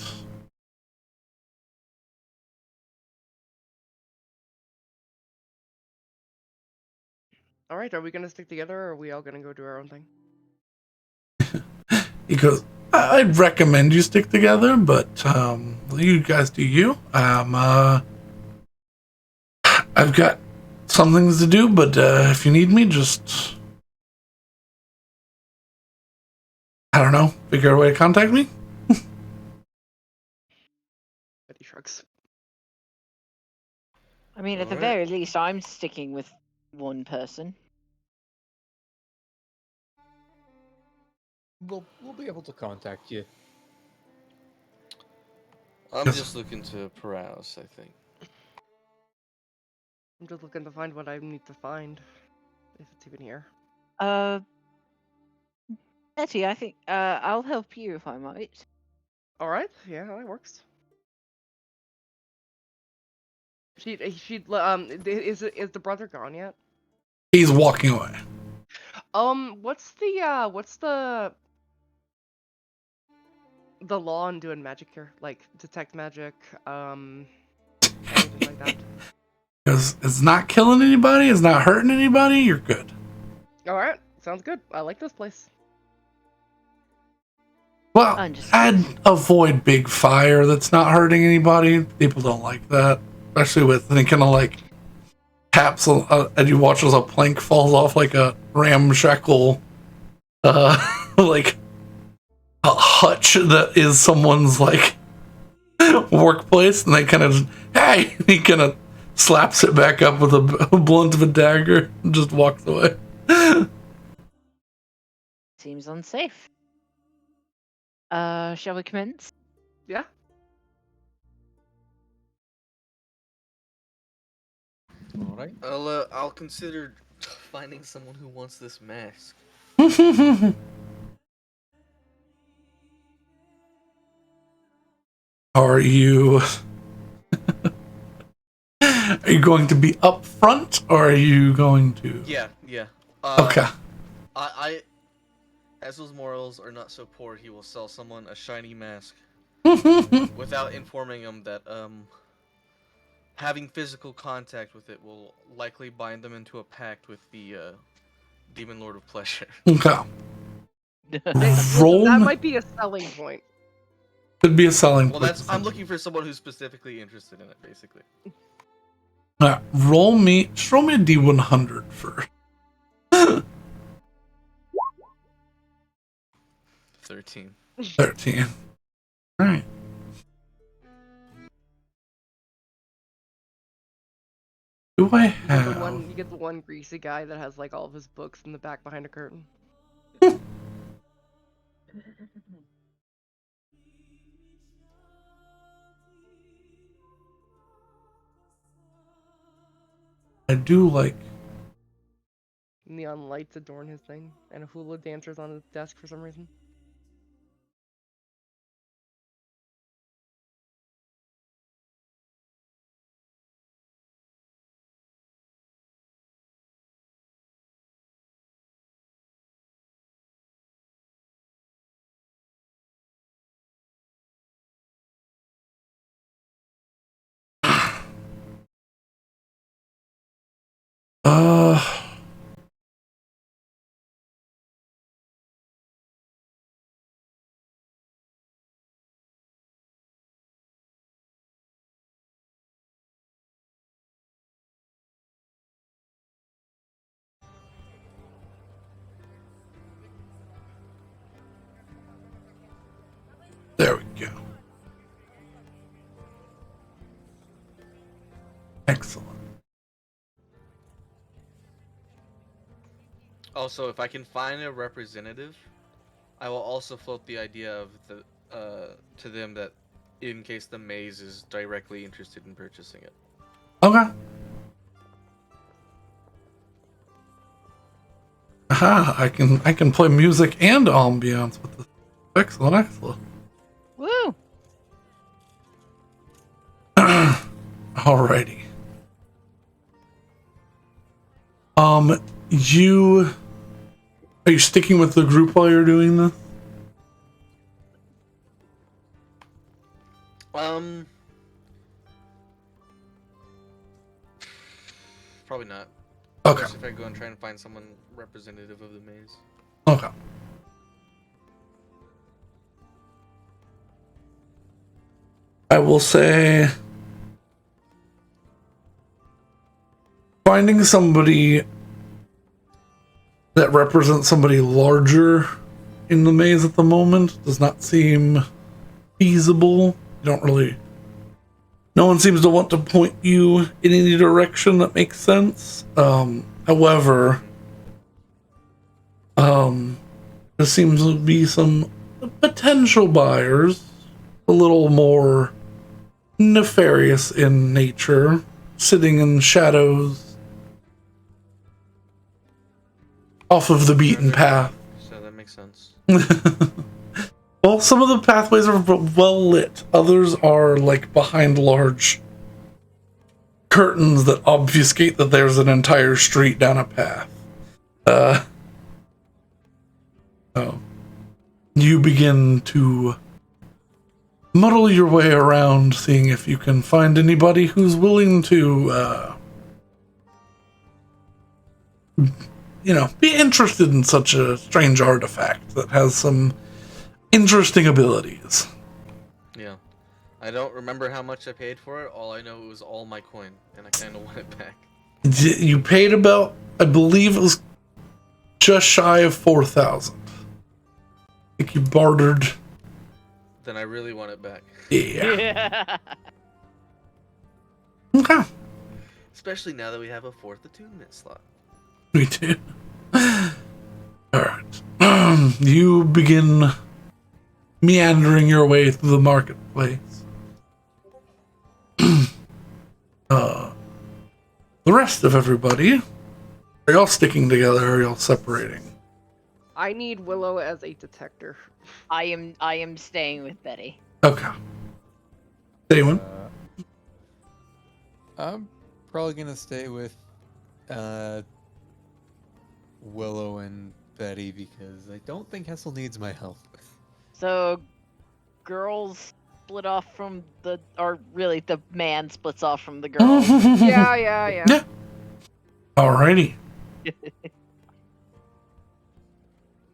Speaker 4: All right, are we gonna stick together, or are we all gonna go do our own thing?
Speaker 1: He goes, I'd recommend you stick together, but you guys do you. I've got some things to do, but if you need me, just I don't know, figure out a way to contact me.
Speaker 3: I mean, at the
Speaker 5: Alright.
Speaker 3: very least, I'm sticking with one person.
Speaker 2: We'll be able to contact you.
Speaker 5: I'm
Speaker 1: Yes.
Speaker 5: just looking to peruse, I think.
Speaker 4: I'm just looking to find what I need to find, if it's even here.
Speaker 3: Betty, I think I'll help you if I might.
Speaker 4: All right, yeah, that works. Is the brother gone yet?
Speaker 1: He's walking away.
Speaker 4: What's the law on doing magic here? Like detect magic, anything like that?
Speaker 1: Because it's not killing anybody, it's not hurting anybody, you're good.
Speaker 4: All right, sounds good. I like this place.
Speaker 1: Well,
Speaker 3: Understood.
Speaker 1: I'd avoid big fire that's not hurting anybody. People don't like that. Especially with any kind of like taps and you watch as a plank falls off like a ramshackle like a hutch that is someone's like workplace, and they kind of hey, he kind of slaps it back up with a blunt of a dagger and just walks away.
Speaker 3: Seems unsafe. Shall we commence?
Speaker 4: Yeah.
Speaker 2: All right.
Speaker 5: I'll consider finding someone who wants this mask.
Speaker 1: Are you are you going to be up front, or are you going to
Speaker 5: Yeah.
Speaker 1: Okay.
Speaker 5: I as those morals are not so poor, he will sell someone a shiny mask without informing him that having physical contact with it will likely bind them into a pact with the Demon Lord of Pleasure.
Speaker 1: Okay.
Speaker 4: That might be a selling point.
Speaker 1: Could be a selling
Speaker 5: Well,
Speaker 1: point.
Speaker 5: I'm looking for someone who's specifically interested in it, basically.
Speaker 1: Roll me a D100 first.
Speaker 5: 13.
Speaker 1: 13. Alright. Do I have...
Speaker 4: You get the one greasy guy that has like all of his books in the back behind a curtain.
Speaker 1: I do like...
Speaker 4: Neon lights adorn his thing, and hula dancers on his desk for some reason.
Speaker 1: Uh... There we go. Excellent.
Speaker 5: Also, if I can find a representative, I will also float the idea of the to them that in case the maze is directly interested in purchasing it.
Speaker 1: Okay. Aha, I can play music and ambiance with this. Excellent, excellent.
Speaker 3: Woo!
Speaker 1: Alrighty. Are you sticking with the group while you're doing this?
Speaker 5: Probably not.
Speaker 1: Okay.
Speaker 5: Especially if I go and try and find someone representative of the maze.
Speaker 1: Okay. I will say finding somebody that represents somebody larger in the maze at the moment does not seem feasible. You don't really No one seems to want to point you in any direction that makes sense. However, there seems to be some potential buyers, a little more nefarious in nature, sitting in shadows off of the beaten path.
Speaker 5: So that makes sense.
Speaker 1: Well, some of the pathways are well lit. Others are like behind large curtains that obfuscate that there's an entire street down a path. So you begin to muddle your way around, seeing if you can find anybody who's willing to, be interested in such a strange artifact that has some interesting abilities.
Speaker 5: Yeah. I don't remember how much I paid for it. All I know it was all my coin, and I kind of want it back.
Speaker 1: You paid about, I believe it was just shy of 4,000. I think you bartered.
Speaker 5: Then I really want it back.
Speaker 1: Yeah. Okay.
Speaker 5: Especially now that we have a 4th attunement slot.
Speaker 1: Me too. Alright. You begin meandering your way through the marketplace. The rest of everybody, are y'all sticking together or are y'all separating?
Speaker 4: I need Willow as a detector.
Speaker 3: I am staying with Betty.
Speaker 1: Okay. Damon?
Speaker 2: I'm probably gonna stay with Willow and Betty because I don't think Hessel needs my help.
Speaker 3: So, girls split off from or really the man splits off from the girls.
Speaker 4: Yeah.
Speaker 1: Yeah. Alrighty.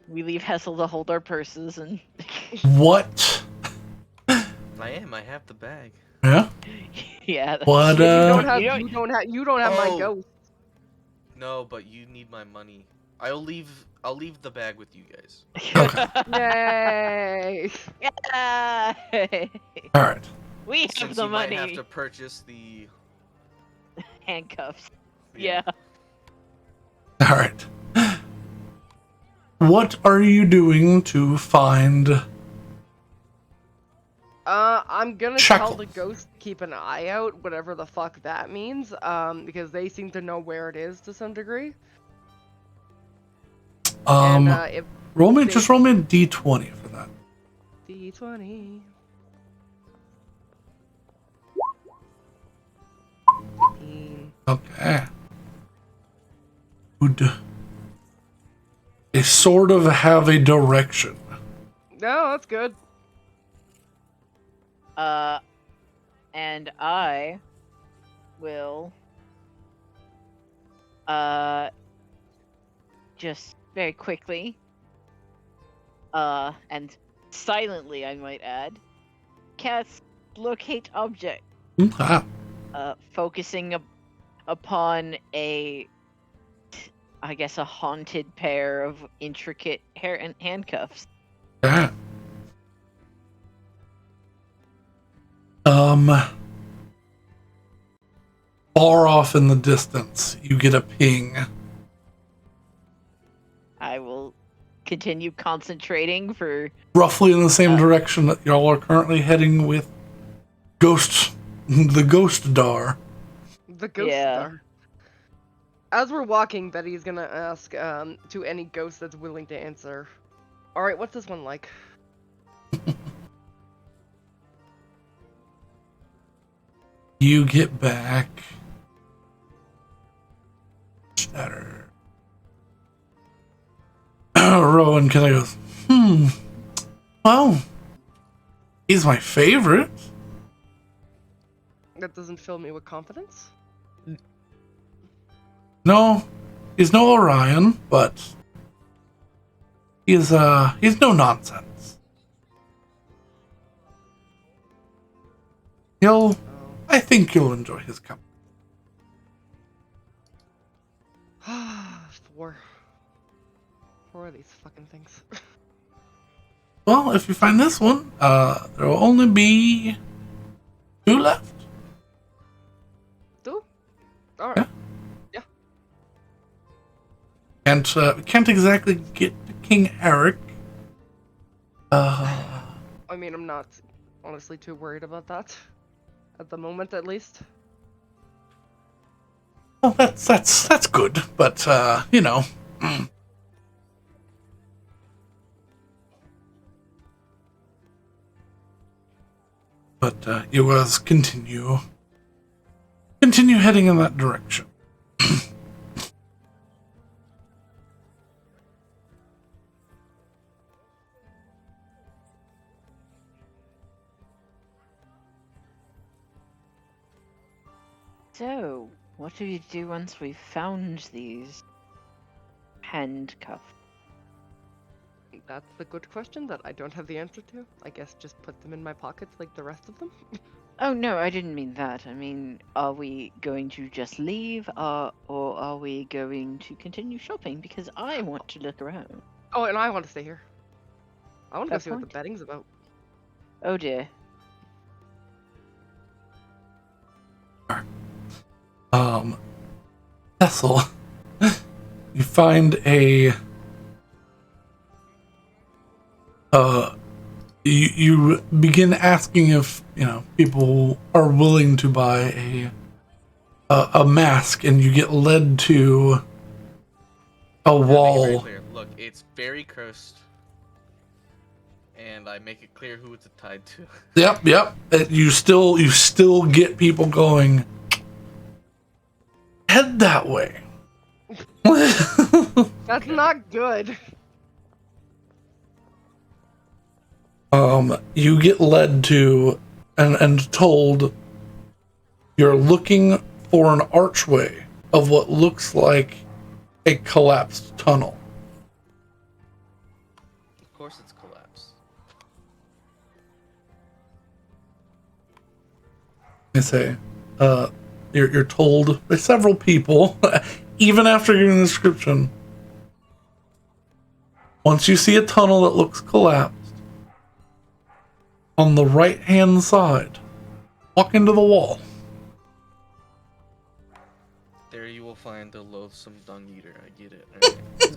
Speaker 3: We leave Hessel to hold our purses and.
Speaker 1: What?
Speaker 5: I have the bag.
Speaker 1: Yeah?
Speaker 3: Yeah.
Speaker 1: What,
Speaker 4: You
Speaker 3: You
Speaker 4: don't have my
Speaker 5: Oh.
Speaker 4: ghost.
Speaker 5: No, but you need my money. I'll leave the bag with you guys.
Speaker 1: Okay.
Speaker 4: Yay!
Speaker 3: Yeah.
Speaker 1: Alright.
Speaker 3: We have
Speaker 5: Since
Speaker 3: the
Speaker 5: you
Speaker 3: money.
Speaker 5: might have to purchase the
Speaker 3: Handcuffs. Yeah.
Speaker 1: Alright. What are you doing to find...
Speaker 4: I'm gonna
Speaker 1: Shackles.
Speaker 4: tell the ghost to keep an eye out, whatever the fuck that means, because they seem to know where it is to some degree. If
Speaker 1: roll me a
Speaker 4: they-
Speaker 1: D20 for that.
Speaker 4: D20.
Speaker 1: Okay. Good. They sort of have a direction.
Speaker 4: No, that's good.
Speaker 3: And I will just very quickly and silently, I might add, cast locate object,
Speaker 1: Okay.
Speaker 3: focusing upon I guess a haunted pair of intricate hair and handcuffs.
Speaker 1: Okay. Far off in the distance, you get a ping.
Speaker 3: I will continue concentrating for
Speaker 1: Roughly in the same direction that y'all are currently heading with the Ghost Dar.
Speaker 4: The ghost star. As we're walking, Betty's gonna ask to any ghost that's willing to answer. Alright, what's this one like?
Speaker 1: You get back. Shatter. Rowan kind of goes, well, he's my favorite.
Speaker 4: That doesn't fill me with confidence.
Speaker 1: No, he's no Orion, but he's no nonsense. I think you'll enjoy his company.
Speaker 4: Four of these fucking things.
Speaker 1: Well, if you find this one, there will only be 2 left. can't exactly get to King Eric.
Speaker 4: I mean, I'm not honestly too worried about that. At the moment, at least.
Speaker 1: Well, that's good, but you know. But you guys continue heading in that direction.
Speaker 3: So, what do you do once we've found these handcuffs?
Speaker 4: That's a good question that I don't have the answer to. I guess just put them in my pockets like the rest of them.
Speaker 3: Oh no, I didn't mean that. I mean, are we going to just leave, or are we going to continue shopping? Because I want to look around.
Speaker 4: Oh, and I want to stay here. I want to go
Speaker 3: Fair
Speaker 4: see what the
Speaker 3: point.
Speaker 4: betting's about.
Speaker 3: Oh dear.
Speaker 1: Cecil, you find a you begin asking if people are willing to buy a mask, and you get led to a
Speaker 5: Make it very
Speaker 1: wall.
Speaker 5: clear. Look, it's very cursed, and I make it clear who it's tied to.
Speaker 1: Yep. You still get people going. Head that way.
Speaker 4: That's not good.
Speaker 1: You get led to and told you're looking for an archway of what looks like a collapsed tunnel.
Speaker 5: Of course, it's collapsed.
Speaker 1: I say, you're told by several people, even after giving the description, once you see a tunnel that looks collapsed, on the right-hand side, walk into the wall.
Speaker 5: There you will find the loathsome dung eater. I get it. Alright, let's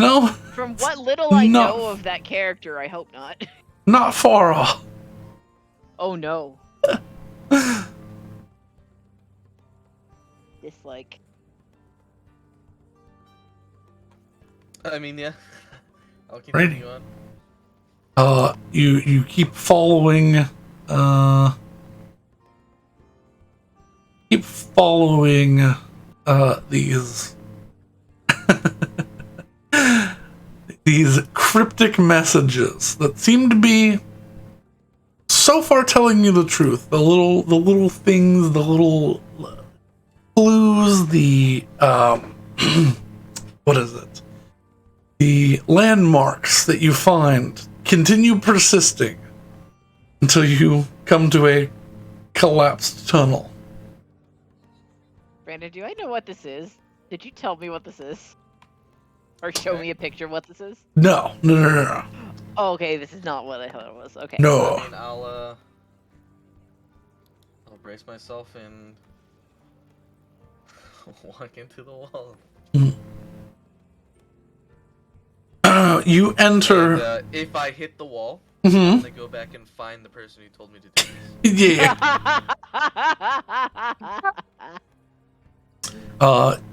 Speaker 5: go.
Speaker 3: From what little I
Speaker 1: No.
Speaker 3: know of that character, I hope not.
Speaker 1: Not far off.
Speaker 3: Oh no. Dislike.
Speaker 5: I mean, yeah. I'll continue on.
Speaker 1: You keep following these these cryptic messages that seem to be so far telling you the truth. The little things, the little clues, the what is it? The landmarks that you find continue persisting until you come to a collapsed tunnel.
Speaker 3: Brandon, do I know what this is? Did you tell me what this is? Or show me a picture of what this is?
Speaker 1: No.
Speaker 3: Oh, okay, this is not what I thought it was. Okay.
Speaker 1: No.
Speaker 5: I mean, I'll brace myself and walk into the wall.
Speaker 1: You enter.
Speaker 5: And, if I hit the wall,
Speaker 1: Mhm.
Speaker 5: I'm gonna go back and find the person who told me to do this.
Speaker 1: Yeah.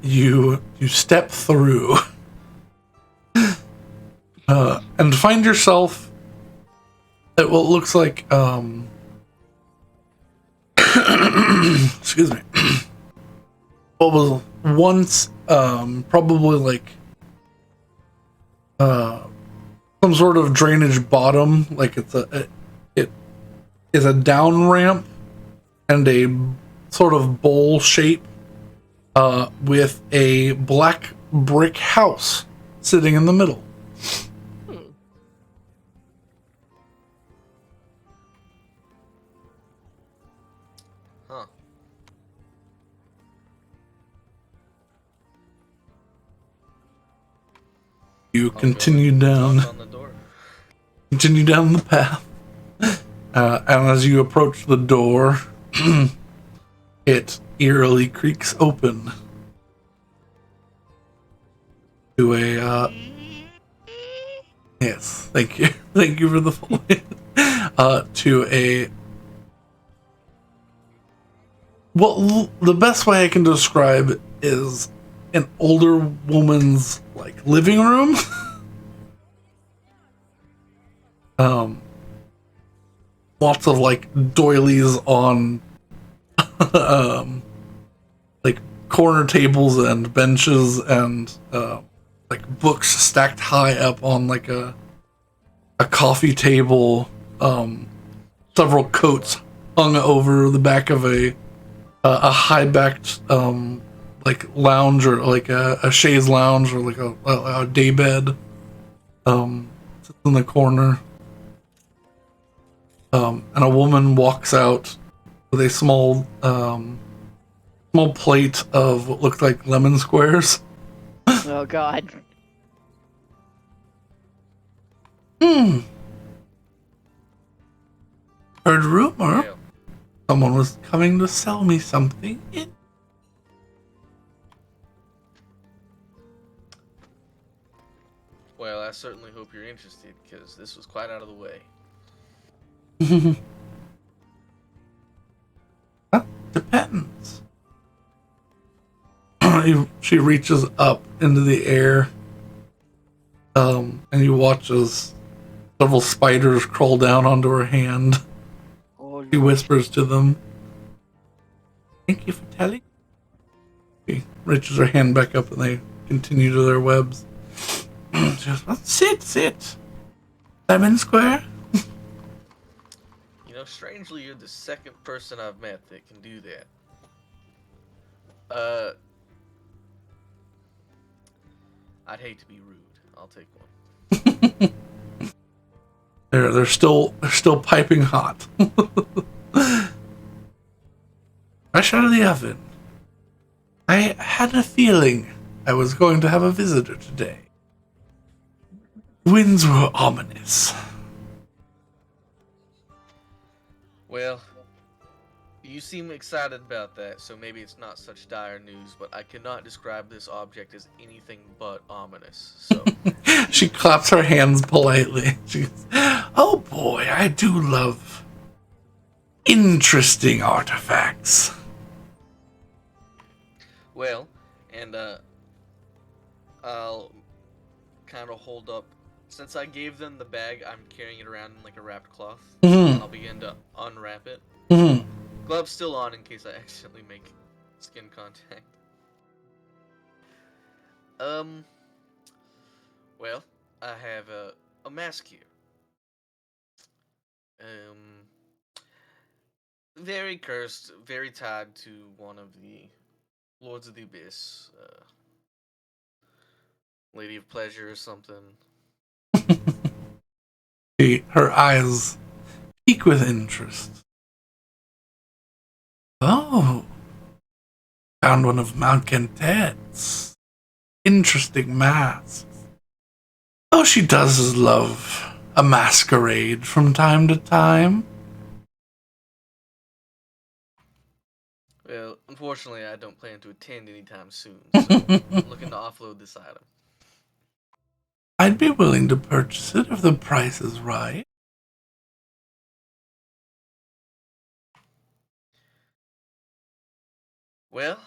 Speaker 1: You step through and find yourself at what looks like excuse me, what was once probably like some sort of drainage bottom, like it is a down ramp and a sort of bowl shape with a black brick house sitting in the middle.
Speaker 5: Huh.
Speaker 1: You
Speaker 5: I'll go
Speaker 1: continue
Speaker 5: and
Speaker 1: down.
Speaker 5: knock on the door.
Speaker 1: Continue down the path. And as you approach the door, it eerily creaks open to a yes, thank you. Thank you for the full to a well, the best way I can describe it is an older woman's like living room. Lots of like doilies on like corner tables and benches and like books stacked high up on like a coffee table. Several coats hung over the back of a high backed like lounge or like a chaise lounge or like a day bed sits in the corner. And a woman walks out with a small plate of what looked like lemon squares.
Speaker 3: Oh God.
Speaker 1: Heard rumor
Speaker 5: Yeah.
Speaker 1: someone was coming to sell me something.
Speaker 5: Well, I certainly hope you're interested, because this was quite out of the way.
Speaker 1: Depends. She reaches up into the air, and you watch as several spiders crawl down onto her hand.
Speaker 3: Oh,
Speaker 1: She
Speaker 3: Lord.
Speaker 1: whispers to them, "Thank you for telling." She reaches her hand back up, and they continue to their webs. She goes, "Well, sit. Lemon square."
Speaker 5: You know, strangely, you're the second person I've met that can do that. I'd hate to be rude. I'll take one.
Speaker 1: They're still piping hot. Fresh out of the oven. I had a feeling I was going to have a visitor today. Winds were ominous.
Speaker 5: Well, you seem excited about that, so maybe it's not such dire news, but I cannot describe this object as anything but ominous, so...
Speaker 1: She claps her hands politely. She goes, "Oh boy, I do love interesting artifacts."
Speaker 5: Well, and, I'll kind of hold up... Since I gave them the bag, I'm carrying it around in, like, a wrapped cloth.
Speaker 1: Mhm.
Speaker 5: I'll begin to unwrap it.
Speaker 1: Mhm.
Speaker 5: Gloves still on in case I accidentally make skin contact. Well, I have a mask here. Very cursed, very tied to one of the Lords of the Abyss, Lady of Pleasure or something.
Speaker 1: Her eyes peak with interest. "Oh, found one of Malcontent's. Interesting mask. Oh, she does love a masquerade from time to time."
Speaker 5: Well, unfortunately, I don't plan to attend anytime soon, so I'm looking to offload this item.
Speaker 1: I'd be willing to purchase it if the price is right.
Speaker 5: Well,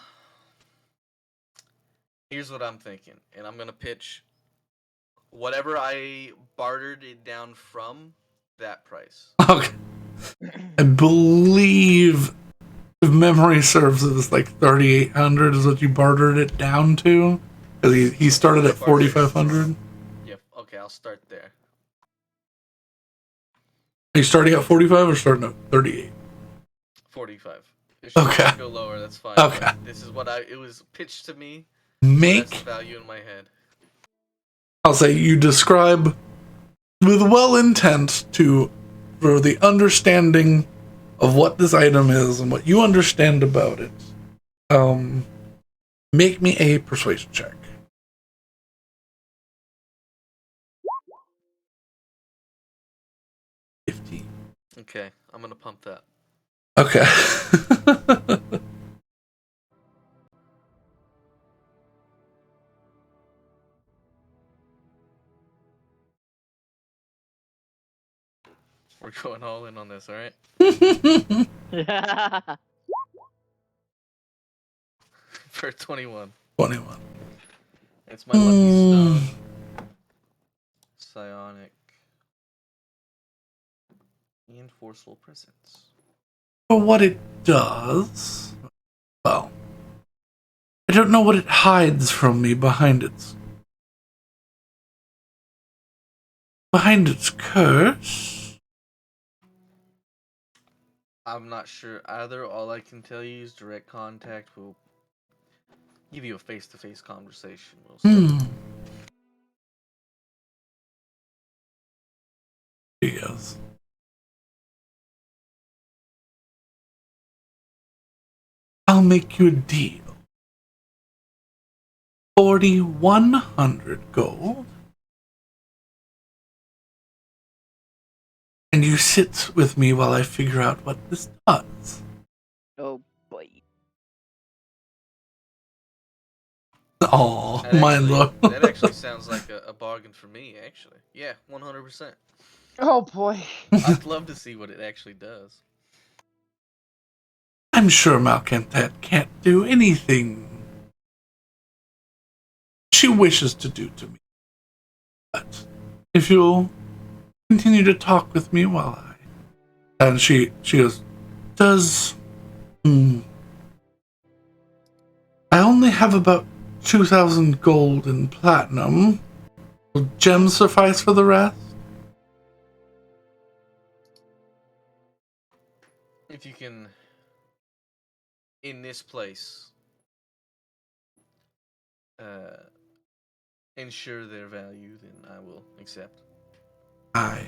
Speaker 5: here's what I'm thinking, and I'm gonna pitch whatever I bartered it down from that price.
Speaker 1: Okay. I believe, if memory serves, it was like 3,800 is what you bartered it down to. Because he started at 4,500.
Speaker 5: Yep. Okay, I'll start there.
Speaker 1: Are you starting at 45 or starting at 38?
Speaker 5: 45. If she wants
Speaker 1: Okay.
Speaker 5: to go lower, that's fine.
Speaker 1: Okay.
Speaker 5: But this is what it was pitched to me.
Speaker 1: Make,
Speaker 5: So that's the value in my head.
Speaker 1: I'll say you describe with well intent for the understanding of what this item is and what you understand about it. Make me a persuasion check. 15.
Speaker 5: Okay, I'm gonna pump that.
Speaker 1: Okay.
Speaker 5: going all in on this, all right? For 21.
Speaker 1: 21.
Speaker 5: It's my lucky stone. Psionic. And forceful presence.
Speaker 1: For what it does, well, I don't know what it hides from me behind its curse.
Speaker 5: I'm not sure either. All I can tell you is direct contact will give you a face-to-face conversation. We'll start.
Speaker 1: He goes, I'll make you a deal. 4,100 gold. And you sit with me while I figure out what this does.
Speaker 3: Oh boy.
Speaker 1: Aw, mind low.
Speaker 5: That actually sounds like a bargain for me, actually. Yeah, 100%.
Speaker 4: Oh boy.
Speaker 5: I'd love to see what it actually does.
Speaker 1: I'm sure Malcontent can't do anything she wishes to do to me. But if you'll continue to talk with me while I... And she goes, does... I only have about 2,000 gold and platinum. Will gems suffice for the rest?
Speaker 5: If you can, in this place, ensure their value, then I will accept.
Speaker 1: I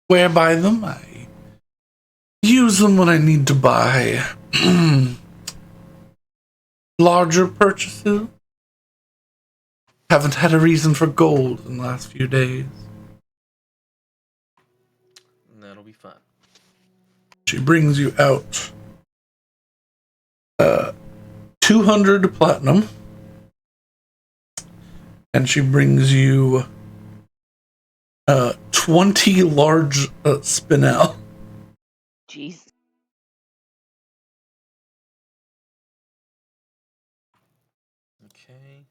Speaker 1: swear by them. I use them when I need to buy larger purchases. Haven't had a reason for gold in the last few days.
Speaker 5: That'll be fun.
Speaker 1: She brings you out 200 platinum. And she brings you 20 large spinel.
Speaker 3: Jeez.
Speaker 5: Okay.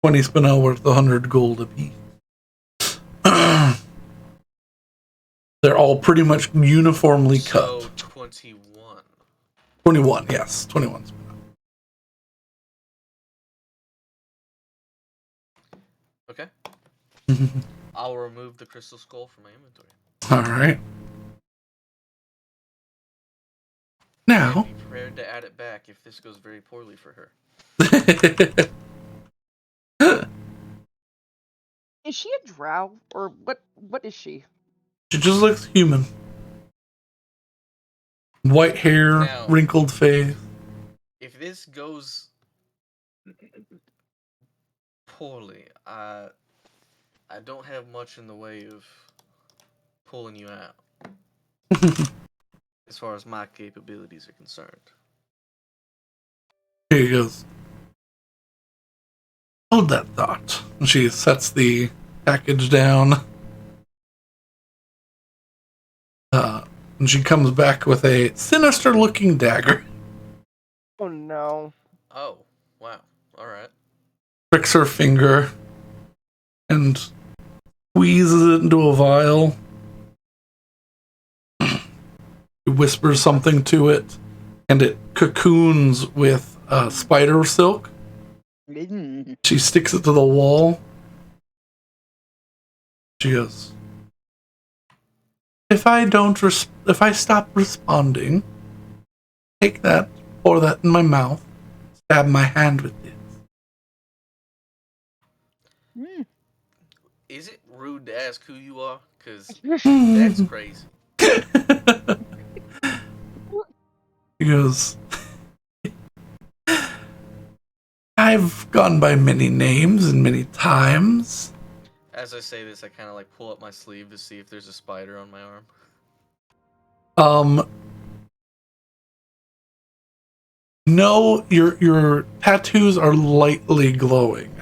Speaker 1: $20 spinel worth 100 gold apiece. They're all pretty much uniformly cut.
Speaker 5: So 21.
Speaker 1: 21, yes. 21 spinel.
Speaker 5: Okay. I'll remove the crystal skull from my inventory.
Speaker 1: Alright. Now.
Speaker 5: And be prepared to add it back if this goes very poorly for her.
Speaker 4: Is she a drow or what is she?
Speaker 1: She just looks human. White hair,
Speaker 5: Now,
Speaker 1: wrinkled face.
Speaker 5: If this goes poorly, I don't have much in the way of pulling you out. As far as my capabilities are concerned.
Speaker 1: Here he goes. Hold that thought. And she sets the package down. And she comes back with a sinister looking dagger.
Speaker 4: Oh no.
Speaker 5: Oh, wow. Alright.
Speaker 1: Pricks her finger and squeezes it into a vial. He whispers something to it, and it cocoons with spider silk. She sticks it to the wall. She goes, if I stop responding, take that, pour that in my mouth, stab my hand with it.
Speaker 5: Is it rude to ask who you are? Because that's crazy.
Speaker 1: He goes, I've gone by many names and many times.
Speaker 5: As I say this, I kind of like pull up my sleeve to see if there's a spider on my arm.
Speaker 1: No, your tattoos are lightly glowing.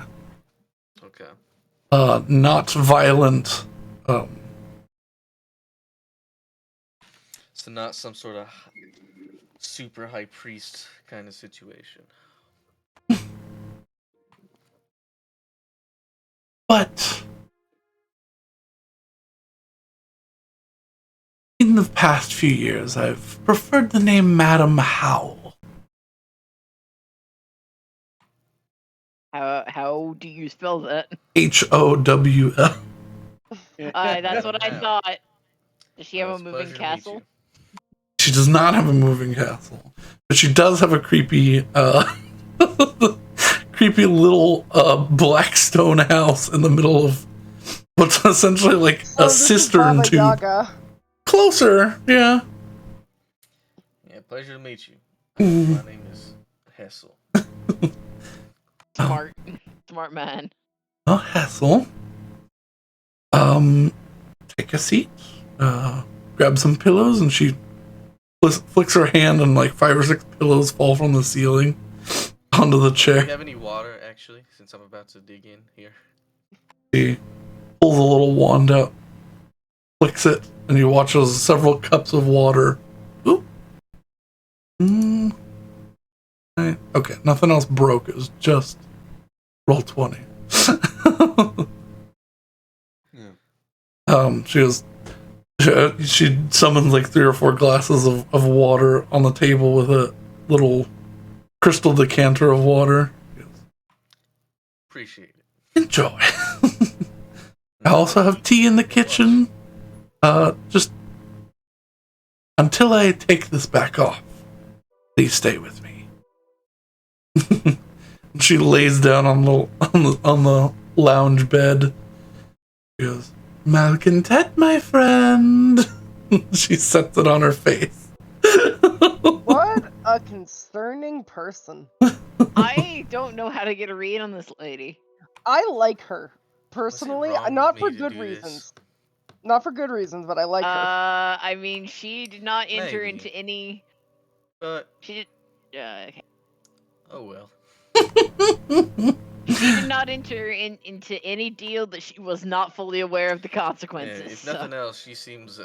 Speaker 1: not violent.
Speaker 5: So not some sort of super high priest kind of situation.
Speaker 1: But in the past few years, I've preferred the name Madam Howell.
Speaker 3: How do you spell that?
Speaker 1: HOWL.
Speaker 3: That's what I
Speaker 5: Wow.
Speaker 3: thought. Does she have
Speaker 5: Well,
Speaker 3: a
Speaker 5: it's a
Speaker 3: moving
Speaker 5: pleasure to meet
Speaker 3: castle?
Speaker 5: you.
Speaker 1: She does not have a moving castle, but she does have a creepy, creepy little black stone house in the middle of what's essentially like
Speaker 4: So
Speaker 1: a
Speaker 4: this is
Speaker 1: cistern
Speaker 4: Baba
Speaker 1: to
Speaker 4: Yaga.
Speaker 1: closer. Yeah.
Speaker 5: Yeah, pleasure to meet you.
Speaker 1: Mm.
Speaker 5: My name is Hessel.
Speaker 3: Smart, smart man.
Speaker 1: Oh, Hassel. Take a seat. Grab some pillows, and she flicks her hand, and like 5 or 6 pillows fall from the ceiling onto the
Speaker 5: Do
Speaker 1: chair.
Speaker 5: you have any water, actually, since I'm about to dig in here?
Speaker 1: She pulls a little wand out, flicks it, and you watch as several cups of water. Oop. Right. Okay, nothing else broke. It was just roll 20. She goes. She summons like 3 or 4 glasses of water on the table with a little crystal decanter of water.
Speaker 5: Appreciate it.
Speaker 1: Enjoy. I also have tea in the kitchen. Just until I take this back off, please stay with me. She lays down on the lounge bed. She goes, "Malcontent, my friend." She sets it on her face.
Speaker 4: What a concerning person.
Speaker 3: I don't know how to get a read on this lady.
Speaker 4: I like her personally,
Speaker 5: wrong
Speaker 4: not
Speaker 5: with
Speaker 4: for
Speaker 5: me to
Speaker 4: good
Speaker 5: do this?
Speaker 4: reasons. Not for good reasons, but I like her.
Speaker 3: I mean, she did not enter
Speaker 5: Maybe.
Speaker 3: into any.
Speaker 5: But,
Speaker 3: She did. Okay.
Speaker 5: oh well.
Speaker 3: She did not enter into any deal that she was not fully aware of the
Speaker 5: Yeah,
Speaker 3: consequences.
Speaker 5: if nothing else, she seems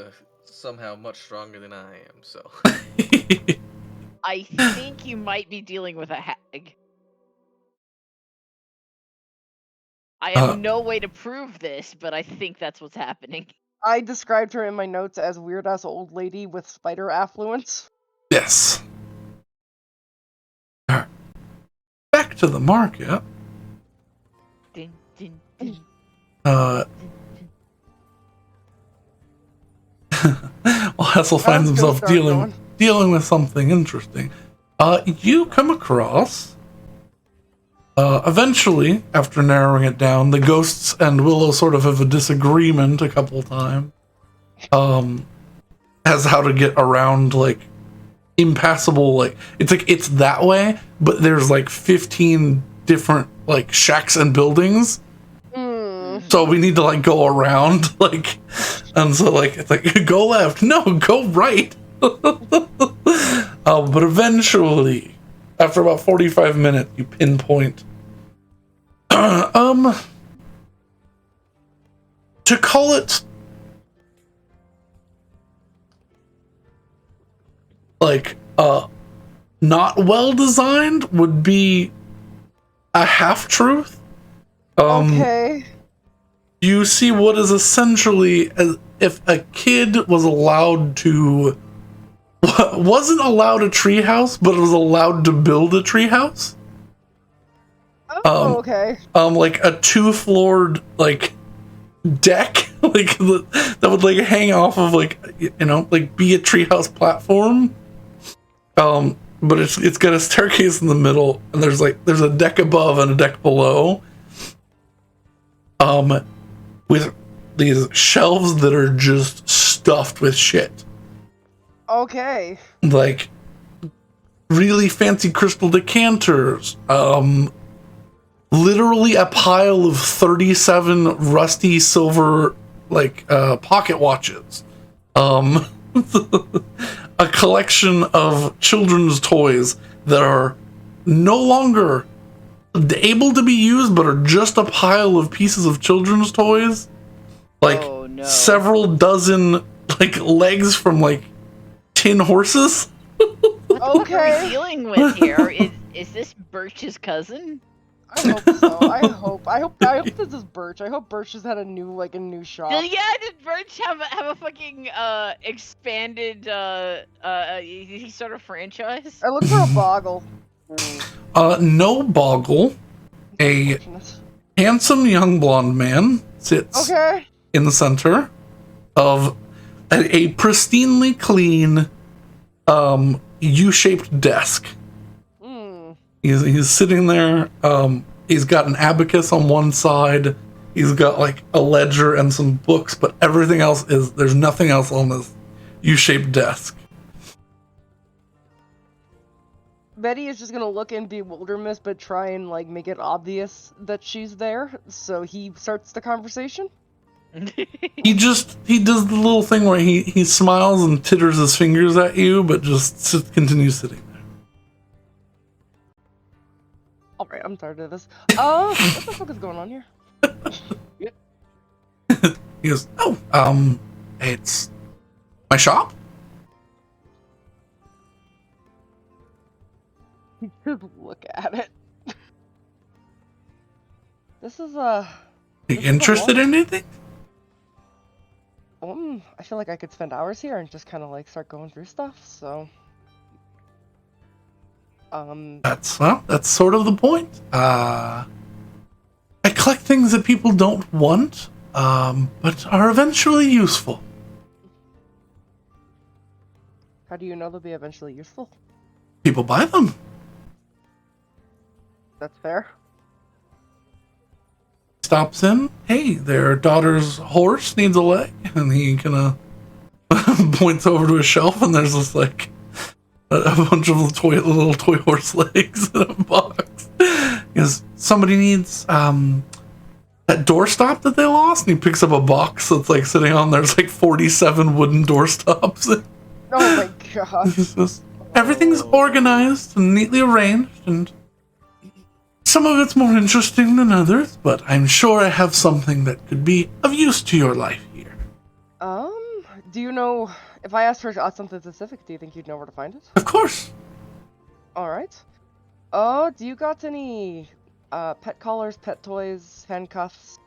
Speaker 5: somehow much stronger than I am, so.
Speaker 3: I think you might be dealing with a hag. I have no way to prove this, but I think that's what's happening.
Speaker 4: I described her in my notes as weird ass old lady with spider affluence.
Speaker 1: Yes. Alright. Back to the market.
Speaker 3: Dun, dun, dun.
Speaker 1: Well, Hessel finds
Speaker 4: That's gonna
Speaker 1: himself
Speaker 4: start
Speaker 1: dealing with something interesting. You come across, eventually, after narrowing it down, the ghosts and Willow sort of have a disagreement a couple times, as how to get around, like, impassable, like, it's that way, but there's, like, 15 different, like, shacks and buildings. So we need to like go around, like, and so like it's like go left, no, go right. But eventually, after about 45 minutes, you pinpoint. To call it like not well designed would be a half truth.
Speaker 4: Okay.
Speaker 1: You see what is essentially as if a kid was allowed to wasn't allowed a treehouse, but was allowed to build a treehouse.
Speaker 4: Okay.
Speaker 1: Like a 2-floored like deck, like that would like hang off of like like be a treehouse platform. But it's got a staircase in the middle, and there's a deck above and a deck below. With these shelves that are just stuffed with shit.
Speaker 4: Okay.
Speaker 1: Like really fancy crystal decanters. Literally a pile of 37 rusty silver like pocket watches. A collection of children's toys that are no longer able to be used, but are just a pile of pieces of children's toys. Like
Speaker 3: Oh no.
Speaker 1: several dozen like legs from like tin horses.
Speaker 3: What the fuck are
Speaker 4: Okay.
Speaker 3: we dealing with here? Is this Birch's cousin?
Speaker 4: I hope so. I hope this is Birch. I hope Birch has had a new shop.
Speaker 3: Yeah, did Birch have a fucking expanded he sort of franchise?
Speaker 4: I look for a boggle.
Speaker 1: No boggle. A
Speaker 4: Unfortunate.
Speaker 1: handsome young blonde man sits
Speaker 4: Okay.
Speaker 1: in the center of a pristinely clean U-shaped desk. He's sitting there. He's got an abacus on one side. He's got like a ledger and some books, but everything else there's nothing else on this U-shaped desk.
Speaker 4: Betty is just gonna look in bewilderment, but try and like make it obvious that she's there. So he starts the conversation.
Speaker 1: He does the little thing where he smiles and titters his fingers at you, but just continues sitting there.
Speaker 4: All right, I'm tired of this. What the fuck is going on here?
Speaker 1: He goes, it's my shop.
Speaker 4: Just look at it. This is
Speaker 1: Are you interested in anything?
Speaker 4: I feel like I could spend hours here and just kind of like start going through stuff. So,
Speaker 1: That's sort of the point. I collect things that people don't want, but are eventually useful.
Speaker 4: how do you know they'll be eventually useful?
Speaker 1: People buy them.
Speaker 4: That's fair.
Speaker 1: Stops in. Hey, their daughter's horse needs a leg, and he kind of points over to a shelf, and there's this like a bunch of little toy horse legs in a box. Because somebody needs that doorstop that they lost, and he picks up a box that's like sitting on there's like 47 wooden doorstops.
Speaker 4: Oh my god.
Speaker 1: Everything's organized and neatly arranged, and some of it's more interesting than others, but I'm sure I have something that could be of use to your life here.
Speaker 4: Do you know if I asked for something specific? Do you think you'd know where to find it?
Speaker 1: Of course.
Speaker 4: All right. Do you got any pet collars, pet toys, handcuffs?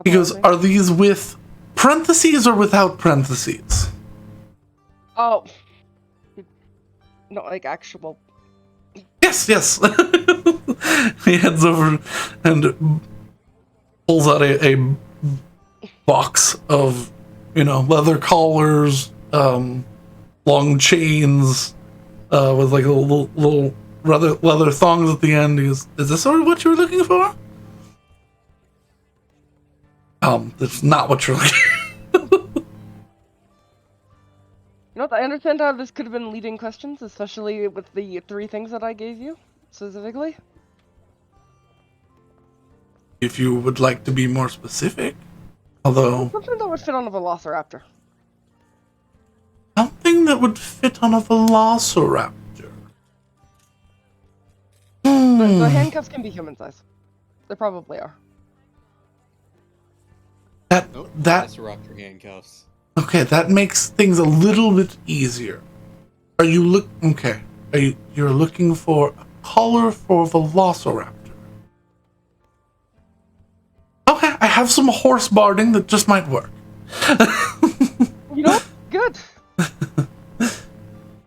Speaker 1: He goes, are these with parentheses or without parentheses?
Speaker 4: Oh, not like actual.
Speaker 1: Yes. He heads over and pulls out a box of, leather collars, long chains, with like a little leather thongs at the end. He goes, is this sort of what you were looking for? That's not what you're looking.
Speaker 4: I understand how this could have been leading questions, especially with the 3 things that I gave you, specifically.
Speaker 1: If you would like to be more specific. Although...
Speaker 4: Something that would fit on a velociraptor.
Speaker 1: Something that would fit on a velociraptor.
Speaker 4: The handcuffs can be human size. They probably are.
Speaker 1: That
Speaker 2: Velociraptor handcuffs.
Speaker 1: Okay, that makes things a little bit easier. Are you you're looking for a collar for a velociraptor? Okay, I have some horse barding that just might work.
Speaker 4: Good.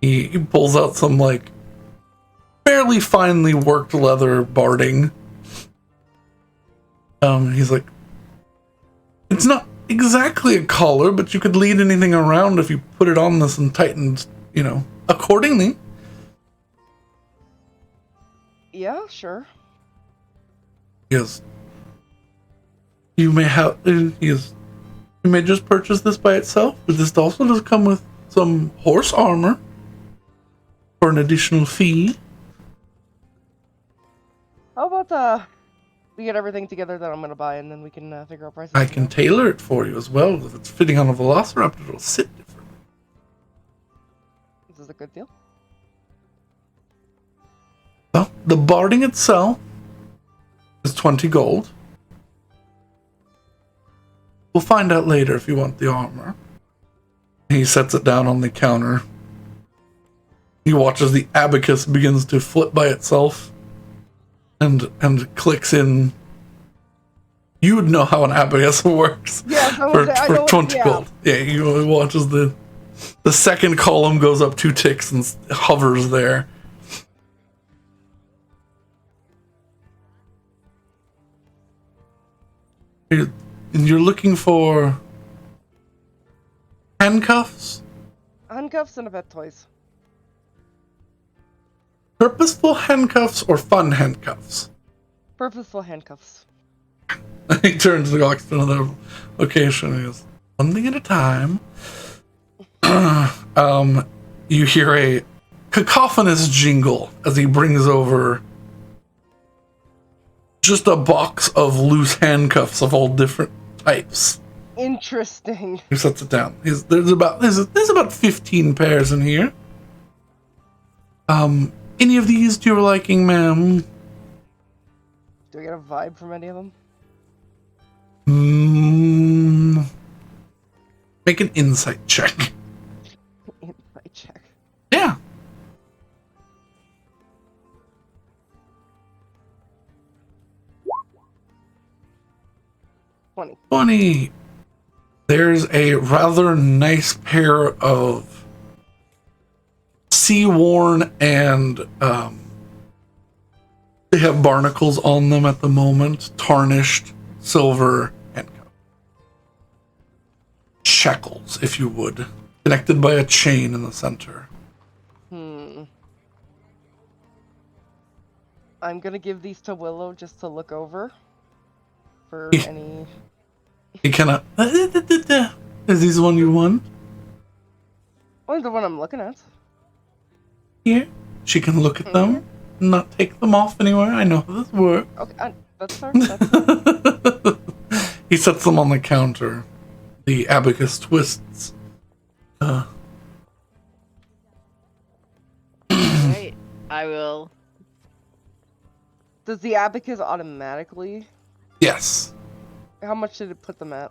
Speaker 1: He pulls out some like fairly finely worked leather barding. He's like, it's not exactly a collar, but you could lead anything around if you put it on this and tightened, accordingly.
Speaker 4: Yeah, sure.
Speaker 1: Yes. You may just purchase this by itself, but this also does come with some horse armor for an additional fee.
Speaker 4: How about we get everything together that I'm gonna buy, and then we can figure out prices.
Speaker 1: I can tailor it for you as well. If it's fitting on a velociraptor, it'll sit different.
Speaker 4: This is a good deal.
Speaker 1: Well, the barding itself is 20 gold. We'll find out later if you want the armor. He sets it down on the counter. He watches the abacus begins to flip by itself and clicks in. You would know how an abacus works.
Speaker 4: Yeah,
Speaker 1: for 20 gold. Yeah, he watches the second column goes up 2 ticks and hovers there. You're looking for handcuffs?
Speaker 4: Handcuffs and a pet toys.
Speaker 1: Purposeful handcuffs or fun handcuffs?
Speaker 4: Purposeful handcuffs.
Speaker 1: He turns the clock to another location and he goes, one thing at a time. You hear a cacophonous jingle as he brings over just a box of loose handcuffs of all different types.
Speaker 4: Interesting.
Speaker 1: He sets it down. There's about 15 pairs in here. Any of these to your liking, ma'am?
Speaker 4: Do I get a vibe from any of them?
Speaker 1: Make an insight check.
Speaker 4: Insight check.
Speaker 1: Yeah.
Speaker 4: $20.
Speaker 1: 20. There's a rather nice pair of sea-worn and they have barnacles on them at the moment. Tarnished silver handcuff. Shackles, if you would. Connected by a chain in the center.
Speaker 4: I'm gonna give these to Willow just to look over. For any...
Speaker 1: He kinda... Is this the one you want?
Speaker 4: Only the one I'm looking at.
Speaker 1: Here. She can look at them. Not take them off anywhere. I know how this works.
Speaker 4: Okay, that's fair. That's fair.
Speaker 1: He sets them on the counter. The abacus twists.
Speaker 3: Right. I will.
Speaker 4: Does the abacus automatically?
Speaker 1: Yes.
Speaker 4: How much did it put them at?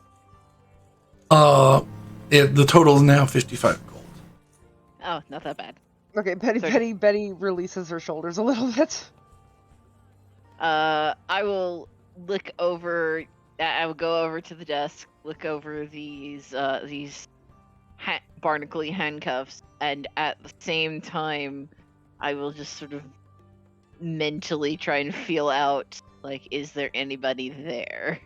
Speaker 1: The total is now 55 gold.
Speaker 3: Oh, not that bad.
Speaker 4: Okay, Betty releases her shoulders a little bit.
Speaker 3: I will look over. I will go over to the desk, look over these barnacle handcuffs, and at the same time, I will just sort of mentally try and feel out, like, is there anybody there?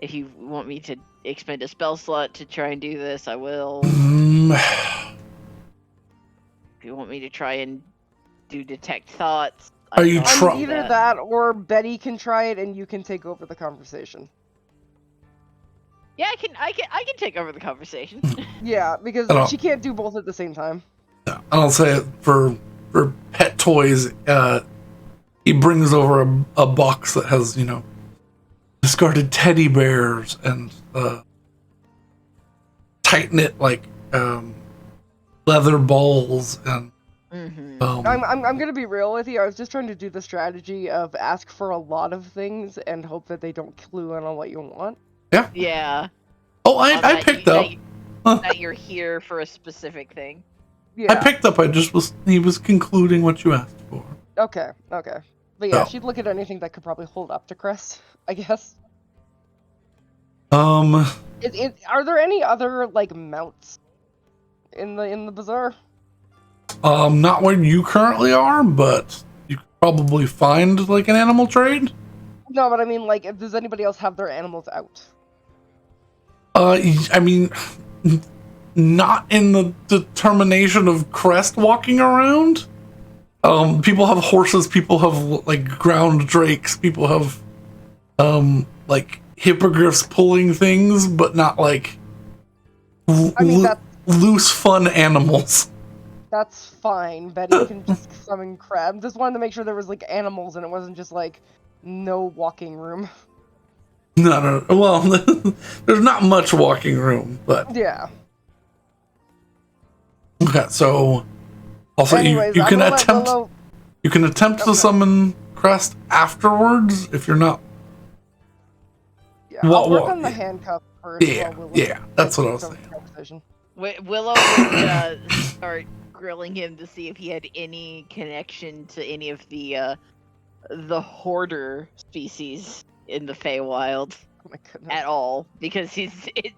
Speaker 3: If you want me to expend a spell slot to try and do this, I will. If you want me to try and do detect thoughts,
Speaker 1: Are you
Speaker 4: trying? Either that or Betty can try it and you can take over the conversation.
Speaker 3: Yeah, I can take over the conversation.
Speaker 4: Yeah, because she can't do both at the same time.
Speaker 1: I'll say it for pet toys. He brings over a box that has, discarded teddy bears and tight knit leather balls and.
Speaker 4: I'm gonna be real with you. I was just trying to do the strategy of ask for a lot of things and hope that they don't clue in on what you want.
Speaker 1: Yeah.
Speaker 3: Yeah.
Speaker 1: Oh, I picked up.
Speaker 3: That you're here for a specific thing.
Speaker 4: Yeah.
Speaker 1: I picked up. He was concluding what you asked for.
Speaker 4: Okay. But yeah, she'd look at anything that could probably hold up to Crest, I guess. Are there any other mounts in the bazaar?
Speaker 1: Not where you currently are, but you could probably find an animal trade.
Speaker 4: No, but I mean, does anybody else have their animals out?
Speaker 1: I mean, not in the determination of Crest walking around. People have horses. People have ground drakes. People have hippogriffs pulling things, but not loose fun animals.
Speaker 4: That's fine. Betty can just summon crab. Just wanted to make sure there was animals and it wasn't just no walking room.
Speaker 1: No. Well, there's not much walking room, but
Speaker 4: yeah.
Speaker 1: Okay, so Also,
Speaker 4: Anyways,
Speaker 1: you
Speaker 4: I'm
Speaker 1: can
Speaker 4: gonna let
Speaker 1: attempt
Speaker 4: Willow-
Speaker 1: to
Speaker 4: Okay.
Speaker 1: summon Crest afterwards if you're not.
Speaker 4: Yeah, I'll work
Speaker 1: What-
Speaker 4: on the handcuff first.
Speaker 1: Yeah,
Speaker 4: while Willow
Speaker 1: yeah, that's what I was
Speaker 4: makes
Speaker 1: saying.
Speaker 4: some decision.
Speaker 3: Willow would start grilling him to see if he had any connection to any of the hoarder species in the Feywild
Speaker 4: Oh my goodness.
Speaker 3: at all, because it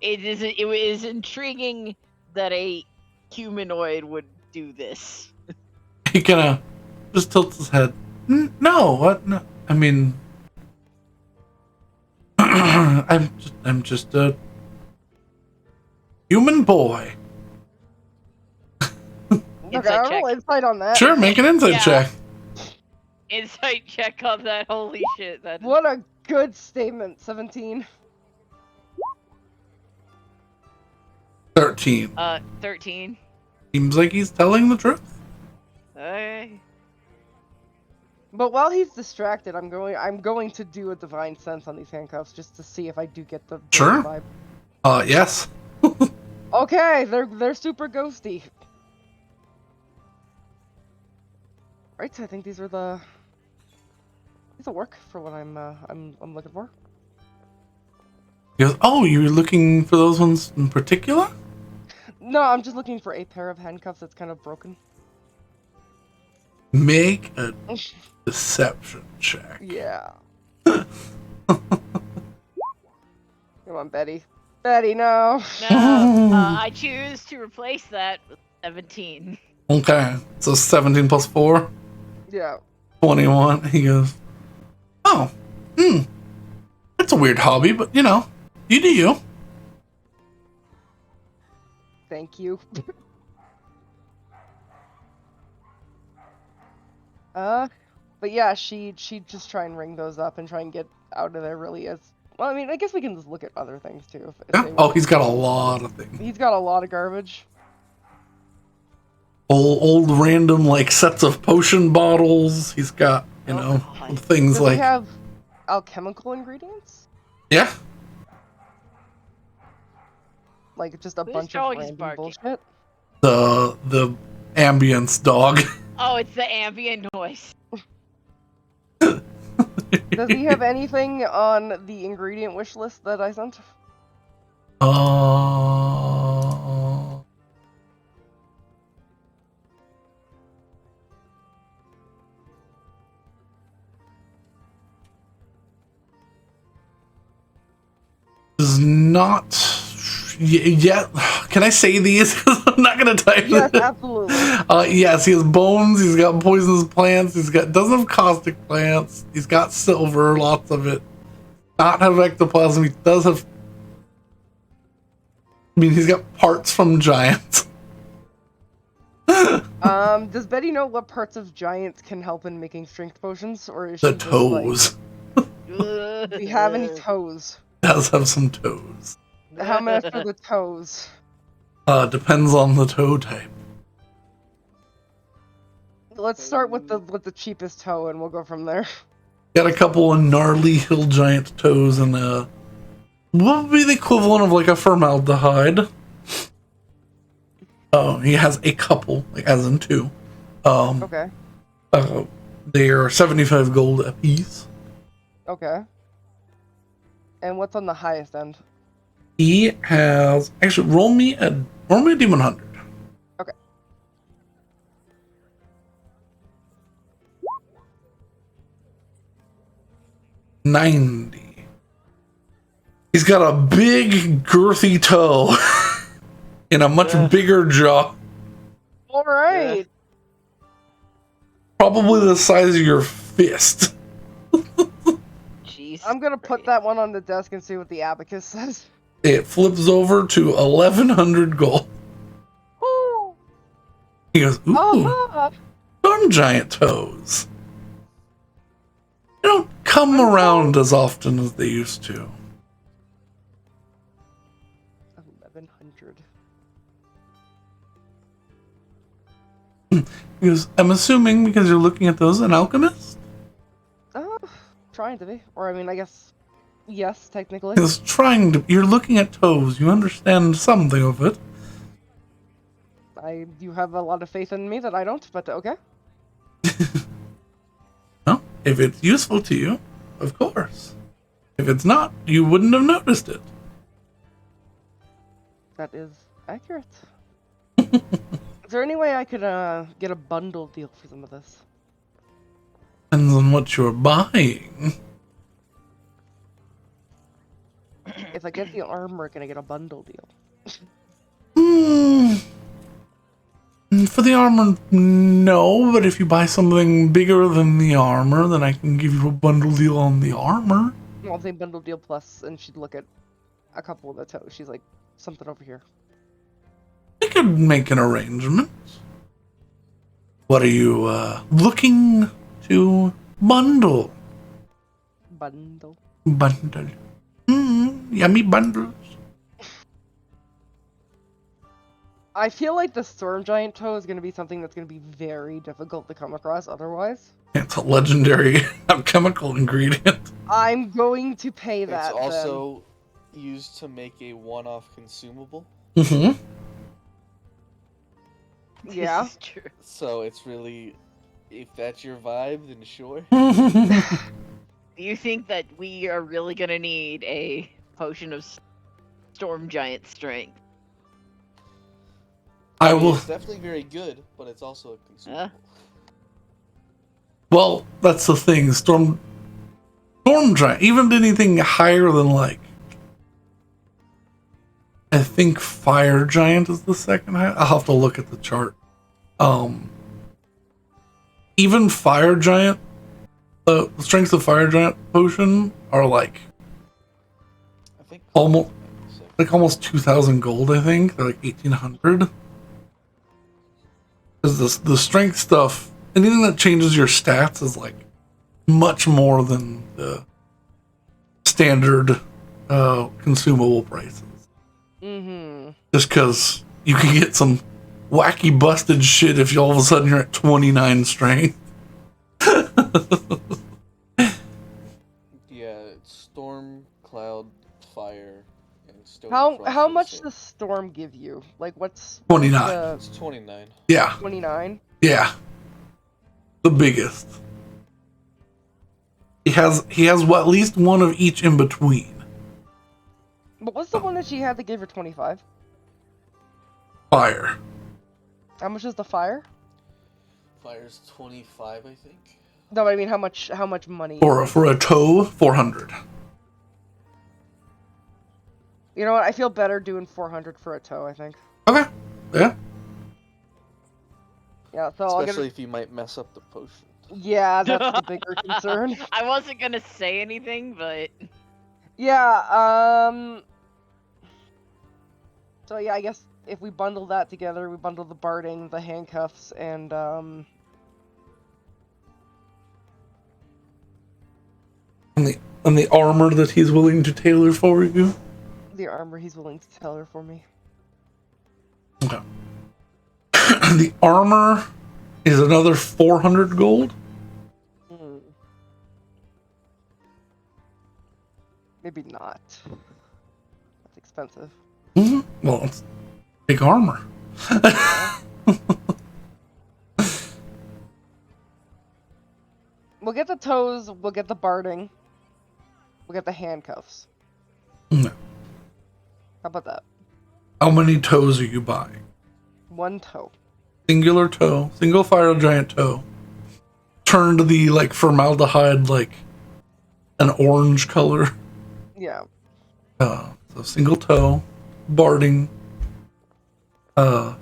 Speaker 3: is intriguing that a humanoid would do this.
Speaker 1: He kind of just tilts his head. No, what? No, I mean, I'm just a human boy.
Speaker 4: Okay, I'll roll insight on that.
Speaker 1: Sure, make an insight
Speaker 3: Yeah.
Speaker 1: check.
Speaker 3: Insight check on that. Holy shit! That
Speaker 4: What a good statement. 17.
Speaker 1: 13.
Speaker 3: 13.
Speaker 1: Seems like he's telling the truth.
Speaker 3: Okay.
Speaker 4: But while he's distracted, I'm going to do a divine sense on these handcuffs just to see if I do get the
Speaker 1: Sure.
Speaker 4: vibe.
Speaker 1: Yes.
Speaker 4: Okay, they're super ghosty. Right, so I think these will work for what I'm looking for.
Speaker 1: He goes, oh, you're looking for those ones in particular?
Speaker 4: No, I'm just looking for a pair of handcuffs that's kind of broken.
Speaker 1: Make a deception check.
Speaker 4: Yeah. Come on, Betty. Betty, no.
Speaker 3: No, I choose to replace that with 17.
Speaker 1: Okay, so 17 plus 4,
Speaker 4: Yeah.
Speaker 1: 21. He goes, oh, that's a weird hobby, but you know, you do you.
Speaker 4: Thank you. But yeah, she'd just try and ring those up and try and get out of there really as well. I mean, I guess we can just look at other things too. If
Speaker 1: Yeah.
Speaker 4: they
Speaker 1: Oh,
Speaker 4: want.
Speaker 1: he's got a lot of things.
Speaker 4: He's got a lot of garbage.
Speaker 1: Old random like sets of potion bottles. He's got, you know,
Speaker 3: God.
Speaker 1: things
Speaker 4: Does
Speaker 1: like
Speaker 4: he have alchemical ingredients?
Speaker 1: yeah.
Speaker 4: Like just a
Speaker 3: Whose
Speaker 4: bunch of
Speaker 3: dog is
Speaker 4: random
Speaker 3: barking?
Speaker 4: bullshit?
Speaker 1: The ambience dog.
Speaker 3: Oh, it's the ambient noise.
Speaker 4: Does he have anything on the ingredient wish list that I sent?
Speaker 1: Is not yet. Can I say these? I'm not gonna type
Speaker 4: Yes,
Speaker 1: it.
Speaker 4: absolutely.
Speaker 1: Yes, he has bones. He's got poisonous plants. He's got doesn't have caustic plants. He's got silver, lots of it. Not have ectoplasm. He does have. I mean, he's got parts from giants.
Speaker 4: Does Betty know what parts of giants can help in making strength potions, or is
Speaker 1: The
Speaker 4: she just,
Speaker 1: toes.
Speaker 4: Do we have any toes?
Speaker 1: Does have some toes.
Speaker 4: How much are the toes?
Speaker 1: Depends on the toe type.
Speaker 4: Let's start with the cheapest toe, and we'll go from there.
Speaker 1: Got a couple of gnarly hill giant toes and what would be the equivalent of like a formaldehyde? Oh, he has a couple, like as in two.
Speaker 4: Okay.
Speaker 1: They are 75 gold a piece.
Speaker 4: Okay. And what's on the highest end?
Speaker 1: He has actually roll me a D100.
Speaker 4: Okay.
Speaker 1: $90. He's got a big girthy toe and a much bigger jaw.
Speaker 4: All right.
Speaker 1: Probably the size of your fist.
Speaker 3: Jeez.
Speaker 4: I'm gonna put that one on the desk and see what the abacus says.
Speaker 1: It flips over to 1,100 gold.
Speaker 4: Woo!
Speaker 1: He goes, ooh,
Speaker 4: Uh-huh.
Speaker 1: some giant toes. They don't come around as often as they used to.
Speaker 4: 1,100.
Speaker 1: He goes, I'm assuming because you're looking at those, an alchemist?
Speaker 4: Trying to be, or I mean, I guess yes, technically.
Speaker 1: He goes, you're looking at toes, you understand something of it.
Speaker 4: You have a lot of faith in me that I don't, but okay.
Speaker 1: Well, if it's useful to you, of course. If it's not, you wouldn't have noticed it.
Speaker 4: That is accurate. Is there any way I could get a bundle deal for some of this?
Speaker 1: Depends on what you're buying.
Speaker 4: If I get the armor, can I get a bundle deal?
Speaker 1: For the armor, no, but if you buy something bigger than the armor, then I can give you a bundle deal on the armor.
Speaker 4: Well, I'll say bundle deal plus, and she'd look at a couple of the toes. She's like, something over here.
Speaker 1: We could make an arrangement. What are you looking to bundle?
Speaker 4: Bundle.
Speaker 1: Bundle. Yummy bundles.
Speaker 4: I feel like the storm giant toe is going to be something that's going to be very difficult to come across otherwise.
Speaker 1: It's a legendary chemical ingredient.
Speaker 4: I'm going to pay that.
Speaker 6: It's also used to make a one-off consumable.
Speaker 1: Mm-hmm.
Speaker 4: Yeah.
Speaker 3: This is true.
Speaker 6: So it's really, if that's your vibe, then sure.
Speaker 3: Do you think that we are really gonna need a potion of storm giant strength?
Speaker 1: I will.
Speaker 6: It's definitely very good, but it's also a consumable.
Speaker 1: Well, that's the thing. Storm giant. Even anything higher than like, I think fire giant is the second highest. I'll have to look at the chart. Even fire giant, the strengths of fire giant potion are like
Speaker 6: I think
Speaker 1: almost 2,000 gold. I think they're like 1,800. Because the strength stuff, anything that changes your stats is like much more than the standard consumable prices.
Speaker 4: Mm-hmm.
Speaker 1: Just because you can get some wacky busted shit if you all of a sudden you're at 29 strength.
Speaker 6: Yeah, it's storm, cloud, fire, and stone.
Speaker 4: How much does storm give you? Like, what's
Speaker 1: 29.
Speaker 6: It's 29.
Speaker 1: Yeah,
Speaker 4: 29?
Speaker 1: yeah. The biggest. He has at least one of each in between.
Speaker 4: But what's the one that she had that gave her 25?
Speaker 1: Fire.
Speaker 4: How much is the fire?
Speaker 6: Fire's 25, I think.
Speaker 4: No, I mean how much money?
Speaker 1: For a toe, 400.
Speaker 4: You know what? I feel better doing 400 for a toe, I think.
Speaker 1: Okay. Yeah.
Speaker 4: Yeah, so I'll
Speaker 6: Especially
Speaker 4: get
Speaker 6: if you might mess up the potion.
Speaker 4: Yeah, that's the bigger concern.
Speaker 3: I wasn't gonna say anything, but
Speaker 4: Yeah, so yeah, I guess if we bundle that together, we bundle the barding, the handcuffs, and
Speaker 1: And the armor that he's willing to tailor for you.
Speaker 4: the armor he's willing to tailor for me.
Speaker 1: Okay. The armor is another 400 gold.
Speaker 4: Hmm. Maybe not. That's expensive.
Speaker 1: Mm-hmm. Well, it's big armor.
Speaker 4: We'll get the toes, we'll get the barding, we'll get the handcuffs.
Speaker 1: No.
Speaker 4: How about that?
Speaker 1: How many toes are you buying?
Speaker 4: One toe.
Speaker 1: Singular toe, single fire giant toe. Turned the like formaldehyde like an orange color.
Speaker 4: Yeah.
Speaker 1: So single toe, barding,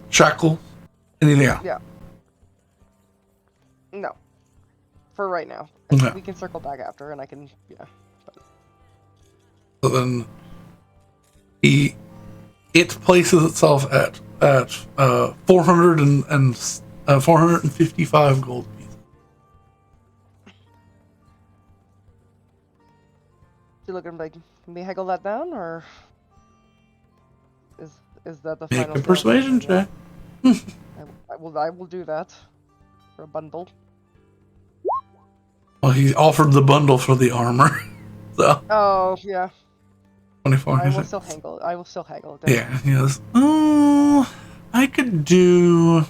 Speaker 1: shackles, anything else?
Speaker 4: Yeah. No. For right now.
Speaker 1: Okay.
Speaker 4: We can circle back after and I can, yeah.
Speaker 1: So then it places itself at 400 and 455 gold pieces.
Speaker 4: You looking like, can we haggle that down, or is that the
Speaker 1: Make
Speaker 4: final?
Speaker 1: a persuasion check.
Speaker 4: I will do that for a bundle.
Speaker 1: Well, he offered the bundle for the armor, so
Speaker 4: Oh yeah.
Speaker 1: 24.
Speaker 4: I will still haggle. I will still haggle it down.
Speaker 1: Yeah, he goes, oh, I could do.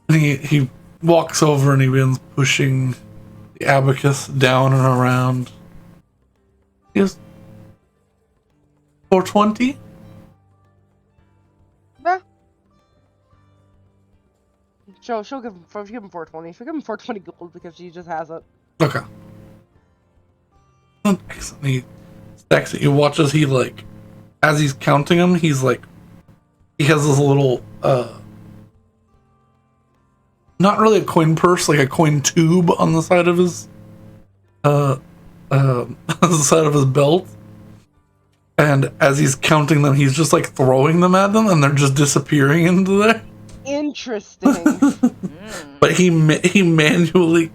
Speaker 1: And he walks over and he begins pushing the abacus down and around. He goes, 420?
Speaker 4: Yeah. She'll give him 420. She'll give him 420 gold because she just has it.
Speaker 1: Okay. Excellent. He stacks it. You watch as he, like, as he's counting them, he's like, he has this little, not really a coin purse, like a coin tube on the side of his, on the side of his belt. And as he's counting them, he's just like throwing them at them, and they're just disappearing into there.
Speaker 4: Interesting.
Speaker 1: But he manually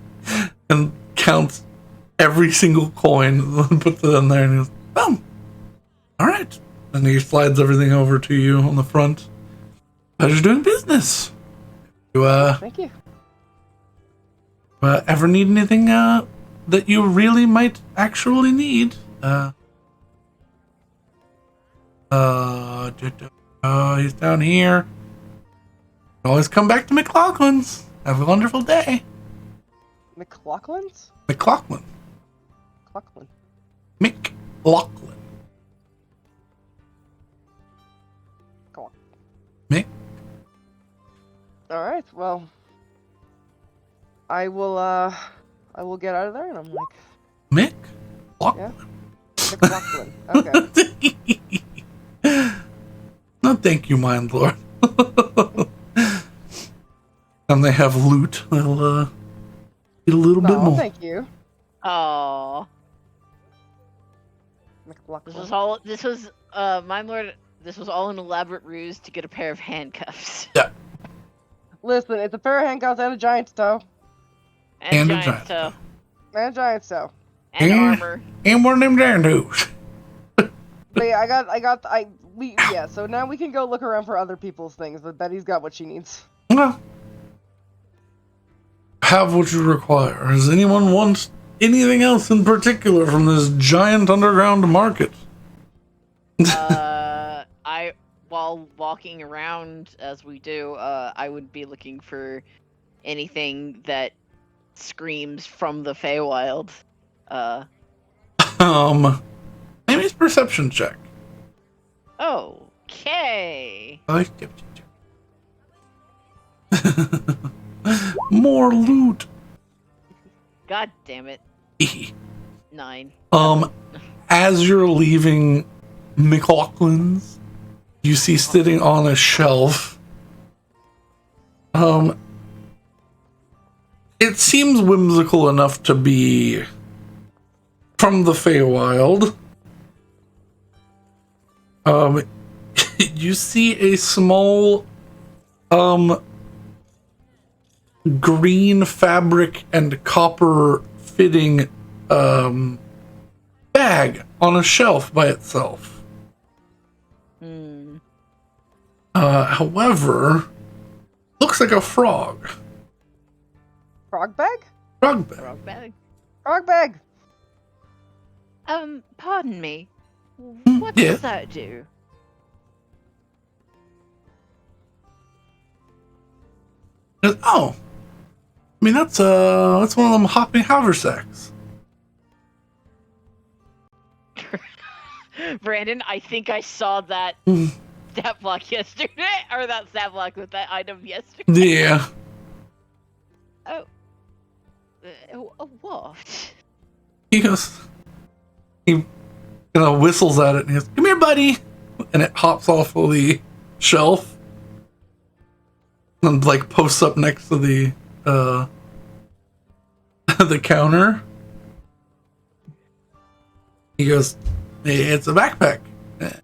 Speaker 1: and counts every single coin and puts it in there, and he goes, "Boom! All right." And he slides everything over to you on the front. Pleasure doing business. You
Speaker 4: Thank you.
Speaker 1: ever need anything that you really might actually need? He's down here. Always come back to McLaughlin's. Have a wonderful day.
Speaker 4: McLaughlin's?
Speaker 1: McLaughlin.
Speaker 4: McLaughlin.
Speaker 1: McLaughlin.
Speaker 4: Go on.
Speaker 1: Mick?
Speaker 4: Alright, well. I will get out of there, and I'm like,
Speaker 1: Mick?
Speaker 4: yeah. McLaughlin. Okay.
Speaker 1: No, thank you, Mind Lord. And they have loot. They'll eat a little bit
Speaker 4: No,
Speaker 1: more.
Speaker 4: thank you.
Speaker 3: Oh,
Speaker 4: McLaughlin.
Speaker 3: this was my lord. This was all an elaborate ruse to get a pair of handcuffs
Speaker 1: Yeah.
Speaker 4: Listen, it's a pair of handcuffs and a giant's toe.
Speaker 3: and
Speaker 1: And a
Speaker 3: giant
Speaker 1: giant
Speaker 3: toe
Speaker 4: And a giant's toe.
Speaker 3: and
Speaker 1: Yeah.
Speaker 3: armor.
Speaker 1: And one of them darn dudes.
Speaker 4: But yeah, so now we can go look around for other people's things, but Betty's got what she needs.
Speaker 1: Well, have what you require. Does anyone want anything else in particular from this giant underground market?
Speaker 3: While walking around as we do, I would be looking for anything that screams from the Feywild.
Speaker 1: Maybe it's perception check.
Speaker 3: Okay.
Speaker 1: More loot.
Speaker 3: God damn it. 9.
Speaker 1: As you're leaving McLaughlin's, you see sitting on a shelf. It seems whimsical enough to be from the Feywild. You see a small, green fabric and copper fitting, bag on a shelf by itself. However, looks like a frog.
Speaker 4: Frog bag?
Speaker 1: Frog bag.
Speaker 3: Frog bag.
Speaker 4: Frog bag!
Speaker 3: Pardon me. What
Speaker 1: Yeah.
Speaker 3: does that do?
Speaker 1: Oh, I mean that's one of them hopping haversacks.
Speaker 3: Brandon, I think I saw that stat block yesterday, or that stat block with that item yesterday.
Speaker 1: Yeah.
Speaker 3: What?
Speaker 1: He goes. He whistles at it and he goes, "Come here, buddy," and it hops off of the shelf and like posts up next to the the counter. He goes, "It's a backpack,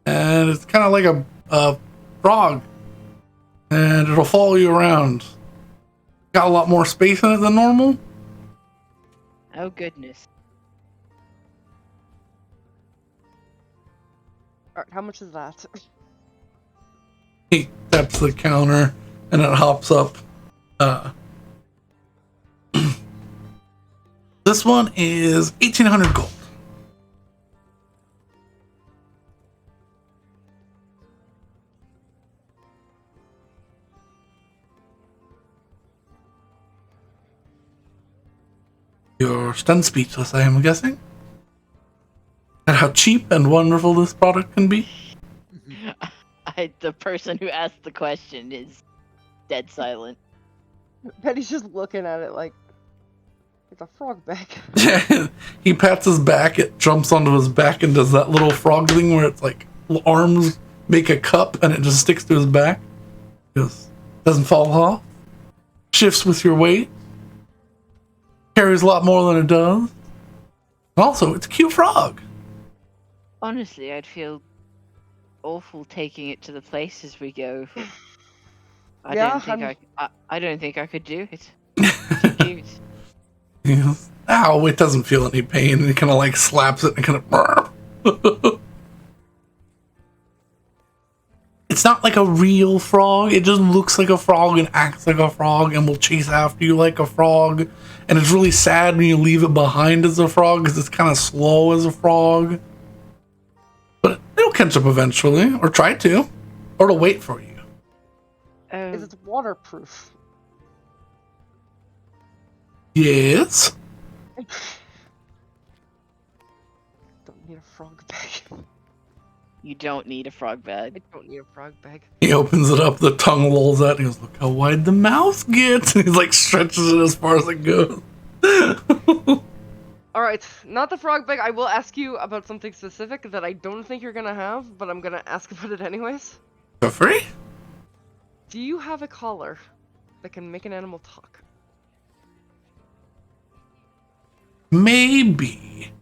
Speaker 1: and it's kind of like a frog, and it'll follow you around. Got a lot more space in it than normal."
Speaker 3: Oh goodness.
Speaker 4: Alright, how much is that?
Speaker 1: He taps the counter and it hops up. This one is 1,800 gold. You're stunned speechless, I am guessing. At how cheap and wonderful this product can be.
Speaker 3: The person who asked the question is dead silent.
Speaker 4: Betty's just looking at it like it's a frog bag.
Speaker 1: He pats his back, it jumps onto his back and does that little frog thing where it's like arms make a cup and it just sticks to his back. Just doesn't fall off. Shifts with your weight. Carries a lot more than it does. Also, it's a cute frog.
Speaker 3: Honestly, I'd feel awful taking it to the places we go. I don't think I could do it. Too cute.
Speaker 1: Yes. Ow, it doesn't feel any pain. And he kind of like slaps it and kind of. It's not like a real frog. It just looks like a frog and acts like a frog and will chase after you like a frog. And it's really sad when you leave it behind as a frog because it's kind of slow as a frog. But it'll catch up eventually, or try to, or it'll wait for you.
Speaker 4: Is it waterproof?
Speaker 1: Yes.
Speaker 4: Don't need a frog bag.
Speaker 3: You don't need a frog bag.
Speaker 4: I don't need a frog bag.
Speaker 1: He opens it up, the tongue lolls out, and he goes, "Look how wide the mouth gets." And he like stretches it as far as it goes.
Speaker 4: Alright, not the frog bag. I will ask you about something specific that I don't think you're gonna have, but I'm gonna ask about it anyways.
Speaker 1: For free?
Speaker 4: Do you have a collar that can make an animal talk?
Speaker 1: Maybe.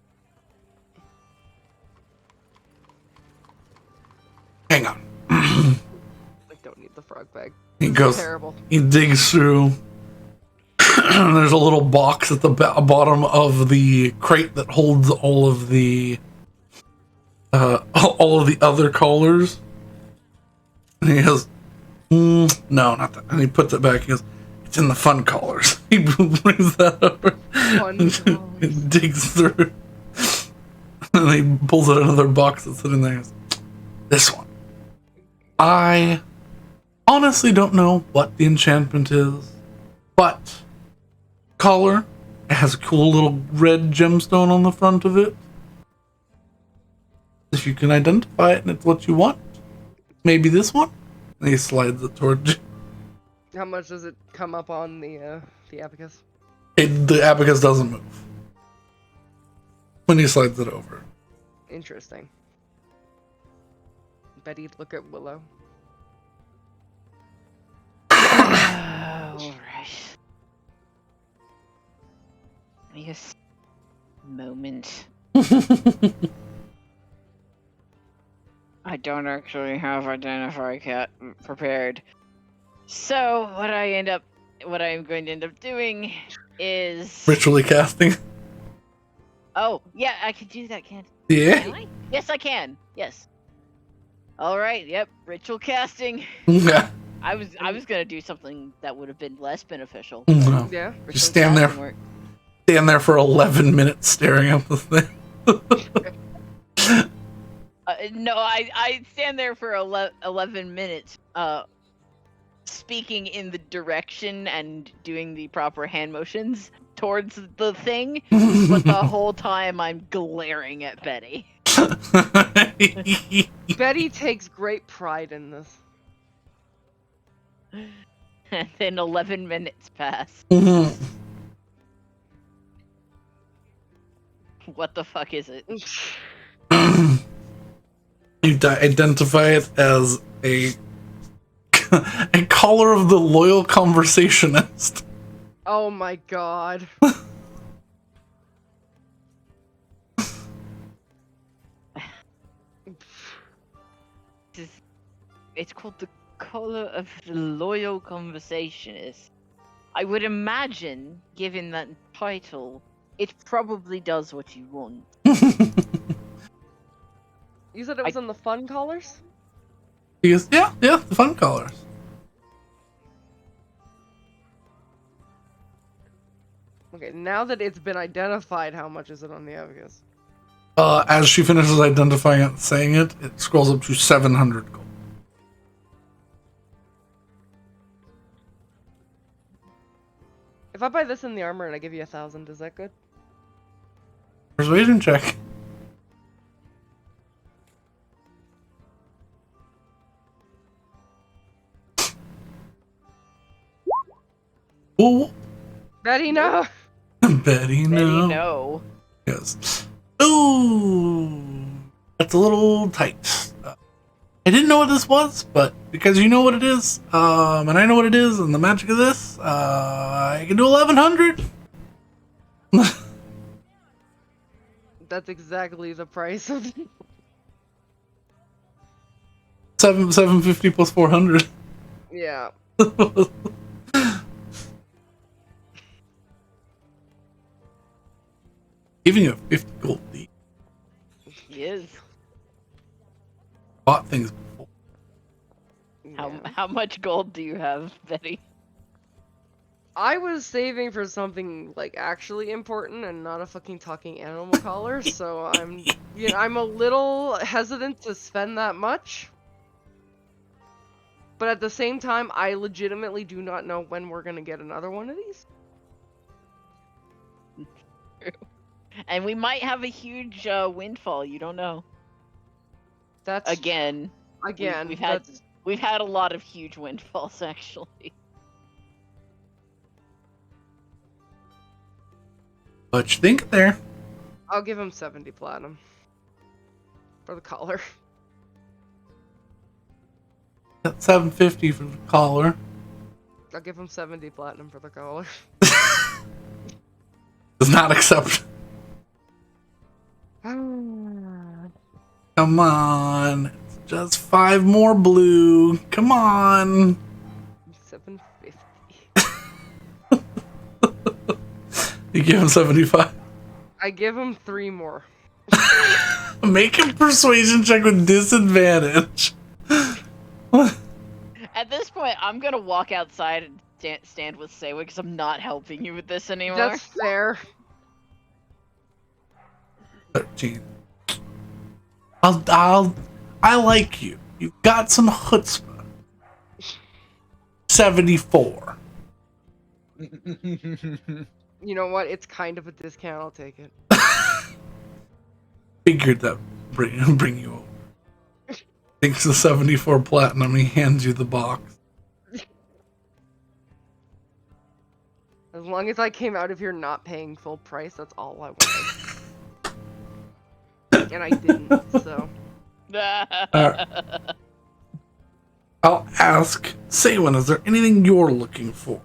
Speaker 1: Hang on.
Speaker 4: I don't need the frog bag.
Speaker 1: He goes.
Speaker 4: Terrible.
Speaker 1: He digs through. There's a little box at the bottom of the crate that holds all of the other collars. And he goes, no, not that. And he puts it back. He goes, it's in the fun collars. He brings that over.
Speaker 4: Fun
Speaker 1: He digs through. And he pulls out another box that's sitting there. He goes, this one. I honestly don't know what the enchantment is, but collar, it has a cool little red gemstone on the front of it. If you can identify it and it's what you want, maybe this one. And he slides it towards you.
Speaker 4: How much does it come up on the abacus?
Speaker 1: The abacus doesn't move when he slides it over.
Speaker 4: Interesting. Betty, look at Willow.
Speaker 3: Alright. Yes. Moment. I don't actually have identify cat prepared. So what I'm going to end up doing is
Speaker 1: Ritually casting.
Speaker 3: Oh, yeah, I can do that, can
Speaker 1: Yeah.
Speaker 3: I? Yes, I can. Yes. Alright, yep, ritual casting.
Speaker 1: Yeah.
Speaker 3: I was gonna do something that would have been less beneficial.
Speaker 1: No.
Speaker 4: Yeah.
Speaker 3: Ritual
Speaker 1: Just stand there.
Speaker 3: casting work.
Speaker 1: Stand there for 11 minutes staring at the thing.
Speaker 3: No, I stand there for 11 minutes, speaking in the direction and doing the proper hand motions towards the thing, but the whole time I'm glaring at Betty.
Speaker 4: Betty takes great pride in this.
Speaker 3: And then 11 minutes pass.
Speaker 1: Mhm.
Speaker 3: What the fuck is it?
Speaker 1: You identify it as a collar of the loyal conversationist.
Speaker 4: Oh my god.
Speaker 3: It's called the collar of the loyal conversationist. I would imagine, given that title, it probably does what you want.
Speaker 4: You said it was in the fun collars?
Speaker 1: He goes, yeah, the fun collars.
Speaker 4: Okay, now that it's been identified, how much is it on the abacus?
Speaker 1: As she finishes identifying it and saying it, it scrolls up to 700 gold.
Speaker 4: If I buy this in the armor and I give you 1,000, is that good?
Speaker 1: Persuasion check. Oh,
Speaker 4: Betty, no.
Speaker 1: Betty, no.
Speaker 3: no.
Speaker 1: Yes. Ooh, that's a little tight. I didn't know what this was, but because you know what it is, and I know what it is, and the magic of this, I can do 1100.
Speaker 4: That's exactly the price of.
Speaker 1: 750 plus 400.
Speaker 4: Yeah.
Speaker 1: Giving you 50 gold each.
Speaker 3: He is.
Speaker 1: Bought things before.
Speaker 3: How much gold do you have, Betty?
Speaker 4: I was saving for something like actually important and not a fucking talking animal collar, so I'm a little hesitant to spend that much. But at the same time, I legitimately do not know when we're gonna get another one of these.
Speaker 3: And we might have a huge windfall. You don't know.
Speaker 4: That's
Speaker 3: Again, we've had a lot of huge windfalls actually.
Speaker 1: What you think there?
Speaker 4: I'll give him 70 platinum for the collar.
Speaker 1: That's 750 for the collar.
Speaker 4: I'll give him 70 platinum for the collar.
Speaker 1: Does not accept. Come on. It's just 5 more blue. Come on.
Speaker 4: 750.
Speaker 1: You give him 75.
Speaker 4: I give him 3 more.
Speaker 1: Make a persuasion check with disadvantage.
Speaker 3: At this point, I'm gonna walk outside and stand with Sewa because I'm not helping you with this anymore.
Speaker 4: That's fair.
Speaker 1: 13. I like you. You've got some chutzpah. 74.
Speaker 4: You know what? It's kind of a discount. I'll take it.
Speaker 1: Figured that bring you over. Thanks to 74 platinum, he hands you the box.
Speaker 4: As long as I came out of here not paying full price, that's all I wanted. And I didn't, so.
Speaker 1: I'll ask Saywin, is there anything you're looking for?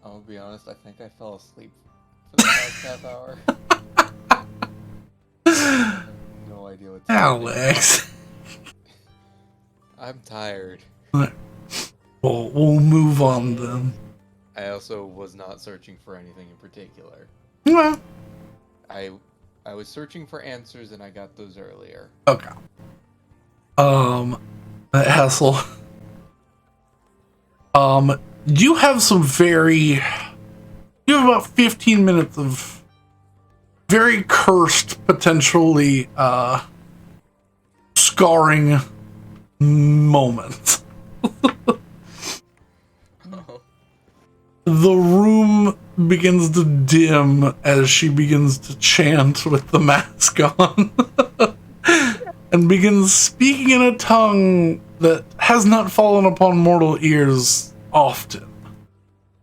Speaker 6: I'll be honest, I think I fell asleep for the past half hour. No idea what's
Speaker 1: Alex.
Speaker 6: I'm tired.
Speaker 1: We'll move on then.
Speaker 6: I also was not searching for anything in particular.
Speaker 1: Well,
Speaker 6: I was searching for answers and I got those earlier.
Speaker 1: okay. Hassel. You have about 15 minutes of very cursed, potentially, scarring moments. The room begins to dim as she begins to chant with the mask on. And begins speaking in a tongue that has not fallen upon mortal ears often.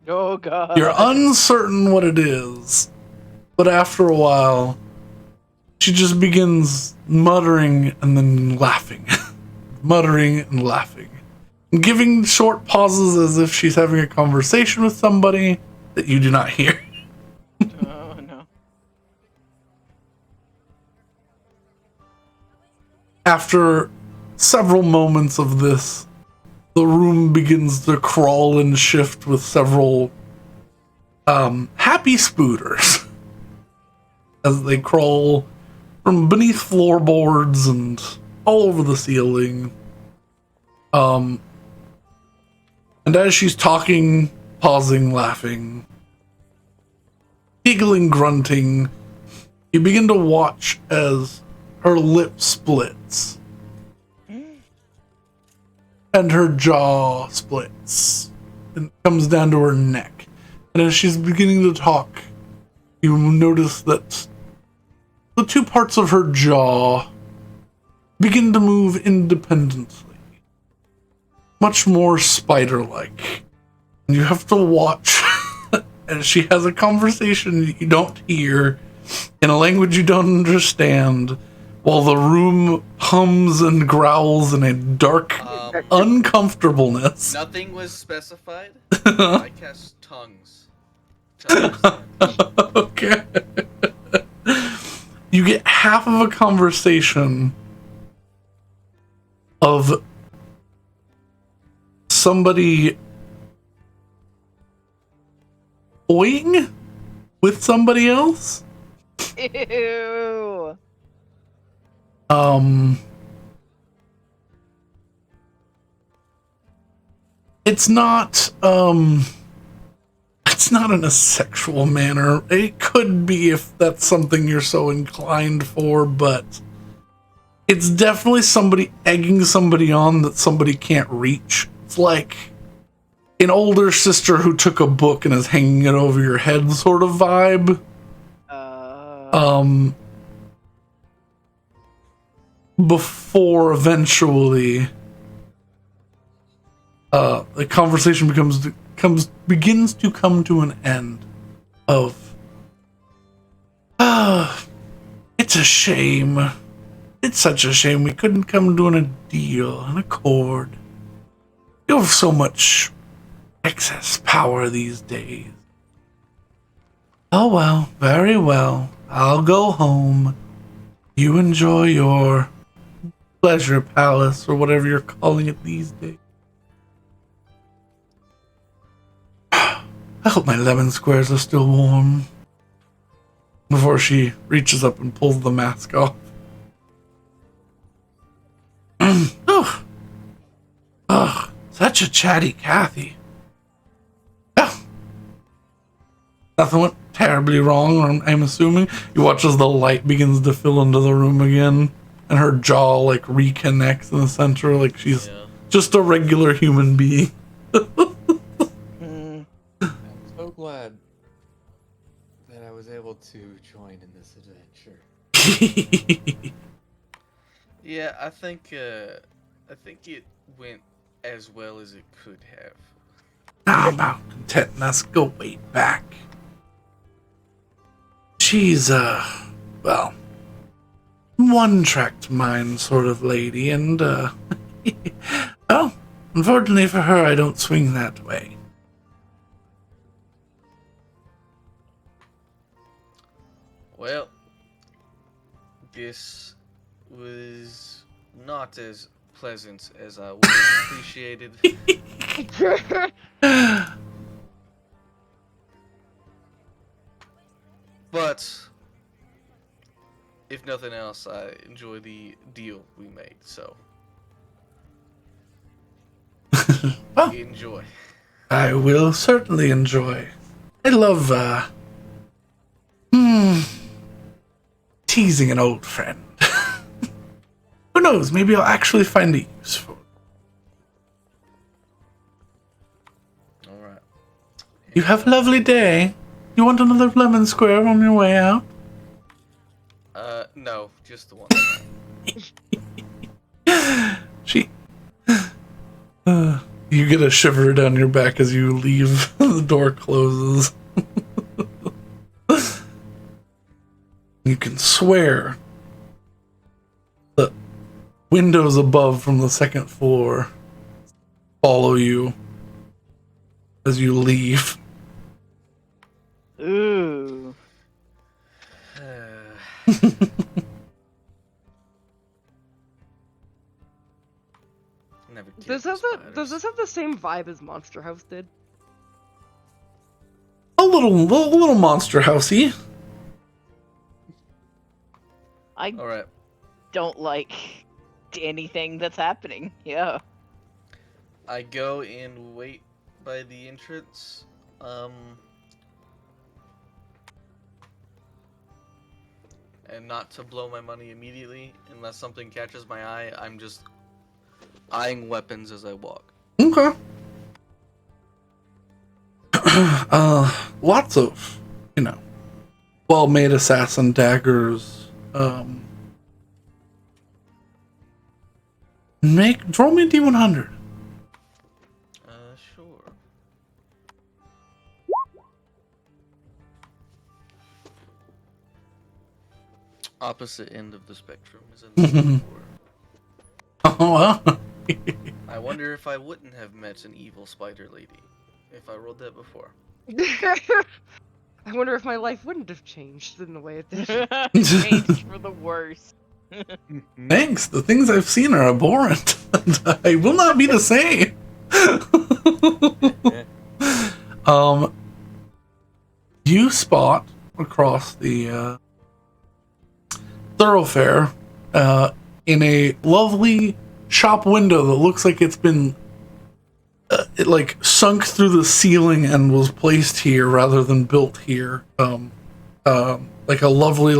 Speaker 3: Oh god.
Speaker 1: You're uncertain what it is, but after a while, she just begins muttering and then laughing. Muttering and laughing. And giving short pauses as if she's having a conversation with somebody that you do not hear.
Speaker 3: Oh no.
Speaker 1: After several moments of this, the room begins to crawl and shift with several happy spooters as they crawl from beneath floorboards and all over the ceiling. And as she's talking, pausing, laughing, giggling, grunting, you begin to watch as her lip splits and her jaw splits and comes down to her neck. And as she's beginning to talk, you notice that the two parts of her jaw begin to move independently, much more spider-like. And you have to watch as she has a conversation you don't hear in a language you don't understand, while the room hums and growls in a dark uncomfortableness.
Speaker 5: Nothing was specified. I cast tongues.
Speaker 1: Okay. You get half of a conversation of somebody toying with somebody else.
Speaker 3: Ew.
Speaker 1: It's not in a sexual manner. It could be if that's something you're so inclined for, but it's definitely somebody egging somebody on that somebody can't reach. It's like an older sister who took a book and is hanging it over your head sort of vibe. Before eventually the conversation begins to come to an end of it's a shame. It's such a shame we couldn't come to a deal, an accord. You have so much excess power these days. Oh well, very well. I'll go home. You enjoy your pleasure palace, or whatever you're calling it these days. I hope my lemon squares are still warm. Before she reaches up and pulls the mask off. Oh, such a chatty Kathy. Oh, nothing went terribly wrong, I'm assuming. You watch as the light begins to fill into the room again, and her jaw like reconnects in the center, like she's just a regular human being.
Speaker 6: I'm so glad that I was able to join in this adventure.
Speaker 5: Yeah, I think it went as well as it could have.
Speaker 1: How about content? Let's go way back. She's well, one-tracked mind sort of lady, and well, unfortunately for her, I don't swing that way.
Speaker 5: Well, this was not as pleasant as I would have appreciated. But if nothing else, I enjoy the deal we made, so
Speaker 1: Well,
Speaker 5: enjoy.
Speaker 1: I will certainly enjoy. I love teasing an old friend. Who knows, maybe I'll actually find a use for it.
Speaker 5: Alright.
Speaker 1: You have a lovely day. You want another lemon square on your way out?
Speaker 5: No, just the one.
Speaker 1: She... you get a shiver down your back as you leave. The door closes. You can swear the windows above from the second floor follow you as you leave.
Speaker 3: Ooh.
Speaker 5: Never killed
Speaker 4: Does
Speaker 5: spiders.
Speaker 4: this have the same vibe as Monster House did?
Speaker 1: A little monster housey.
Speaker 3: I
Speaker 5: Alright.
Speaker 3: don't like anything that's happening. Yeah.
Speaker 5: I go and wait by the entrance. And not to blow my money immediately, unless something catches my eye. I'm just eyeing weapons as I walk.
Speaker 1: Okay. Lots of, well-made assassin daggers. Roll me a D100.
Speaker 5: Sure. Opposite end of the spectrum is another 4.
Speaker 1: Oh, well.
Speaker 5: I wonder if I wouldn't have met an evil spider lady if I rolled that before.
Speaker 4: I wonder if my life wouldn't have changed in the way it did.
Speaker 3: Changed for the worse.
Speaker 1: Thanks. The things I've seen are abhorrent. I will not be the same. You spot across the thoroughfare in a lovely shop window that looks like it's been it like sunk through the ceiling and was placed here rather than built here. Like a lovely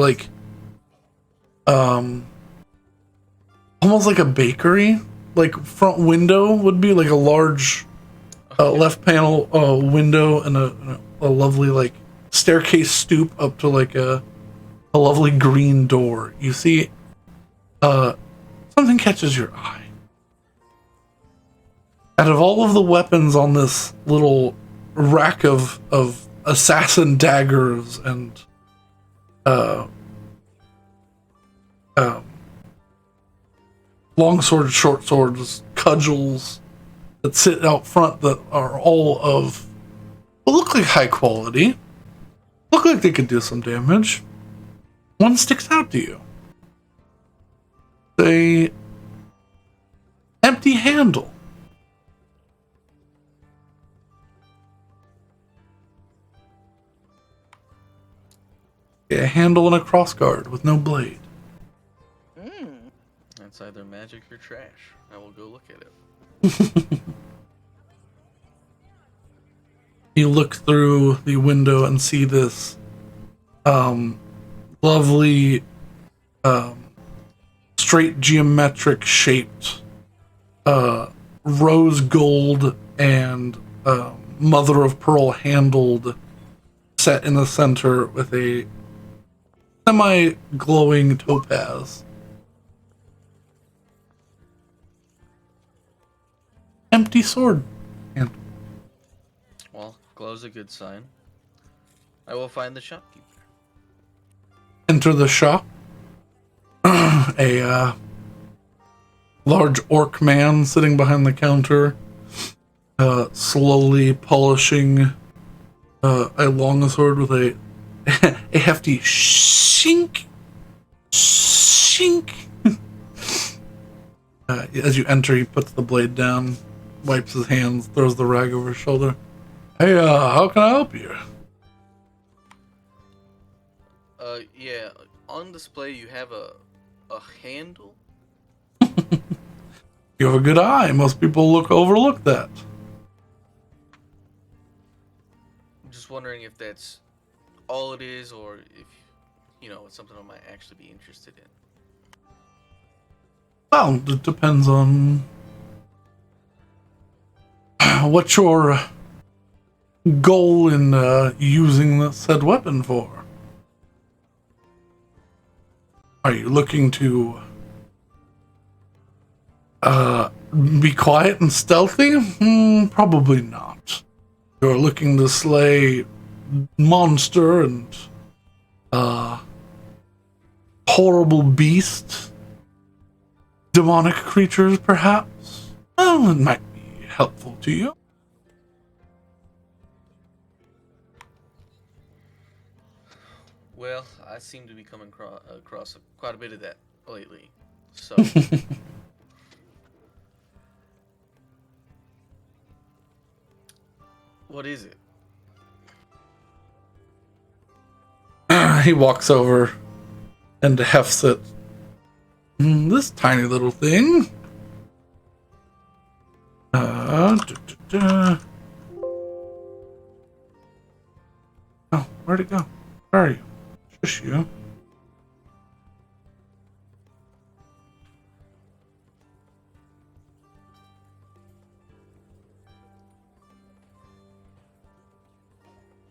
Speaker 1: almost like a bakery, like front window would be like a large left panel window and a lovely like staircase stoop up to like a lovely green door. You see something catches your eye. Out of all of the weapons on this little rack of assassin daggers and long swords, short swords, cudgels that sit out front that are all of what look like high quality, look like they could do some damage, one sticks out to you. They empty handle. A handle and a crossguard with no blade.
Speaker 5: That's either magic or trash. I will go look at it.
Speaker 1: You look through the window and see this lovely straight geometric shaped rose gold and mother of pearl handled set in the center with a semi-glowing topaz. Empty sword. And
Speaker 5: Well, glow's a good sign. I will find the shopkeeper.
Speaker 1: enter the shop. A large orc man sitting behind the counter, slowly polishing a longsword with a a hefty shink, shink. As you enter, he puts the blade down, wipes his hands, throws the rag over his shoulder. Hey, how can I help you?
Speaker 5: Yeah, on display you have a handle.
Speaker 1: You have a good eye. Most people overlook that.
Speaker 5: I'm just wondering if that's all it is, or if it's something I might actually be interested in.
Speaker 1: Well, it depends on what your goal in using the said weapon for. Are you looking to be quiet and stealthy? Probably not. You're looking to slay monster and horrible beast, demonic creatures, perhaps. Well, it might be helpful to you.
Speaker 5: Well, I seem to be coming across quite a bit of that lately. So, what is it?
Speaker 1: He walks over and hefts it. This tiny little thing. Oh, where'd it go? Where are you? Shush you.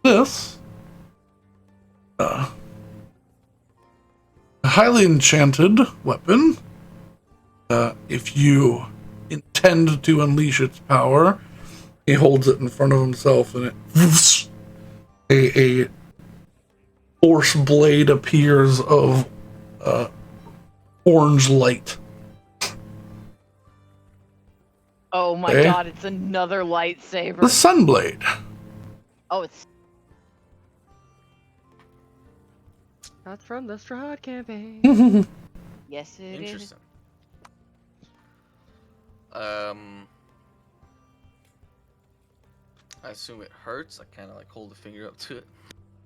Speaker 1: this. A highly enchanted weapon. If you intend to unleash its power, he holds it in front of himself and a force blade appears of orange light.
Speaker 3: Oh my
Speaker 1: Okay.
Speaker 3: god, it's another lightsaber.
Speaker 1: The Sunblade.
Speaker 3: Oh, it's
Speaker 4: That's from the Strahd campaign.
Speaker 3: yes, it is.
Speaker 5: Interesting. I assume it hurts. I kind of like hold a finger up to it.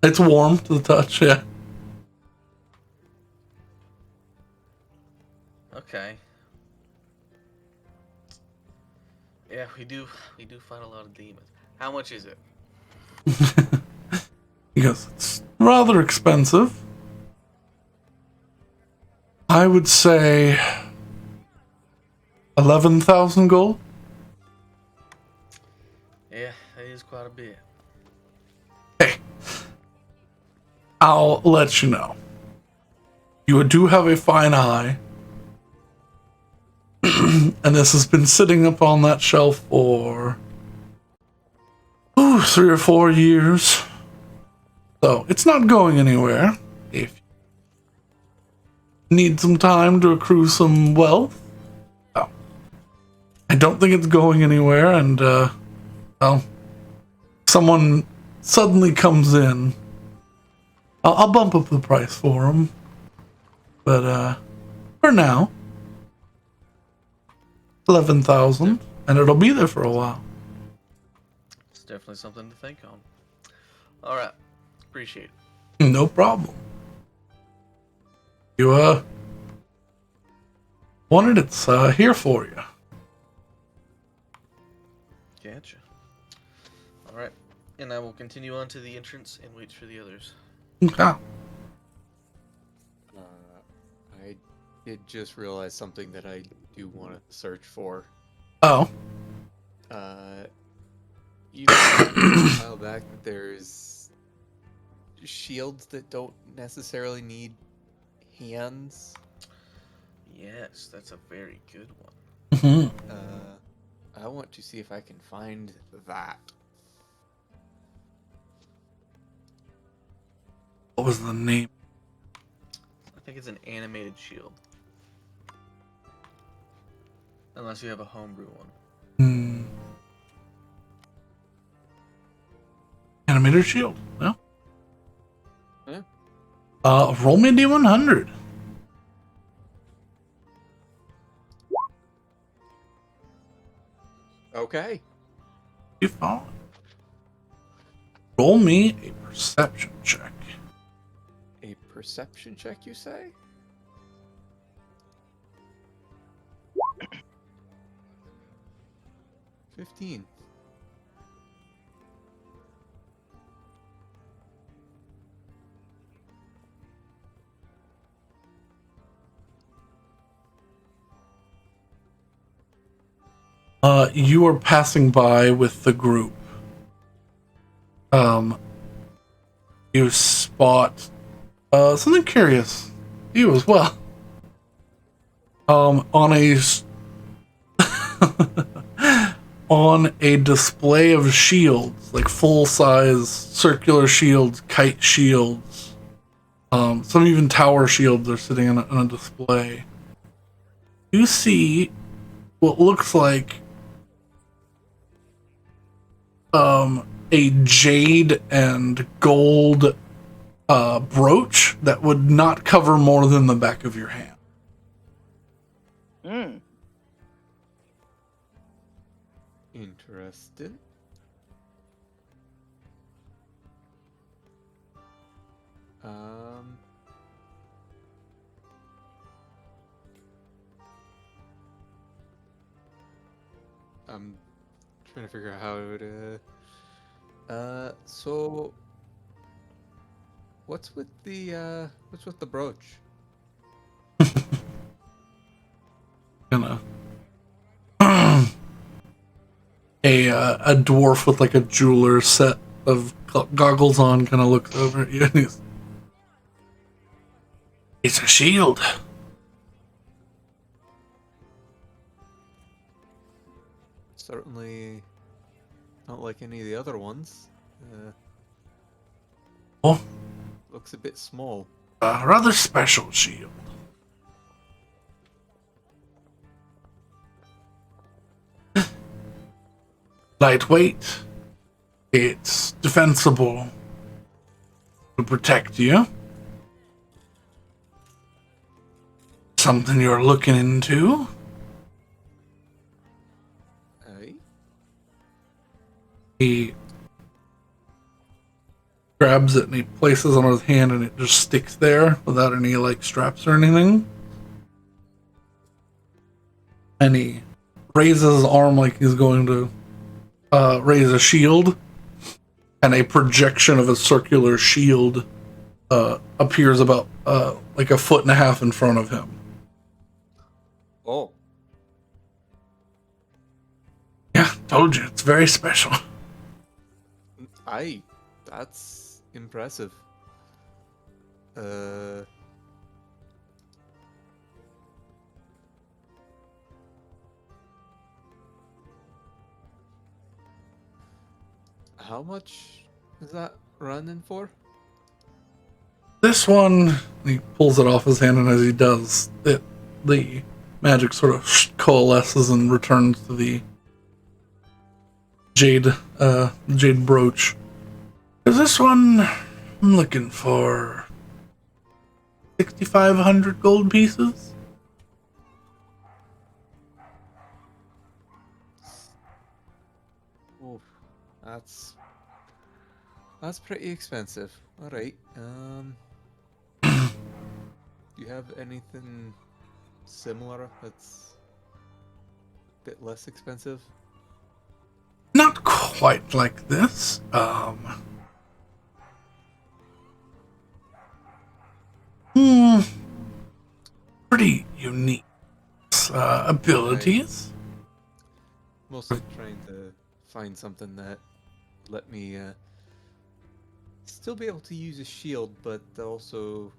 Speaker 1: It's warm to the touch, yeah.
Speaker 5: Okay. Yeah, we do find a lot of demons. How much is it?
Speaker 1: Because it's rather expensive. I would say 11,000 gold.
Speaker 5: Yeah, that is quite a bit.
Speaker 1: Hey, I'll let you know. You do have a fine eye. And this has been sitting up on that shelf for 3 or 4 years. So it's not going anywhere. If you need some time to accrue some wealth, well, I don't think it's going anywhere. And well, someone suddenly comes in, I'll bump up the price for them. But for now, 11,000, and it'll be there for a while.
Speaker 5: It's definitely something to think on. All right, appreciate it.
Speaker 1: No problem. You wanted it's here for you.
Speaker 5: Gotcha. All right, and I will continue on to the entrance and wait for the others.
Speaker 1: Okay.
Speaker 6: I did just realize something that I do want to search for.
Speaker 1: Oh.
Speaker 6: You mentioned a while back that there's shields that don't necessarily need hands.
Speaker 5: Yes, that's a very good one.
Speaker 1: Hmm.
Speaker 6: I want to see if I can find that.
Speaker 1: What was the name?
Speaker 5: I think it's an animated shield. Unless you have a homebrew one.
Speaker 1: Animated shield. No.
Speaker 6: Yeah.
Speaker 1: Roll me a D100.
Speaker 6: Okay.
Speaker 1: You found. Roll me a perception check.
Speaker 6: A perception check, you say? $15.
Speaker 1: You are passing by with the group. You spot something curious. You as well. On a on a display of shields, like full-size circular shields, kite shields. Some even tower shields are sitting on a display. You see what looks like a jade and gold brooch that would not cover more than the back of your hand.
Speaker 3: Mm.
Speaker 6: Interesting. I'm trying to figure out how it would. So what's with the brooch?
Speaker 1: Gonna a dwarf with like a jeweler's set of goggles on, kind of looks over at you. And it's a shield.
Speaker 6: Certainly not like any of the other ones.
Speaker 1: Oh,
Speaker 6: Looks a bit small.
Speaker 1: a rather special shield. Lightweight. It's defensible to protect you. Something you're looking into?
Speaker 6: Aye.
Speaker 1: He grabs it and he places it on his hand and it just sticks there without any like straps or anything. And he raises his arm like he's going to raise a shield, and a projection of a circular shield appears about like 1.5 feet in front of him.
Speaker 6: Oh.
Speaker 1: Yeah, told you, it's very special.
Speaker 6: Aye. That's impressive. How much is that running for?
Speaker 1: This one, he pulls it off his hand, and as he does, the magic sort of coalesces and returns to the jade brooch. Is this one? I'm looking for 6,500 gold pieces.
Speaker 6: Oh, that's pretty expensive. All right. Do you have anything similar that's a bit less expensive?
Speaker 1: Not quite like this. Pretty unique abilities.
Speaker 6: Mostly trying to find something that let me still be able to use a shield, but also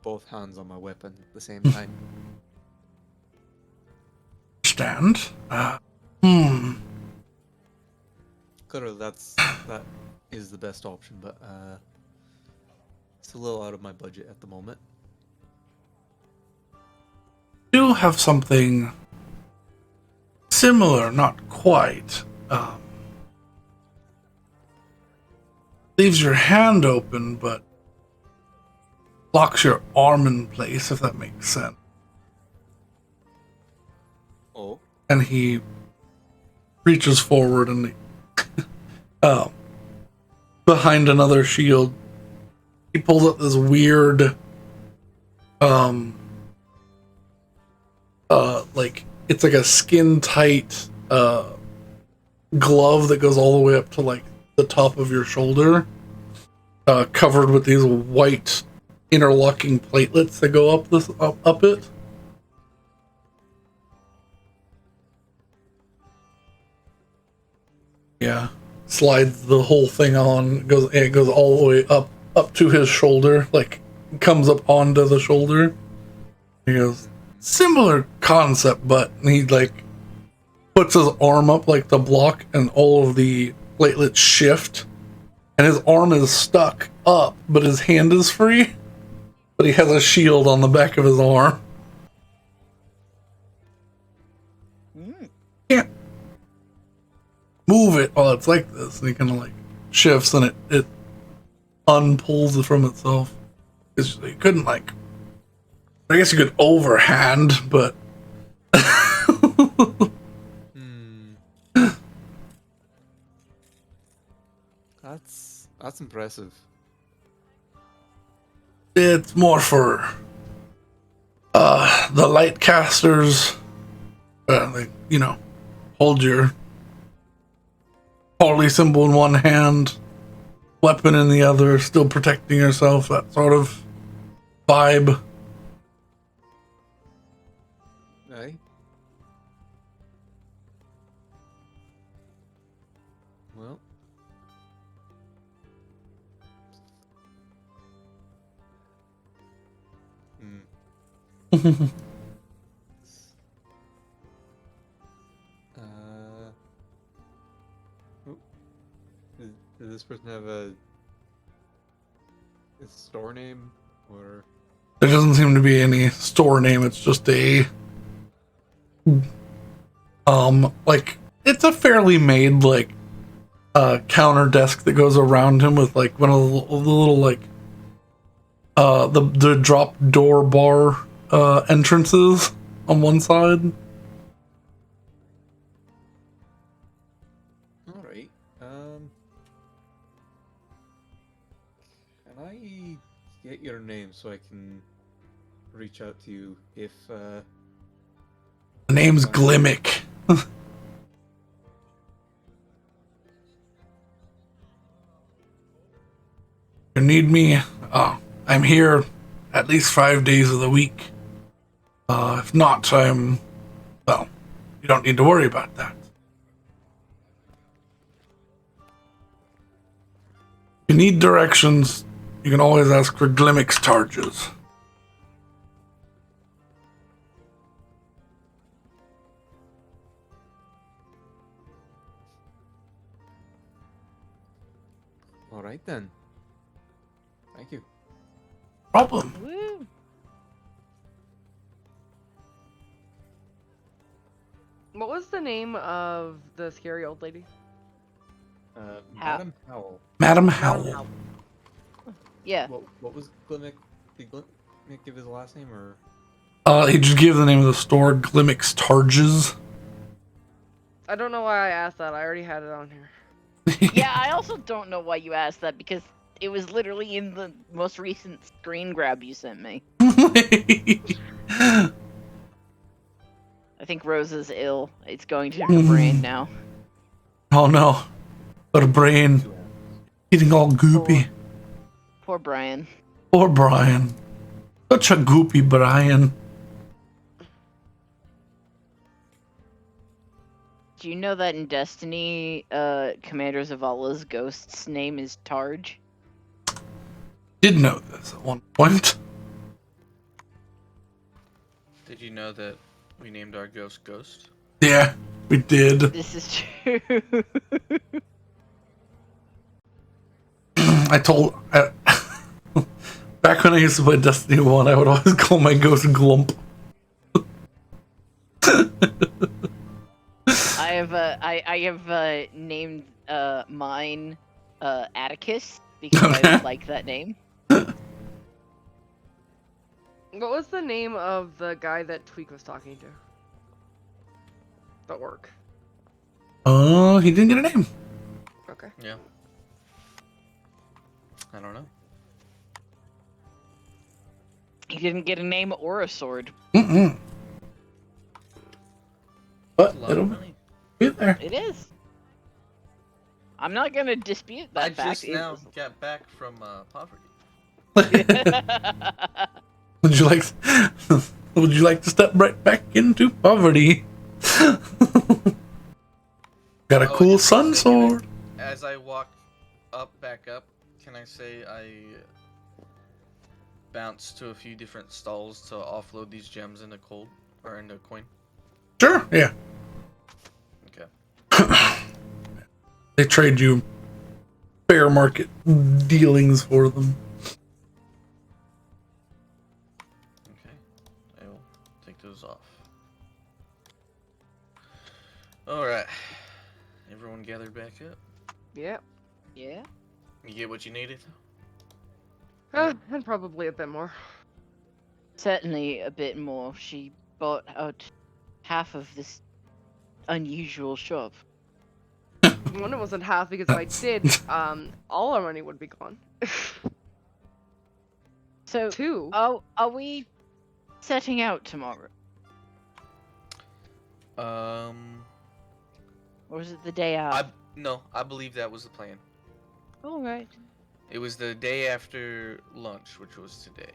Speaker 6: both hands on my weapon at the same time.
Speaker 1: Understand.
Speaker 6: Clearly, that is the best option, but it's a little out of my budget at the moment.
Speaker 1: Do have something similar, not quite. Leaves your hand open, but locks your arm in place, if that makes sense.
Speaker 6: Oh.
Speaker 1: And he reaches forward and behind another shield, he pulls up this weird like it's like a skin tight glove that goes all the way up to like the top of your shoulder, covered with these white interlocking platelets that go up it. Yeah, slides the whole thing on. It goes all the way up to his shoulder, like comes up onto the shoulder. He goes, similar concept, but he like puts his arm up like to block, and all of the platelets shift, and his arm is stuck up, but his hand is free. But he has a shield on the back of his arm. Can't move it while it's like this, and he kind of like shifts, and it unpulls it from itself. You couldn't like, I guess you could overhand, but
Speaker 6: That's impressive.
Speaker 1: It's more for the light casters. Like, hold your holy symbol in one hand, weapon in the other, still protecting yourself, that sort of vibe.
Speaker 6: Aye. Oh, does this person have a store name or?
Speaker 1: There doesn't seem to be any store name. It's just a like it's a fairly made like counter desk that goes around him with like one of the little like the drop door bar entrances on one side.
Speaker 6: All right. Can I get your name so I can reach out to you if
Speaker 1: The name's Glimmick. You need me? I'm here at least 5 days of the week. If not, well, you don't need to worry about that. If you need directions, you can always ask for Glimmick's charges.
Speaker 6: All right then. Thank you.
Speaker 1: Problem.
Speaker 3: Woo.
Speaker 4: What was the name of the scary old lady?
Speaker 6: Madam Howell.
Speaker 1: Madam
Speaker 4: Madam
Speaker 1: Howell.
Speaker 4: Howell.
Speaker 3: Yeah.
Speaker 6: What was Glimmick? Did Glimmick give his last name or?
Speaker 1: He just gave the name of the store, Glimmick's Charges.
Speaker 4: I don't know why I asked that. I already had it on here.
Speaker 3: Yeah, I also don't know why you asked that because it was literally in the most recent screen grab you sent me. I think Rose is ill. It's going to her brain now.
Speaker 1: Oh no. Her brain getting all goopy.
Speaker 3: Poor Brian.
Speaker 1: Poor Brian. Such a goopy Brian.
Speaker 3: Do you know that in Destiny, Commander Zavala's ghost's name is Targe?
Speaker 1: Did know this at one point.
Speaker 5: Did you know that we named our ghost Ghost?
Speaker 1: Yeah, we did.
Speaker 3: This is true.
Speaker 1: Back when I used to play Destiny 1, I would always call my ghost Glump.
Speaker 3: I have named mine Atticus because I like that name.
Speaker 4: What was the name of the guy that Tweak was talking to? The orc.
Speaker 1: Oh, he didn't get a name.
Speaker 4: Okay.
Speaker 5: Yeah. I don't know.
Speaker 3: He didn't get a name or a sword.
Speaker 1: Mm-mm. But
Speaker 5: A lot
Speaker 1: it'll
Speaker 5: of money.
Speaker 1: be there.
Speaker 3: It is. I'm not gonna dispute that
Speaker 5: I
Speaker 3: fact.
Speaker 5: just now got back from poverty.
Speaker 1: Would you like? Would you like to step right back into poverty? Got a
Speaker 5: Oh,
Speaker 1: cool
Speaker 5: just
Speaker 1: sun
Speaker 5: say, can I-
Speaker 1: sword.
Speaker 5: As I walk back up, can I say I bounced to a few different stalls to offload these gems into coin?
Speaker 1: Sure. Yeah.
Speaker 5: Okay.
Speaker 1: They trade you fair market dealings for them.
Speaker 5: Okay. I will take those off. Alright. Everyone gathered back up.
Speaker 4: Yep.
Speaker 3: Yeah.
Speaker 5: You get what you needed?
Speaker 4: And probably a bit more.
Speaker 3: Certainly a bit more. She bought out half of this unusual shop.
Speaker 4: One, it wasn't half because if I did, all our money would be gone.
Speaker 3: So,
Speaker 4: Two.
Speaker 3: are we setting out tomorrow? Or is it the day out?
Speaker 5: No, I believe that was the plan.
Speaker 3: All right.
Speaker 5: It was the day after lunch, which was today.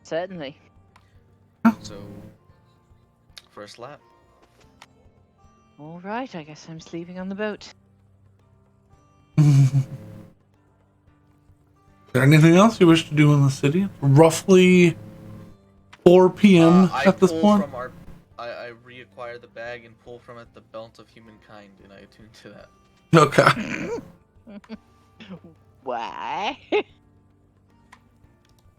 Speaker 3: Certainly.
Speaker 5: So, first lap.
Speaker 3: All right. I guess I'm sleeping on the boat.
Speaker 1: Is there anything else you wish to do in the city? Roughly 4 p.m.
Speaker 5: I
Speaker 1: at this
Speaker 5: pull
Speaker 1: point?
Speaker 5: from I reacquire the bag and pull from it the belt of humankind, and I attune to that.
Speaker 1: Okay.
Speaker 3: Why?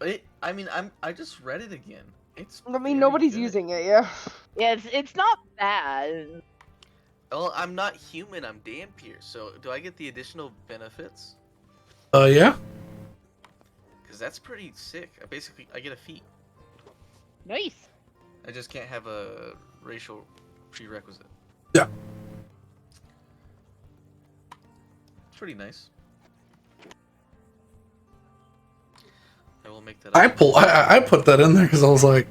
Speaker 5: I just read it again. It's.
Speaker 4: I mean,
Speaker 5: very
Speaker 4: nobody's
Speaker 5: good.
Speaker 4: using it, yeah.
Speaker 3: Yeah, it's not bad.
Speaker 5: Well, I'm not human. I'm Dampier. So do I get the additional benefits?
Speaker 1: Yeah.
Speaker 5: Because that's pretty sick. I get a feat.
Speaker 3: Nice.
Speaker 5: I just can't have a racial prerequisite.
Speaker 1: Yeah.
Speaker 5: It's pretty nice. I will make that.
Speaker 1: I put that in there because I was like,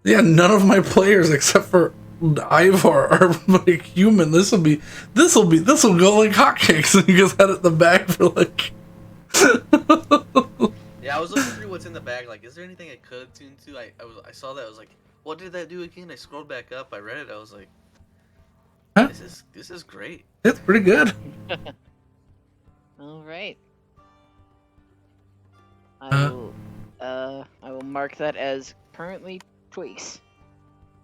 Speaker 1: yeah, none of my players except for Ivar are like human. This will go like hotcakes. And you just had it in the bag for like.
Speaker 5: Yeah, I was looking through what's in the bag. Like, is there anything I could tune to? I saw that. I was like, what did that do again? I scrolled back up. I read it. I was like,
Speaker 1: Huh?
Speaker 5: this is great.
Speaker 1: It's pretty good.
Speaker 3: All right.
Speaker 1: Uh.
Speaker 3: I will mark that as currently choice.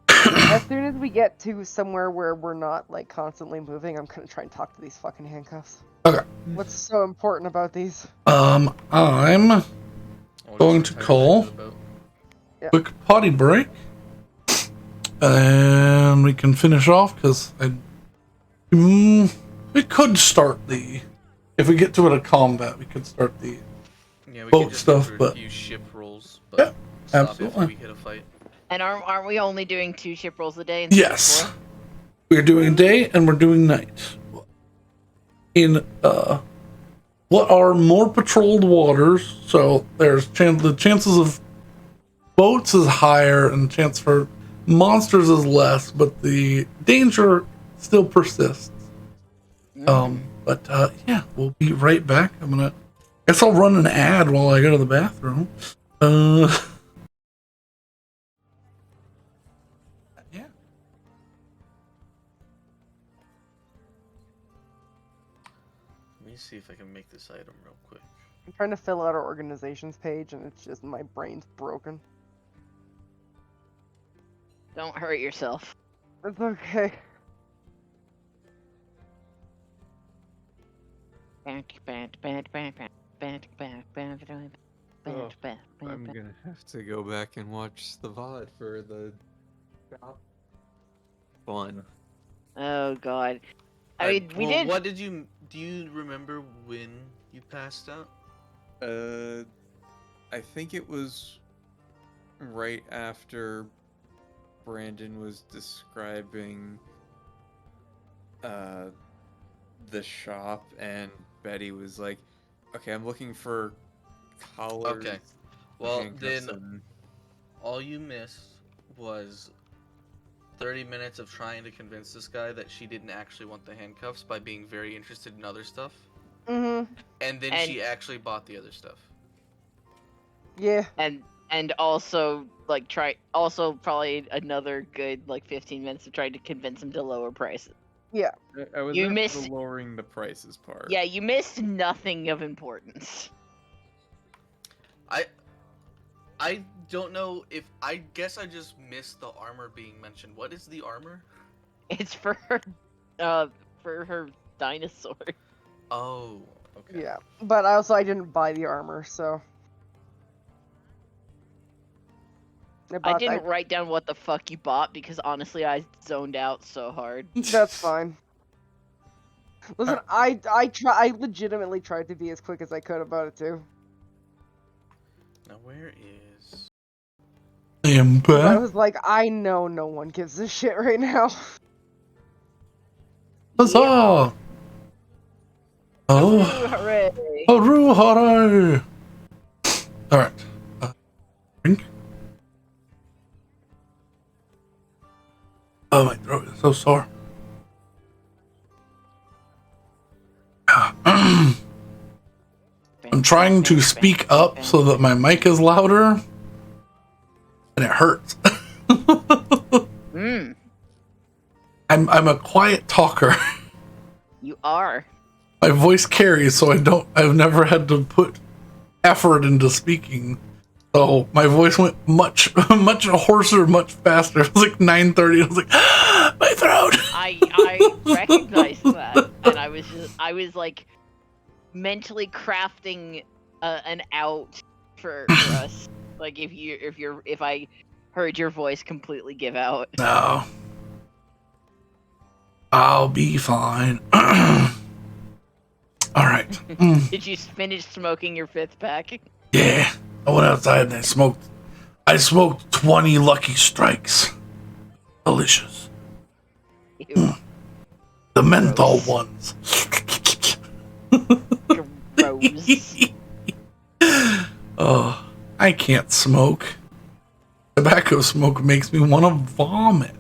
Speaker 4: As soon as we get to somewhere where we're not, like, constantly moving, I'm gonna try and talk to these fucking handcuffs.
Speaker 1: Okay.
Speaker 4: What's so important about these?
Speaker 1: I'm going to call quick potty break, and we can finish off because we could start if we get to it a combat, we could start the
Speaker 5: Yeah, we
Speaker 1: boat
Speaker 5: could just
Speaker 1: stuff,
Speaker 5: go through
Speaker 1: but
Speaker 5: a few ship rolls, but
Speaker 1: yeah,
Speaker 5: stop
Speaker 1: absolutely.
Speaker 5: if we hit a fight.
Speaker 3: And aren't we only doing 2 ship rolls a day? Instead of
Speaker 1: Yes,
Speaker 3: 4?
Speaker 1: we're doing day and we're doing night in what are more patrolled waters. So there's the chances of boats is higher and chance for monsters is less, but the danger still persists. But yeah, we'll be right back. Guess I'll run an ad while I go to the bathroom. Yeah.
Speaker 5: Let me see if I can make this item real quick.
Speaker 4: I'm trying to fill out our organizations page, and it's just my brain's broken.
Speaker 3: Don't hurt yourself.
Speaker 4: It's okay.
Speaker 6: I'm gonna have to go back and watch the VOD for the shop fun.
Speaker 3: Oh god. I mean, we did.
Speaker 5: What do you remember when you passed out?
Speaker 6: I think it was right after Brandon was describing the shop, and Betty was like, okay, I'm looking for collars.
Speaker 5: Okay. Well,
Speaker 6: handcuffs,
Speaker 5: then
Speaker 6: and...
Speaker 5: all you missed was 30 minutes of trying to convince this guy that she didn't actually want the handcuffs by being very interested in other stuff.
Speaker 4: Mm-hmm.
Speaker 5: And then she actually bought the other stuff.
Speaker 4: Yeah.
Speaker 3: And also like probably another good like 15 minutes of trying to convince him to lower prices.
Speaker 4: Yeah.
Speaker 6: I was
Speaker 3: You
Speaker 6: after
Speaker 3: missed-
Speaker 6: the lowering the prices part.
Speaker 3: Yeah, you missed nothing of importance.
Speaker 5: I don't know if I guess I just missed the armor being mentioned. What is the armor?
Speaker 3: It's for her dinosaur.
Speaker 5: Oh, okay.
Speaker 4: Yeah. But I didn't buy the armor, so.
Speaker 3: I didn't write down what the fuck you bought because honestly I zoned out so hard.
Speaker 4: That's fine. Listen, I legitimately tried to be as quick as I could about it too.
Speaker 5: Now where is?
Speaker 1: I am
Speaker 4: I
Speaker 1: back.
Speaker 4: was like, I know no one gives a shit right now.
Speaker 1: Huzzah! Oh,
Speaker 3: Hooray!
Speaker 1: hooray! All right. Drink. Oh, my throat is so sore. I'm trying to speak up so that my mic is louder, and it hurts. I'm a quiet talker.
Speaker 3: You are.
Speaker 1: My voice carries, so I've never had to put effort into speaking. So my voice went much hoarser, much faster. It was like 9:30. I was like, my throat.
Speaker 3: I recognized that, and I was like mentally crafting an out for us. Like if I heard your voice completely give out.
Speaker 1: No, I'll be fine. All right.
Speaker 3: Did you finish smoking your 5th pack?
Speaker 1: Yeah, I went outside and I smoked 20 Lucky Strikes. Delicious.
Speaker 3: Ew.
Speaker 1: The menthol
Speaker 3: Gross.
Speaker 1: ones.
Speaker 3: Gross.
Speaker 1: Oh, I can't smoke. Tobacco smoke makes me want to vomit.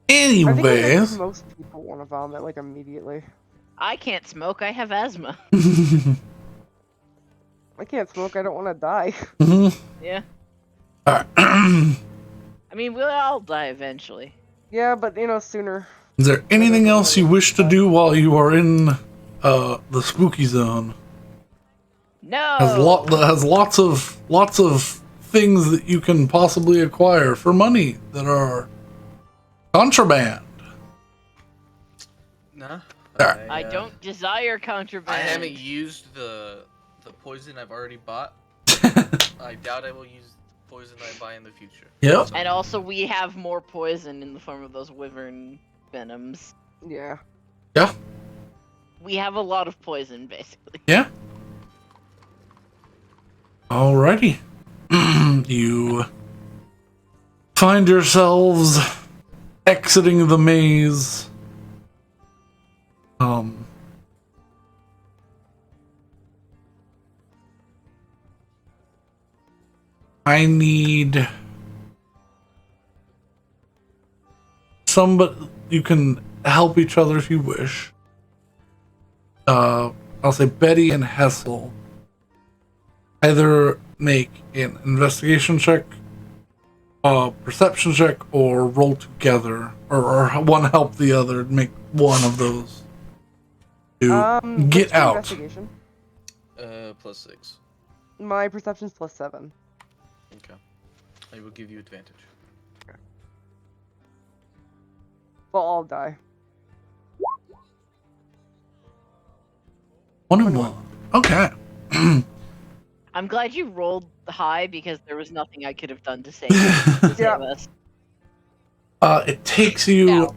Speaker 4: I think it makes
Speaker 1: Anyways.
Speaker 4: most people want to vomit like immediately.
Speaker 3: I can't smoke. I have asthma.
Speaker 4: I can't smoke. I don't want to die.
Speaker 3: Yeah.
Speaker 1: Alright.
Speaker 3: I mean, we'll all die eventually.
Speaker 4: Yeah, but sooner.
Speaker 1: Is there anything else you wish to do while you are in the spooky zone?
Speaker 3: No.
Speaker 1: Has lots of things that you can possibly acquire for money that are contraband.
Speaker 5: Nah.
Speaker 1: Alright.
Speaker 3: I don't desire contraband.
Speaker 5: I haven't used the poison I've already bought. I doubt I will use poison I buy in the future.
Speaker 1: Yep.
Speaker 3: And also, we have more poison in the form of those wyvern venoms.
Speaker 4: Yeah.
Speaker 1: Yeah.
Speaker 3: We have a lot of poison, basically.
Speaker 1: Yeah. Alrighty. You find yourselves exiting the maze. I need somebody. You can help each other if you wish. I'll say Betty and Hessel. Either make an investigation check, perception check, or roll together, or one help the other. Make one of those to get
Speaker 4: what's your
Speaker 1: out.
Speaker 4: Investigation?
Speaker 5: +6.
Speaker 4: My perception's +7.
Speaker 5: Okay. I will give you advantage.
Speaker 4: Well, I'll die.
Speaker 1: 1 and 1. Okay.
Speaker 3: I'm glad you rolled high because there was nothing I could have done to save us.
Speaker 1: It takes you.
Speaker 3: Now.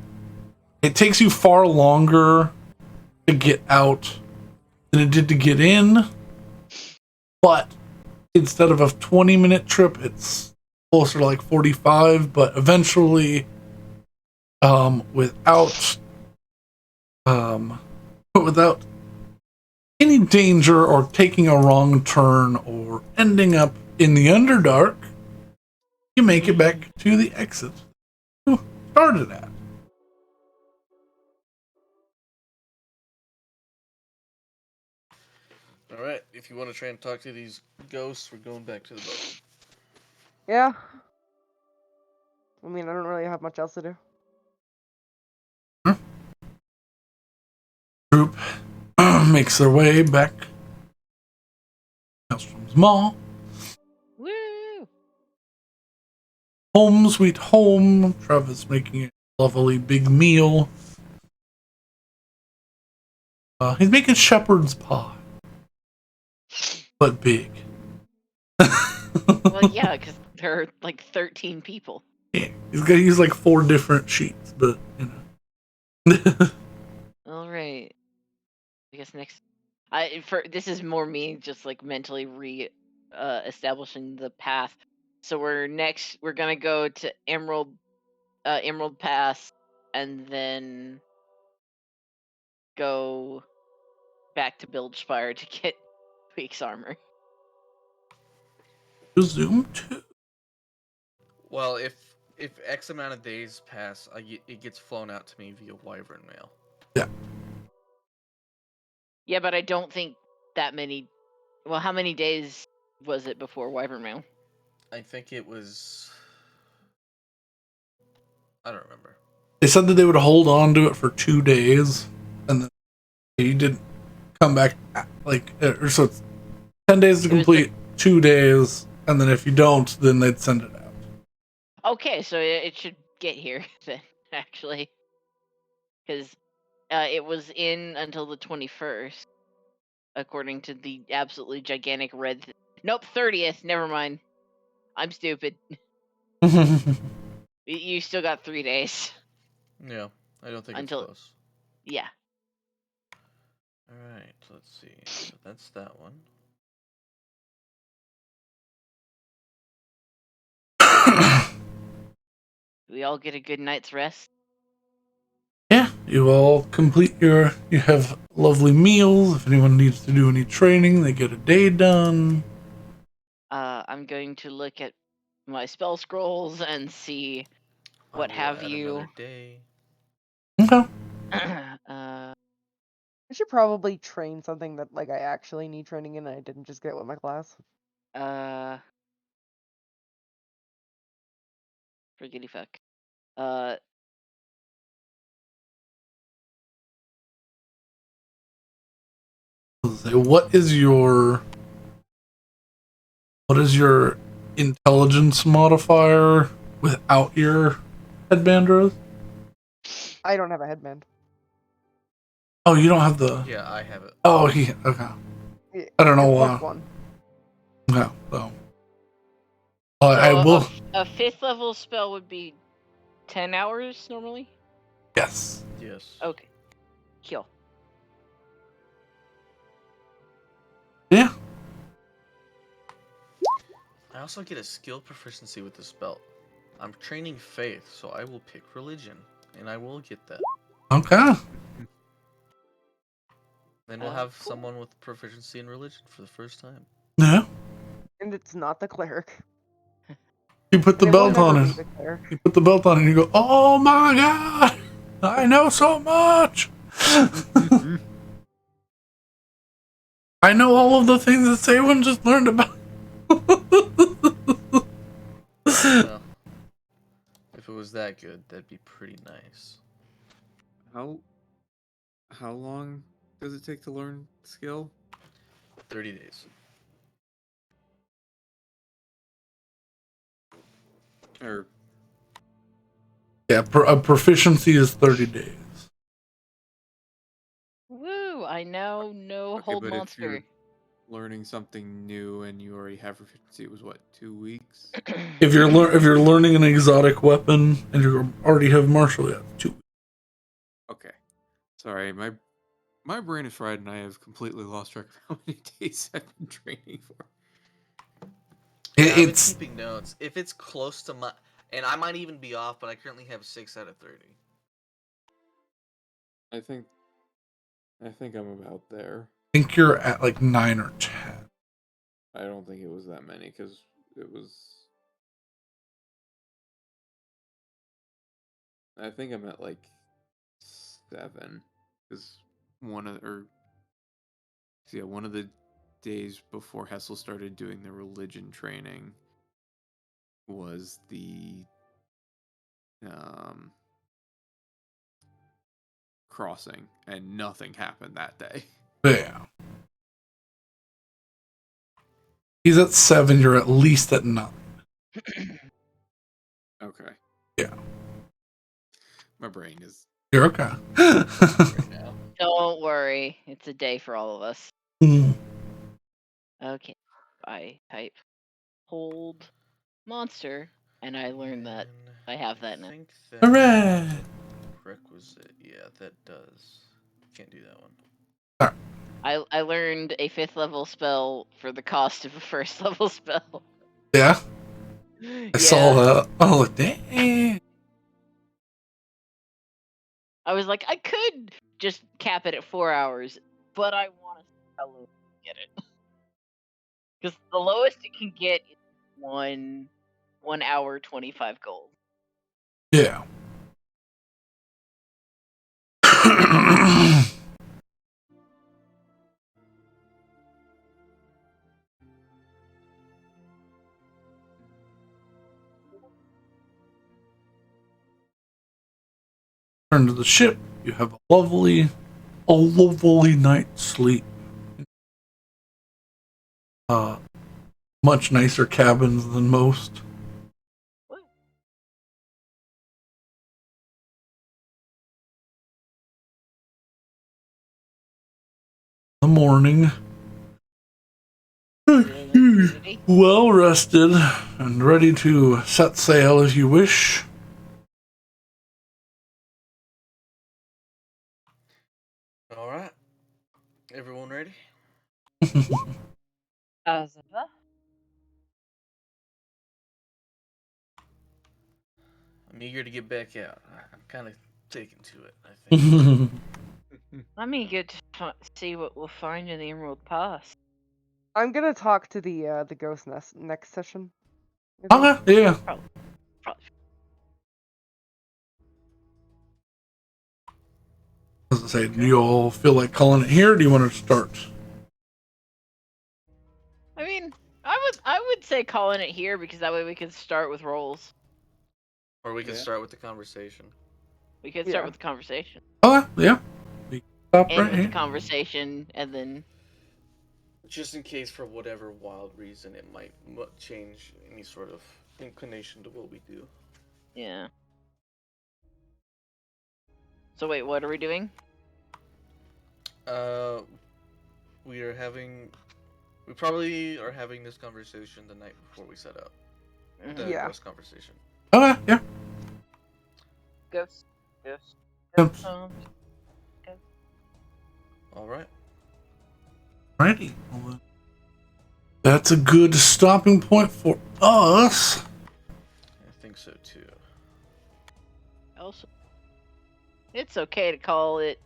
Speaker 1: It takes you far longer to get out than it did to get in. But instead of a 20-minute trip, it's closer to like 45. But eventually, without any danger or taking a wrong turn or ending up in the Underdark, you make it back to the exit you started at.
Speaker 5: Alright, if you want to try and talk to these ghosts, we're going back to the boat.
Speaker 4: Yeah. I mean, I don't really have much else to do.
Speaker 1: Group makes their way back to Maelstrom's Mall.
Speaker 3: Woo!
Speaker 1: Home sweet home. Travis making a lovely big meal. He's making shepherd's pie, but big.
Speaker 3: Well, yeah, because there are like 13 people.
Speaker 1: Yeah, he's got to use like 4 different sheets, but you know.
Speaker 3: All right. I guess next. This is more me just like mentally establishing the path. So we're gonna go to Emerald Pass, and then go back to Bilgespire to get Tweak's armor.
Speaker 1: Resume 2.
Speaker 5: Well, if X amount of days pass, it gets flown out to me via Wyvern mail.
Speaker 1: Yeah.
Speaker 3: Yeah, but I don't think that many. Well, how many days was it before Wyvern Mail?
Speaker 5: I think it was. I don't remember.
Speaker 1: They said that they would hold on to it for 2 days, and then he didn't come back. So it's 10 days to complete, 2 days, and then if you don't, then they'd send it out.
Speaker 3: Okay, so it should get here then, actually, because it was in until the 21st, according to the absolutely gigantic red. Nope, 30th. Never mind. I'm stupid. You still got 3 days
Speaker 5: Yeah, I don't think
Speaker 3: until.
Speaker 5: it's close.
Speaker 3: Yeah.
Speaker 5: Alright, let's see. So that's that one.
Speaker 3: We all get a good night's rest.
Speaker 1: Yeah, you all complete you have lovely meals. If anyone needs to do any training, they get a day done.
Speaker 3: I'm going to look at my spell scrolls and see what
Speaker 5: I will
Speaker 3: have
Speaker 5: add
Speaker 3: you.
Speaker 5: another day.
Speaker 1: Okay.
Speaker 3: uh,
Speaker 4: I should probably train something that like I actually need training in and I didn't just get with my class.
Speaker 3: Forgetty fuck.
Speaker 1: What is your intelligence modifier without your headband, Rose?
Speaker 4: I don't have a headband.
Speaker 1: Oh, you don't have the.
Speaker 5: Yeah, I have it.
Speaker 1: Oh, okay. I don't know why.
Speaker 4: One.
Speaker 1: No, so.
Speaker 3: so
Speaker 1: I will.
Speaker 3: A 5th level spell would be 10 hours normally?
Speaker 1: Yes.
Speaker 5: Yes.
Speaker 3: Okay. Kill.
Speaker 1: Yeah.
Speaker 5: I also get a skill proficiency with this belt. I'm training faith, so I will pick religion, and I will get that.
Speaker 1: Okay.
Speaker 5: Then we'll have
Speaker 3: cool.
Speaker 5: someone with proficiency in religion for the first time.
Speaker 1: Yeah.
Speaker 4: And it's not the cleric.
Speaker 1: You put the
Speaker 4: And it will
Speaker 1: belt on
Speaker 4: never
Speaker 1: it.
Speaker 4: be the cleric.
Speaker 1: You put the belt on and you go, oh my god! I know so much! I know all of the things that Saywin just learned about.
Speaker 5: Well, if it was that good, that'd be pretty nice.
Speaker 6: How long does it take to learn skill?
Speaker 5: 30 days.
Speaker 6: Or
Speaker 1: Yeah, a proficiency is 30 days.
Speaker 3: Woo! I now know
Speaker 6: okay,
Speaker 3: hold
Speaker 6: but if you're
Speaker 3: monster.
Speaker 6: learning something new and you already have proficiency, it was what, 2 weeks?
Speaker 1: If you're learning an exotic weapon and you already have martial, yeah, 2 weeks.
Speaker 6: Okay. Sorry, my brain is fried and I have completely lost track of how many days I've been training for.
Speaker 5: Yeah, I've been
Speaker 1: It's
Speaker 5: keeping notes. If it's close to my... And I might even be off, but I currently have 6 out of 30.
Speaker 6: I think I'm about there.
Speaker 1: I think you're at like 9 or 10.
Speaker 6: I don't think it was that many because it was. I think I'm at like 7 because one of the days before Hessel started doing the religion training was the crossing, and nothing happened that day.
Speaker 1: Yeah. He's at 7, you're at least at 9.
Speaker 6: Okay.
Speaker 1: Yeah.
Speaker 6: My brain is.
Speaker 1: You're okay.
Speaker 5: Right now.
Speaker 3: Don't worry, it's a day for all of us.
Speaker 1: Mm.
Speaker 3: Okay, I type hold monster, and I learned that I have that now.
Speaker 5: I think that
Speaker 1: Hooray!
Speaker 5: requisite. Yeah, that does. Can't do that one.
Speaker 3: I learned a 5th level spell for the cost of a 1st level spell.
Speaker 1: Yeah, I saw that. Oh, dang.
Speaker 3: I was like, I could just cap it at 4 hours, but I want to see how low I can get it. Because the lowest it can get is 1 hour 25 gold.
Speaker 1: Yeah. Return to the ship. You have a lovely night's sleep. much nicer cabins than most.
Speaker 3: What?
Speaker 1: The morning.
Speaker 3: Community.
Speaker 1: Well rested and ready to set sail if you wish.
Speaker 5: All right. Everyone ready?
Speaker 3: As ever.
Speaker 5: I'm eager to get back out. I'm kind of taken to it, I think.
Speaker 3: Let me get to see what we'll find in the Emerald Pass.
Speaker 4: I'm gonna talk to the ghost next session. I think.
Speaker 1: Okay, yeah.
Speaker 3: Probably.
Speaker 1: As I say, do you all feel like calling it here, or do you want to start?
Speaker 3: I mean, I would say calling it here because that way we could start with rolls.
Speaker 5: Or we can
Speaker 6: Yeah.
Speaker 5: start with the conversation.
Speaker 3: We could
Speaker 4: Yeah.
Speaker 3: start with the conversation.
Speaker 1: Okay, yeah. We can stop
Speaker 3: End
Speaker 1: right
Speaker 3: with
Speaker 1: here.
Speaker 3: the conversation and then
Speaker 5: Just in case, for whatever wild reason, it might change any sort of inclination to what we do.
Speaker 3: yeah. So wait, what are we doing?
Speaker 5: We are having. We probably are having this conversation the night before we set up. The
Speaker 4: Yeah.
Speaker 5: ghost conversation.
Speaker 1: Okay, yeah.
Speaker 3: Ghost.
Speaker 1: Yep.
Speaker 5: All right.
Speaker 1: Righty. Well, that's a good stopping point for us.
Speaker 5: I think so too.
Speaker 3: Also, it's okay to call it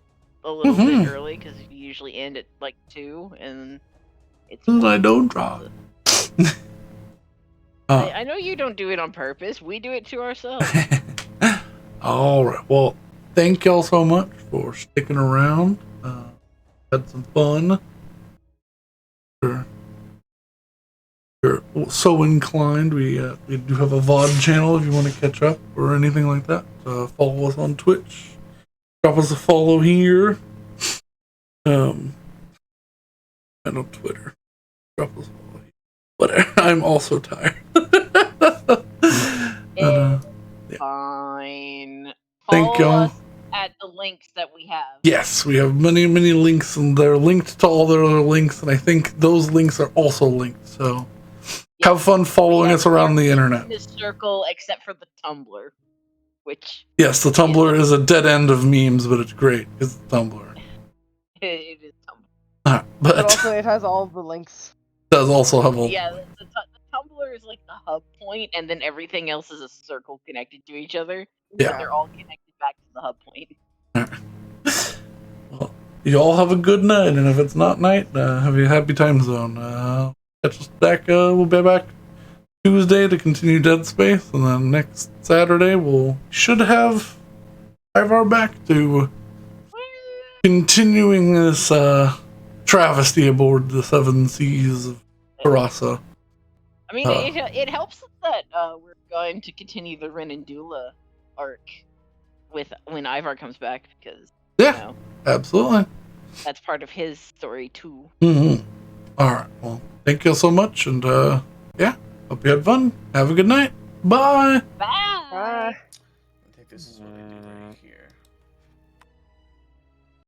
Speaker 3: a little bit early because you usually end at like 2, and it's.
Speaker 1: I don't drive.
Speaker 3: I know you don't do it on purpose. We do it to ourselves.
Speaker 1: All right. Well, thank y'all so much for sticking around. Had some fun. If you're so inclined, we do have a VOD channel if you want to catch up or anything like that. Follow us on Twitch. Drop us a follow here. And on Twitter. Drop us a follow here. Whatever. I'm also tired.
Speaker 3: Fine.
Speaker 1: Thank
Speaker 3: Follow
Speaker 1: y'all.
Speaker 3: us at the links that we have.
Speaker 1: Yes, we have many, many links, and they're linked to all their other links, and I think those links are also linked. So have fun following us around the internet.
Speaker 3: In this circle, except for the Tumblr, which
Speaker 1: Yes, the Tumblr is a dead end of memes, but it's great. It's the Tumblr.
Speaker 3: it is Tumblr.
Speaker 4: But
Speaker 1: But
Speaker 4: also, it has all the links.
Speaker 1: does also have a
Speaker 3: Yeah, the Tumblr is like the hub point, and then everything else is a circle connected to each other.
Speaker 1: Yeah.
Speaker 3: They're all connected back to the hub point.
Speaker 1: Well, you all have a good night, and if it's not night, have a happy time zone. Catch us back. We'll be back Tuesday to continue Dead Space, and then next Saturday should have 5 hour back to continuing this travesty aboard the Seven Seas of Tarasa.
Speaker 3: I mean, it helps that we're going to continue the Ren and Dula arc when Ivar comes back because
Speaker 1: Absolutely.
Speaker 3: that's part of his story too.
Speaker 1: Mm-hmm. All right. Well, thank you so much, and hope you had fun. Have a good night. Bye.
Speaker 3: Bye.
Speaker 4: Bye.
Speaker 5: I think this is what I do right here.